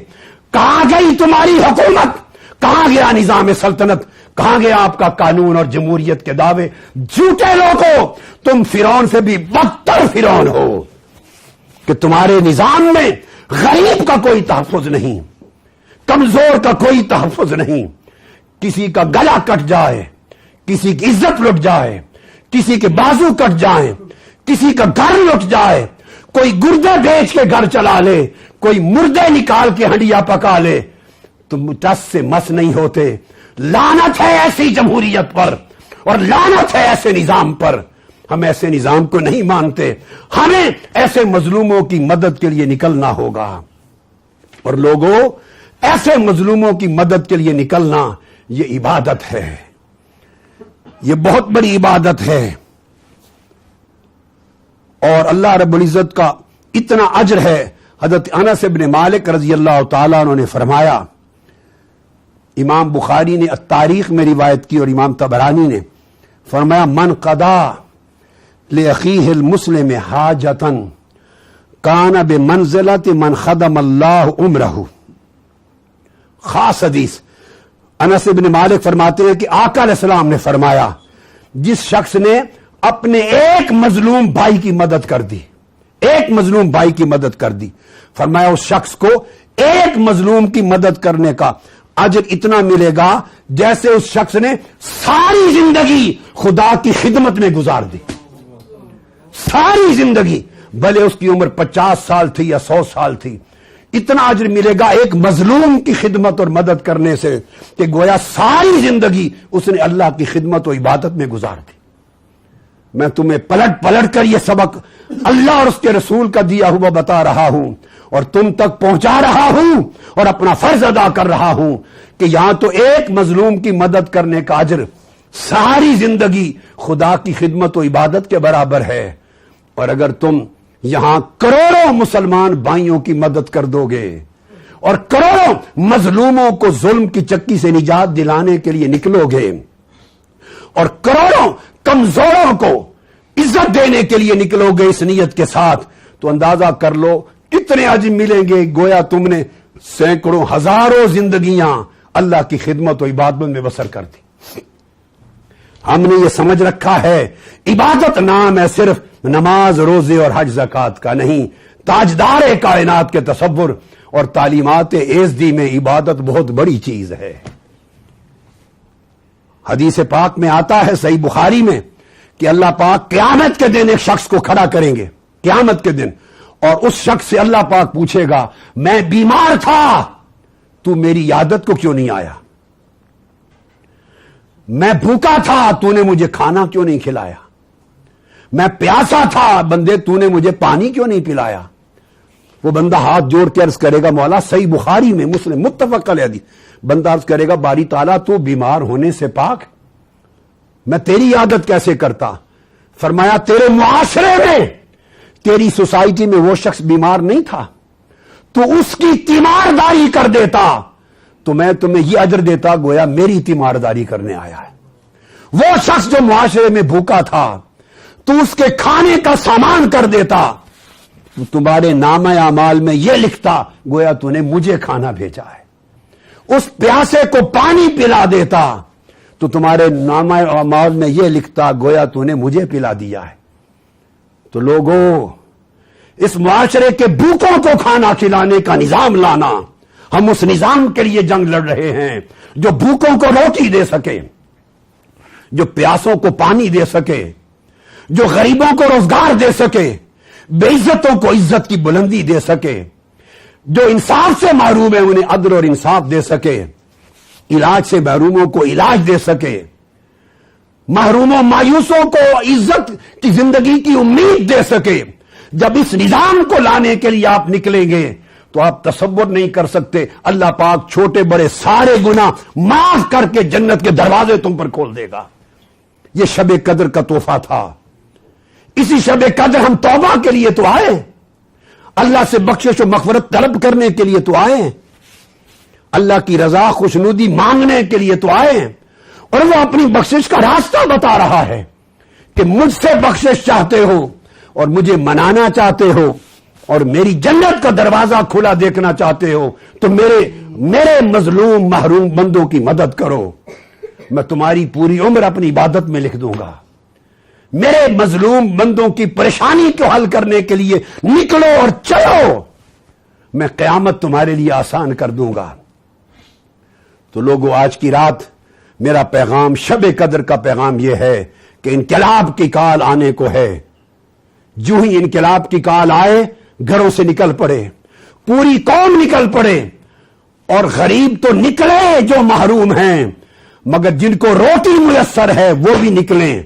کہاں گئی تمہاری حکومت، کہاں گیا نظام سلطنت، کہاں گیا آپ کا قانون اور جمہوریت کے دعوے؟ جھوٹے لوگوں، تم فرعون سے بھی بدتر فرعون ہو کہ تمہارے نظام میں غریب کا کوئی تحفظ نہیں، کمزور کا کوئی تحفظ نہیں. کسی کا گلا کٹ جائے، کسی کی عزت لٹ جائے، کسی کے بازو کٹ جائیں، کسی کا گھر لٹ جائے، کوئی گردے بیچ کے گھر چلا لے، کوئی مردے نکال کے ہنڈیا پکا لے، تم ٹس سے مس نہیں ہوتے. لعنت ہے ایسی جمہوریت پر اور لعنت ہے ایسے نظام پر. ہم ایسے نظام کو نہیں مانتے. ہمیں ایسے مظلوموں کی مدد کے لیے نکلنا ہوگا. اور لوگوں، ایسے مظلوموں کی مدد کے لیے نکلنا یہ عبادت ہے، یہ بہت بڑی عبادت ہے. اور اللہ رب العزت کا اتنا اجر ہے. حضرت انس بن مالک رضی اللہ تعالیٰ عنہ نے فرمایا، امام بخاری نے التاریخ میں روایت کی اور امام طبرانی نے فرمایا، من قضا لأخیہ المسلم حاجتا کان بمنزلت من خدم اللہ عمرہ. خاص حدیث. انس بن مالک فرماتے ہیں کہ آقا علیہ السلام نے فرمایا، جس شخص نے اپنے ایک مظلوم بھائی کی مدد کر دی، ایک مظلوم بھائی کی مدد کر دی، فرمایا اس شخص کو ایک مظلوم کی مدد کرنے کا اجر اتنا ملے گا جیسے اس شخص نے ساری زندگی خدا کی خدمت میں گزار دی. ساری زندگی، بھلے اس کی عمر 50 سال تھی یا 100 سال تھی، اتنا اجر ملے گا ایک مظلوم کی خدمت اور مدد کرنے سے کہ گویا ساری زندگی اس نے اللہ کی خدمت و عبادت میں گزار دی. میں تمہیں پلٹ پلٹ کر یہ سبق اللہ اور اس کے رسول کا دیا ہوا بتا رہا ہوں اور تم تک پہنچا رہا ہوں اور اپنا فرض ادا کر رہا ہوں کہ یہاں تو ایک مظلوم کی مدد کرنے کا اجر ساری زندگی خدا کی خدمت و عبادت کے برابر ہے. اور اگر تم یہاں کروڑوں مسلمان بھائیوں کی مدد کر دو گے اور کروڑوں مظلوموں کو ظلم کی چکی سے نجات دلانے کے لیے نکلو گے اور کروڑوں کمزوروں کو عزت دینے کے لیے نکلو گے اس نیت کے ساتھ، تو اندازہ کر لو کتنے اجر ملیں گے. گویا تم نے سینکڑوں ہزاروں زندگیاں اللہ کی خدمت و عبادت میں بسر کر دی. ہم نے یہ سمجھ رکھا ہے عبادت نام ہے صرف نماز، روزے اور حج زکات کا نہیں. تاجدار کائنات کے تصور اور تعلیمات ایزدی میں عبادت بہت بڑی چیز ہے. حدیث پاک میں آتا ہے صحیح بخاری میں کہ اللہ پاک قیامت کے دن ایک شخص کو کھڑا کریں گے قیامت کے دن, اور اس شخص سے اللہ پاک پوچھے گا میں بیمار تھا تو میری عادت کو کیوں نہیں آیا, میں بھوکا تھا تو نے مجھے کھانا کیوں نہیں کھلایا, میں پیاسا تھا بندے تو نے مجھے پانی کیوں نہیں پلایا. وہ بندہ ہاتھ جوڑ کے عرض کرے گا مولا, صحیح بخاری میں مسلم متفق علیہ حدیث, بندہ عرض کرے گا باری تعالیٰ تو بیمار ہونے سے پاک, میں تیری عادت کیسے کرتا. فرمایا تیرے معاشرے میں تیری سوسائٹی میں وہ شخص بیمار نہیں تھا, تو اس کی تیمارداری کر دیتا تو میں تمہیں یہ اجر دیتا گویا میری تیمارداری کرنے آیا ہے. وہ شخص جو معاشرے میں بھوکا تھا تو اس کے کھانے کا سامان کر دیتا تو تمہارے نامہ اعمال میں یہ لکھتا گویا تو نے مجھے کھانا بھیجا ہے. اس پیاسے کو پانی پلا دیتا تو تمہارے نامہ اعمال میں یہ لکھتا گویا تو نے مجھے پلا دیا ہے. تو لوگوں, اس معاشرے کے بھوکوں کو کھانا کھلانے کا نظام لانا, ہم اس نظام کے لیے جنگ لڑ رہے ہیں جو بھوکوں کو روٹی دے سکے, جو پیاسوں کو پانی دے سکے, جو غریبوں کو روزگار دے سکے, بے عزتوں کو عزت کی بلندی دے سکے, جو انصاف سے محروم ہے انہیں عدل اور انصاف دے سکے, علاج سے محروموں کو علاج دے سکے, محروموں مایوسوں کو عزت کی زندگی کی امید دے سکے. جب اس نظام کو لانے کے لیے آپ نکلیں گے تو آپ تصور نہیں کر سکتے اللہ پاک چھوٹے بڑے سارے گناہ معاف کر کے جنت کے دروازے تم پر کھول دے گا. یہ شب قدر کا تحفہ تھا. اسی شب قدر ہم توبہ کے لیے تو آئے, اللہ سے بخشش و مغفرت طلب کرنے کے لیے تو آئے, اللہ کی رضا خوشنودی مانگنے کے لیے تو آئے, اور وہ اپنی بخشش کا راستہ بتا رہا ہے کہ مجھ سے بخشش چاہتے ہو اور مجھے منانا چاہتے ہو اور میری جنت کا دروازہ کھلا دیکھنا چاہتے ہو تو میرے مظلوم محروم بندوں کی مدد کرو. میں تمہاری پوری عمر اپنی عبادت میں لکھ دوں گا. میرے مظلوم بندوں کی پریشانی کو حل کرنے کے لیے نکلو اور چلو, میں قیامت تمہارے لیے آسان کر دوں گا. تو لوگوں, آج کی رات میرا پیغام شب قدر کا پیغام یہ ہے کہ انقلاب کی کال آنے کو ہے. جو ہی انقلاب کی کال آئے گھروں سے نکل پڑے, پوری قوم نکل پڑے, اور غریب تو نکلے جو محروم ہیں, مگر جن کو روٹی میسر ہے وہ بھی نکلیں.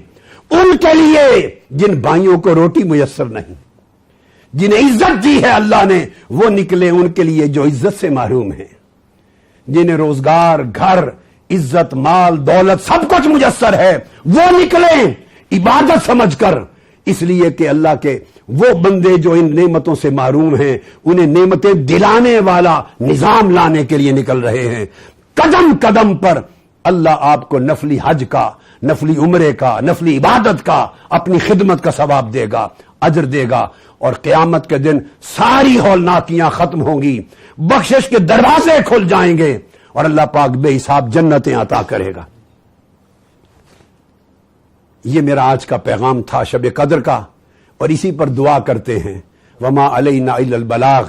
ان کے لیے جن بھائیوں کو روٹی میسر نہیں, جنہیں عزت دی ہے اللہ نے, وہ نکلے ان کے لیے جو عزت سے محروم ہیں. جنہیں روزگار, گھر, عزت, مال, دولت سب کچھ میسر ہے, وہ نکلیں عبادت سمجھ کر, اس لیے کہ اللہ کے وہ بندے جو ان نعمتوں سے محروم ہیں انہیں نعمتیں دلانے والا نظام لانے کے لیے نکل رہے ہیں. قدم قدم پر اللہ آپ کو نفلی حج کا, نفلی عمرے کا, نفلی عبادت کا, اپنی خدمت کا ثواب دے گا, اجر دے گا, اور قیامت کے دن ساری ہولناکیاں ختم ہوں گی, بخشش کے دروازے کھل جائیں گے, اور اللہ پاک بے حساب جنتیں عطا کرے گا. یہ میرا آج کا پیغام تھا شب قدر کا, اور اسی پر دعا کرتے ہیں وما علینا الا البلاغ.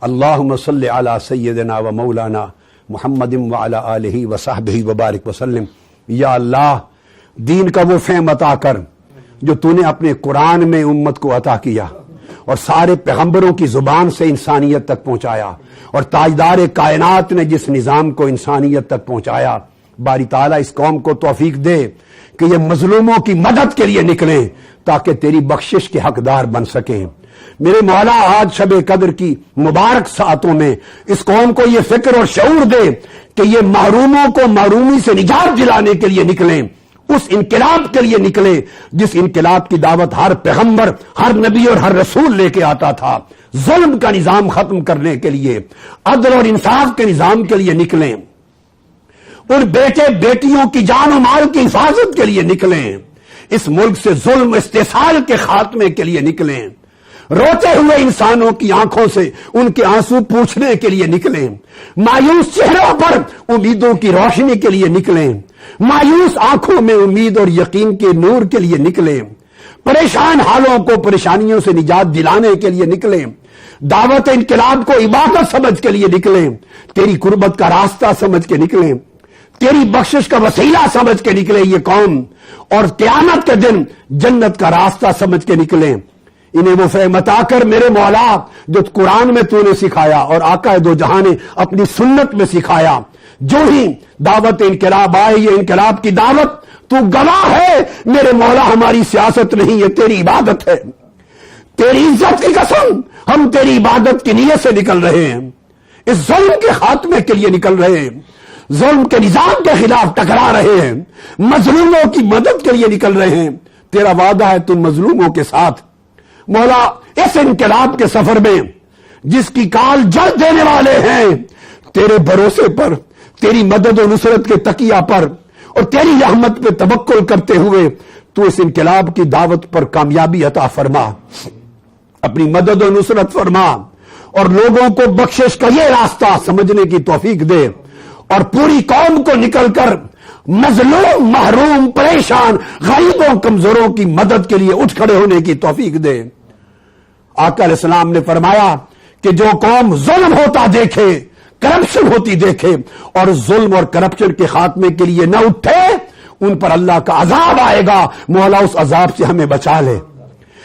اللہم صلی علی سیدنا و مولانا محمد وعلی آلہ وصحبہ وبارک وسلم. یا اللہ, دین کا وہ فہم عطا کر جو تو نے اپنے قرآن میں امت کو عطا کیا اور سارے پیغمبروں کی زبان سے انسانیت تک پہنچایا, اور تاجدار کائنات نے جس نظام کو انسانیت تک پہنچایا. باری تعالیٰ اس قوم کو توفیق دے کہ یہ مظلوموں کی مدد کے لیے نکلیں تاکہ تیری بخشش کے حقدار بن سکیں. میرے مولا, آج شب قدر کی مبارک ساعتوں میں اس قوم کو یہ فکر اور شعور دے کہ یہ محروموں کو محرومی سے نجات دلانے کے لیے نکلیں, اس انقلاب کے لیے نکلیں جس انقلاب کی دعوت ہر پیغمبر, ہر نبی اور ہر رسول لے کے آتا تھا. ظلم کا نظام ختم کرنے کے لیے, عدل اور انصاف کے نظام کے لیے نکلیں, ان بیٹے بیٹیوں کی جان و مال کی حفاظت کے لیے نکلیں, اس ملک سے ظلم استحصال کے خاتمے کے لیے نکلیں, روتے ہوئے انسانوں کی آنکھوں سے ان کے آنسو پوچھنے کے لیے نکلیں, مایوس چہروں پر امیدوں کی روشنی کے لیے نکلیں, مایوس آنکھوں میں امید اور یقین کے نور کے لیے نکلیں, پریشان حالوں کو پریشانیوں سے نجات دلانے کے لیے نکلیں, دعوت انقلاب کو عبادت سمجھ کے لیے نکلیں, تیری قربت کا راستہ سمجھ کے نکلیں, تیری بخشش کا وسیلہ سمجھ کے نکلے یہ قوم، اور قیامت کے دن جنت کا راستہ سمجھ کے نکلیں۔ انہیں وہ فہم عطا کر میرے مولا جو قرآن میں تو نے سکھایا اور آقا دو جہاں نے اپنی سنت میں سکھایا۔ جو ہی دعوت انقلاب آئے، یہ انقلاب کی دعوت تو گواہ ہے میرے مولا، ہماری سیاست نہیں، یہ تیری عبادت ہے۔ تیری عزت کی قسم ہم تیری عبادت کی نیت سے نکل رہے ہیں، اس ظلم کے خاتمے کے لیے نکل رہے ہیں، ظلم کے نظام کے خلاف ٹکرا رہے ہیں، مظلوموں کی مدد کے لیے نکل رہے ہیں۔ تیرا وعدہ ہے تم مظلوموں کے ساتھ۔ مولا اس انقلاب کے سفر میں جس کی کال جل دینے والے ہیں، تیرے بھروسے پر، تیری مدد و نصرت کے تکیہ پر اور تیری رحمت پہ توکل کرتے ہوئے تو اس انقلاب کی دعوت پر کامیابی عطا فرما، اپنی مدد و نصرت فرما، اور لوگوں کو بخشش کا یہ راستہ سمجھنے کی توفیق دے، اور پوری قوم کو نکل کر مظلوم، محروم، پریشان، غریبوں، کمزوروں کی مدد کے لیے اٹھ کھڑے ہونے کی توفیق دے۔ آقا علیہ السلام نے فرمایا کہ جو قوم ظلم ہوتا دیکھے، کرپشن ہوتی دیکھے اور ظلم اور کرپشن کے خاتمے کے لیے نہ اٹھے، ان پر اللہ کا عذاب آئے گا۔ مولا اس عذاب سے ہمیں بچا لے،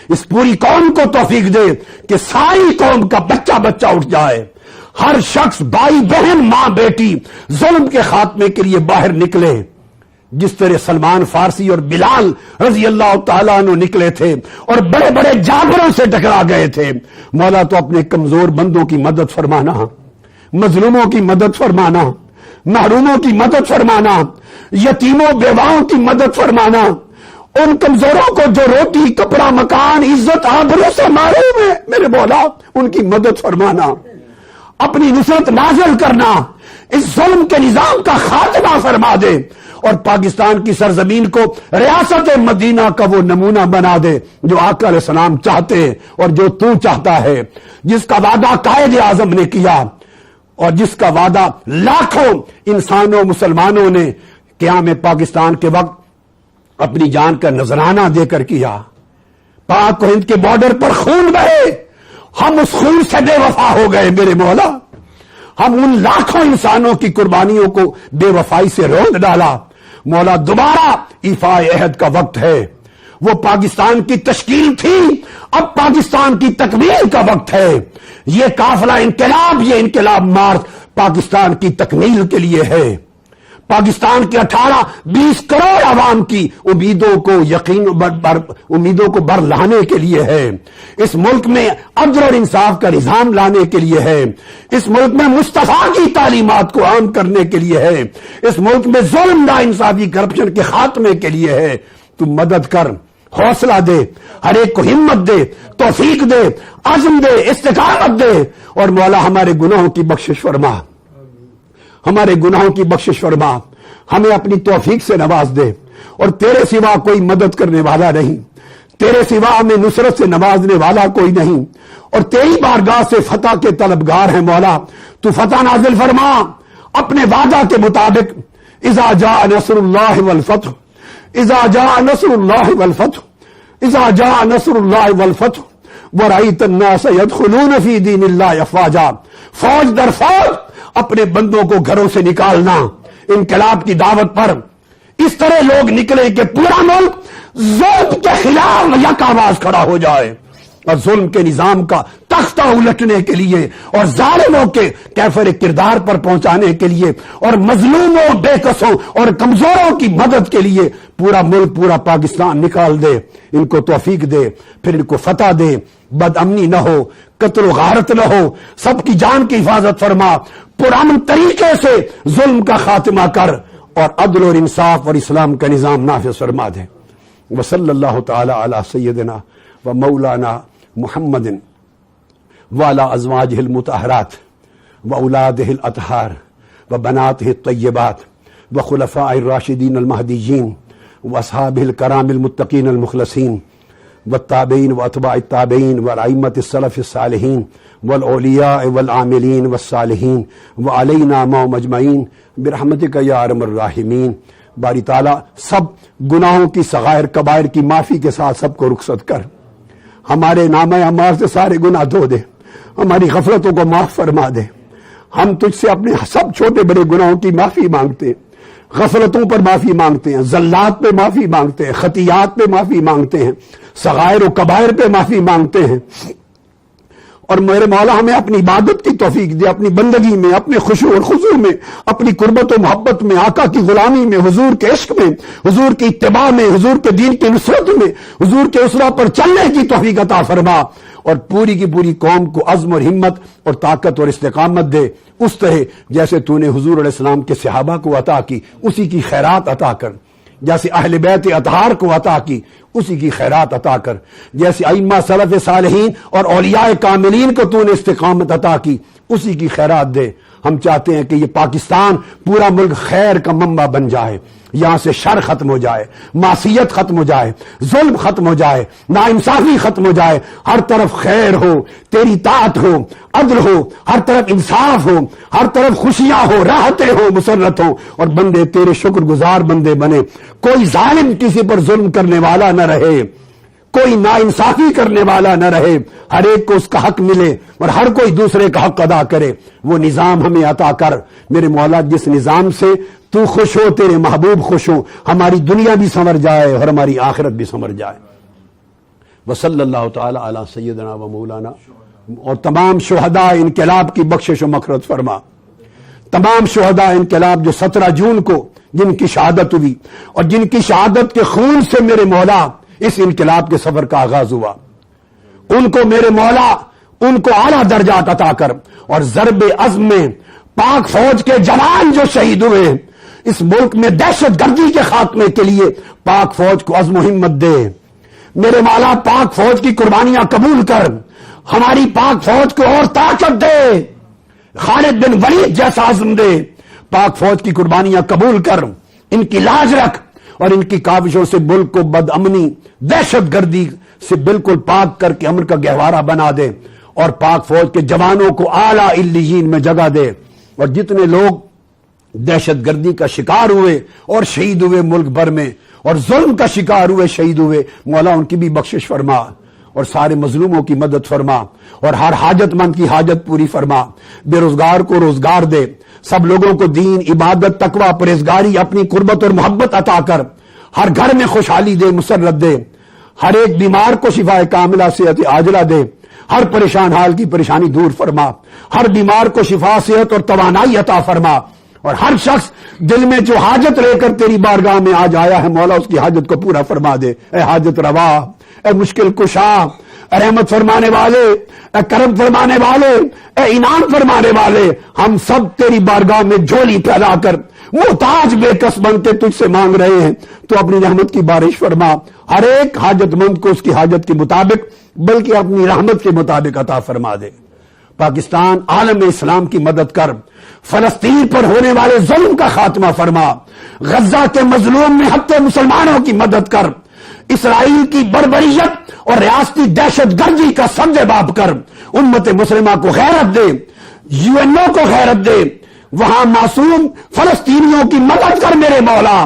اس پوری قوم کو توفیق دے کہ ساری قوم کا بچہ بچہ اٹھ جائے، ہر شخص، بھائی بہن، ماں بیٹی ظلم کے خاتمے کے لیے باہر نکلے، جس طرح سلمان فارسی اور بلال رضی اللہ تعالیٰ عنہ نکلے تھے اور بڑے بڑے جابروں سے ٹکرا گئے تھے۔ مولا تو اپنے کمزور بندوں کی مدد فرمانا، مظلوموں کی مدد فرمانا، محروموں کی مدد فرمانا، یتیموں بیواؤں کی مدد فرمانا، ان کمزوروں کو جو روٹی، کپڑا، مکان، عزت، آبرو سے مارے ہوئے میرے مولا ان کی مدد فرمانا، اپنی نصرت نازل کرنا، اس ظلم کے نظام کا خاتمہ فرما دے، اور پاکستان کی سرزمین کو ریاست مدینہ کا وہ نمونہ بنا دے جو آقا علیہ السلام چاہتے اور جو تو چاہتا ہے، جس کا وعدہ قائد اعظم نے کیا اور جس کا وعدہ لاکھوں انسانوں، مسلمانوں نے قیام پاکستان کے وقت اپنی جان کا نذرانہ دے کر کیا۔ پاک و ہند کے بارڈر پر خون بہے، ہم اس خون سے بے وفا ہو گئے میرے مولا، ہم ان لاکھوں انسانوں کی قربانیوں کو بے وفائی سے روک ڈالا۔ مولا دوبارہ ایفاء عہد کا وقت ہے، وہ پاکستان کی تشکیل تھی، اب پاکستان کی تکمیل کا وقت ہے۔ یہ قافلہ انقلاب، یہ انقلاب مارچ پاکستان کی تکمیل کے لیے ہے، پاکستان کے 18-20 کروڑ عوام کی امیدوں کو امیدوں کو بر لانے کے لیے ہے، اس ملک میں عدل اور انصاف کا نظام لانے کے لیے ہے، اس ملک میں مصطفیٰ کی تعلیمات کو عام کرنے کے لیے ہے، اس ملک میں ظلم، ناانصافی، کرپشن کے خاتمے کے لیے ہے۔ تو مدد کر، حوصلہ دے، ہر ایک کو ہمت دے، توفیق دے، عزم دے، استقامت دے، اور مولا ہمارے گناہوں کی بخشش فرما، ہمارے گناہوں کی بخشش فرما، ہمیں اپنی توفیق سے نواز دے، اور تیرے سوا کوئی مدد کرنے والا نہیں، تیرے سوا ہمیں نصرت سے نوازنے والا کوئی نہیں، اور تیری بارگاہ سے فتح کے طلبگار ہیں مولا۔ تو فتح نازل فرما اپنے وعدہ کے مطابق، اذا جاء نصر اللہ والفتح، اذا جاء نصر اللہ والفتح، اذا جاء نصر اللہ والفتح ورأيت الناس يدخلون في دين الله افواجا، فوج در فوج اپنے بندوں کو گھروں سے نکالنا، انقلاب کی دعوت پر اس طرح لوگ نکلے کہ پورا ملک ظلم کے خلاف یک آواز کھڑا ہو جائے، اور ظلم کے نظام کا تختہ الٹنے کے لیے اور ظالموں کے کیفر کردار پر پہنچانے کے لیے اور مظلوموں، بے کسوں اور کمزوروں کی مدد کے لیے پورا ملک، پورا پاکستان نکال دے۔ ان کو توفیق دے، پھر ان کو فتح دے، بد امنی نہ ہو، قتل و غارت نہ ہو، سب کی جان کی حفاظت فرما، پرامن طریقے سے ظلم کا خاتمہ کر، اور عدل اور انصاف اور اسلام کا نظام نافذ فرما دے۔ وصلی اللہ تعالی علی سیدنا و مولانا محمد وعلی ازواجہ المطہرات و اولادہ الاطہار و بناتہ الطیبات و خلفاء الراشدین المہدیین و اصحابہ الکرام المتقین المخلصین والتابعین واتباع التابعین والائمۃ السلف الصالحین والاولیاء والعاملین والصالحین وعلینا معهم اجمعین برحمتک یا ارحم الراحمین۔ باری تعالیٰ سب گناہوں کی صغائر کبائر کی معافی کے ساتھ سب کو رخصت کر، ہمارے نامہ اعمال سے سارے گناہ دھو دے، ہماری غفلتوں کو معاف فرما دے۔ ہم تجھ سے اپنے سب چھوٹے بڑے گناہوں کی معافی مانگتے، غفلتوں پر معافی مانگتے ہیں، زلات پہ معافی مانگتے ہیں، خطیات پہ معافی مانگتے ہیں، صغائر و کبائر پہ معافی مانگتے ہیں۔ اور میرے مولا ہمیں اپنی عبادت کی توفیق دے، اپنی بندگی میں، اپنے خشوع اور خضوع میں، اپنی قربت و محبت میں، آقا کی غلامی میں، حضور کے عشق میں، حضور کی اتباع میں، حضور کے دین کی نصرت میں، حضور کے اسرہ پر چلنے کی توفیق عطا فرما، اور پوری کی پوری قوم کو عزم اور ہمت اور طاقت اور استقامت دے، اس طرح جیسے تو نے حضور علیہ السلام کے صحابہ کو عطا کی اسی کی خیرات عطا کر، جیسے اہل بیت اطہار کو عطا کی اسی کی خیرات عطا کر، جیسے ائمہ سلف صالحین اور اولیاء کاملین کو تو نے استقامت عطا کی اسی کی خیرات دے۔ ہم چاہتے ہیں کہ یہ پاکستان پورا ملک خیر کا منبع بن جائے، یہاں سے شر ختم ہو جائے، معصیت ختم ہو جائے، ظلم ختم ہو جائے، ناانصافی ختم ہو جائے، ہر طرف خیر ہو، تیری طاعت ہو، عدل ہو، ہر طرف انصاف ہو، ہر طرف خوشیاں ہو، راحتیں ہو، مسرت ہو، اور بندے تیرے شکر گزار بندے بنے، کوئی ظالم کسی پر ظلم کرنے والا نہ رہے، کوئی ناانصافی کرنے والا نہ رہے، ہر ایک کو اس کا حق ملے اور ہر کوئی دوسرے کا حق ادا کرے، وہ نظام ہمیں عطا کر میرے مولا، جس نظام سے تو خوش ہو، تیرے محبوب خوش ہو، ہماری دنیا بھی سنور جائے اور ہماری آخرت بھی سنور جائے۔ وصلی اللہ تعالی علی سیدنا و مولانا، اور تمام شہداء انقلاب کی بخشش و مغفرت فرما، تمام شہداء انقلاب جو 17 جون کو جن کی شہادت ہوئی اور جن کی شہادت کے خون سے میرے مولا اس انقلاب کے سفر کا آغاز ہوا، ان کو میرے مولا ان کو اعلیٰ درجات عطا کر، اور ضرب عزم میں پاک فوج کے جوان جو شہید ہوئے اس ملک میں دہشت گردی کے خاتمے کے لیے پاک فوج کو عزم و ہمت دے، میرے مولا پاک فوج کی قربانیاں قبول کر، ہماری پاک فوج کو اور طاقت دے، خالد بن ولید جیسا عزم دے، پاک فوج کی قربانیاں قبول کر، ان کی لاج رکھ، اور ان کی کاوشوں سے ملک کو بد امنی دہشت گردی سے بالکل پاک کر کے امن کا گہوارہ بنا دے، اور پاک فوج کے جوانوں کو اعلیٰ علیین میں جگہ دے، اور جتنے لوگ دہشت گردی کا شکار ہوئے اور شہید ہوئے ملک بھر میں، اور ظلم کا شکار ہوئے شہید ہوئے، مولا ان کی بھی بخشش فرما، اور سارے مظلوموں کی مدد فرما، اور ہر حاجت مند کی حاجت پوری فرما، بے روزگار کو روزگار دے، سب لوگوں کو دین، عبادت، تقوی، پرہیزگاری، اپنی قربت اور محبت عطا کر، ہر گھر میں خوشحالی دے، مسرت دے، ہر ایک بیمار کو شفا کاملہ صحت عاجلہ دے، ہر پریشان حال کی پریشانی دور فرما، ہر بیمار کو شفا، صحت اور توانائی عطا فرما، اور ہر شخص دل میں جو حاجت لے کر تیری بارگاہ میں آج آیا ہے مولا اس کی حاجت کو پورا فرما دے، اے حاجت روا، اے مشکل کشا، اے رحمت فرمانے والے، اے کرم فرمانے والے، اے انعام فرمانے والے، ہم سب تیری بارگاہ میں جھولی پھیلا کر محتاج بے کس بن کے تجھ سے مانگ رہے ہیں، تو اپنی رحمت کی بارش فرما، ہر ایک حاجت مند کو اس کی حاجت کے مطابق بلکہ اپنی رحمت کے مطابق عطا فرما دے۔ پاکستان عالم اسلام کی مدد کر، فلسطین پر ہونے والے ظلم کا خاتمہ فرما، غزہ کے مظلوم نہتے مسلمانوں کی مدد کر، اسرائیل کی بربریت اور ریاستی دہشت گردی کا سرجباب کر، امت مسلمہ کو غیرت دے، یو این او کو غیرت دے، وہاں معصوم فلسطینیوں کی مدد کر میرے مولا،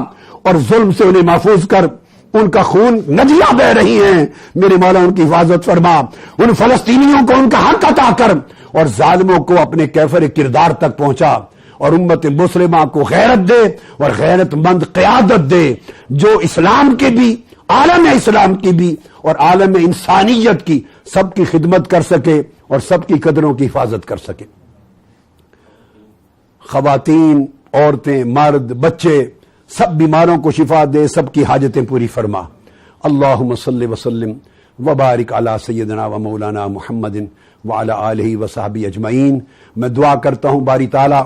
اور ظلم سے انہیں محفوظ کر، ان کا خون ندیاں بہ رہی ہیں میرے مولا، ان کی حفاظت فرما، ان فلسطینیوں کو ان کا حق عطا کر، اور ظالموں کو اپنے کیفر کردار تک پہنچا، اور امت مسلمہ کو غیرت دے اور غیرت مند قیادت دے، جو اسلام کے بھی، عالم اسلام کی بھی اور عالم انسانیت کی سب کی خدمت کر سکے اور سب کی قدروں کی حفاظت کر سکے۔ خواتین، عورتیں، مرد، بچے، سب بیماروں کو شفا دے، سب کی حاجتیں پوری فرما۔ اللہم صلی وسلم وبارک علی سیدنا و مولانا محمد وعلی آلہ وصحبہ اجمعین۔ میں دعا کرتا ہوں باری تعالی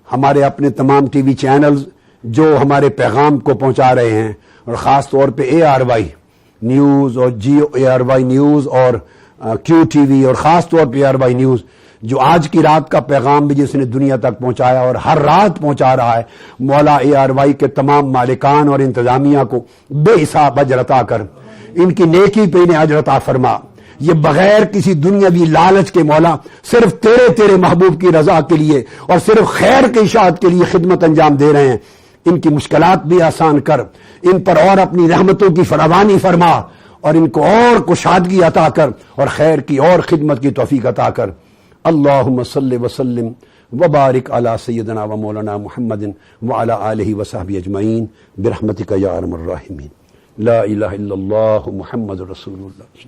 ہمارے اپنے تمام ٹی وی چینلز جو ہمارے پیغام کو پہنچا رہے ہیں، اور خاص طور پہ ARY نیوز اور ARY نیوز اور QTV، اور خاص طور پہ ARY نیوز جو آج کی رات کا پیغام بھی جس نے دنیا تک پہنچایا اور ہر رات پہنچا رہا ہے، مولا ARY کے تمام مالکان اور انتظامیہ کو بے حساب اجر عطا کر، ان کی نیکی پہ انہیں اجر عطا فرما، یہ بغیر کسی دنیاوی لالچ کے مولا صرف تیرے محبوب کی رضا کے لیے اور صرف خیر کی اشاعت کے لیے خدمت انجام دے رہے ہیں، ان کی مشکلات بھی آسان کر، ان پر اور اپنی رحمتوں کی فراوانی فرما، اور ان کو اور کشادگی عطا کر اور خیر کی اور خدمت کی توفیق عطا کر۔ اللہم صلی وسلم وبارک علی سیدنا و مولانا محمد وعلی آلہ وصحبہ اجمعین برحمتک یا ارحم الراحمین. لا الہ الا اللہ محمد رسول اللہ.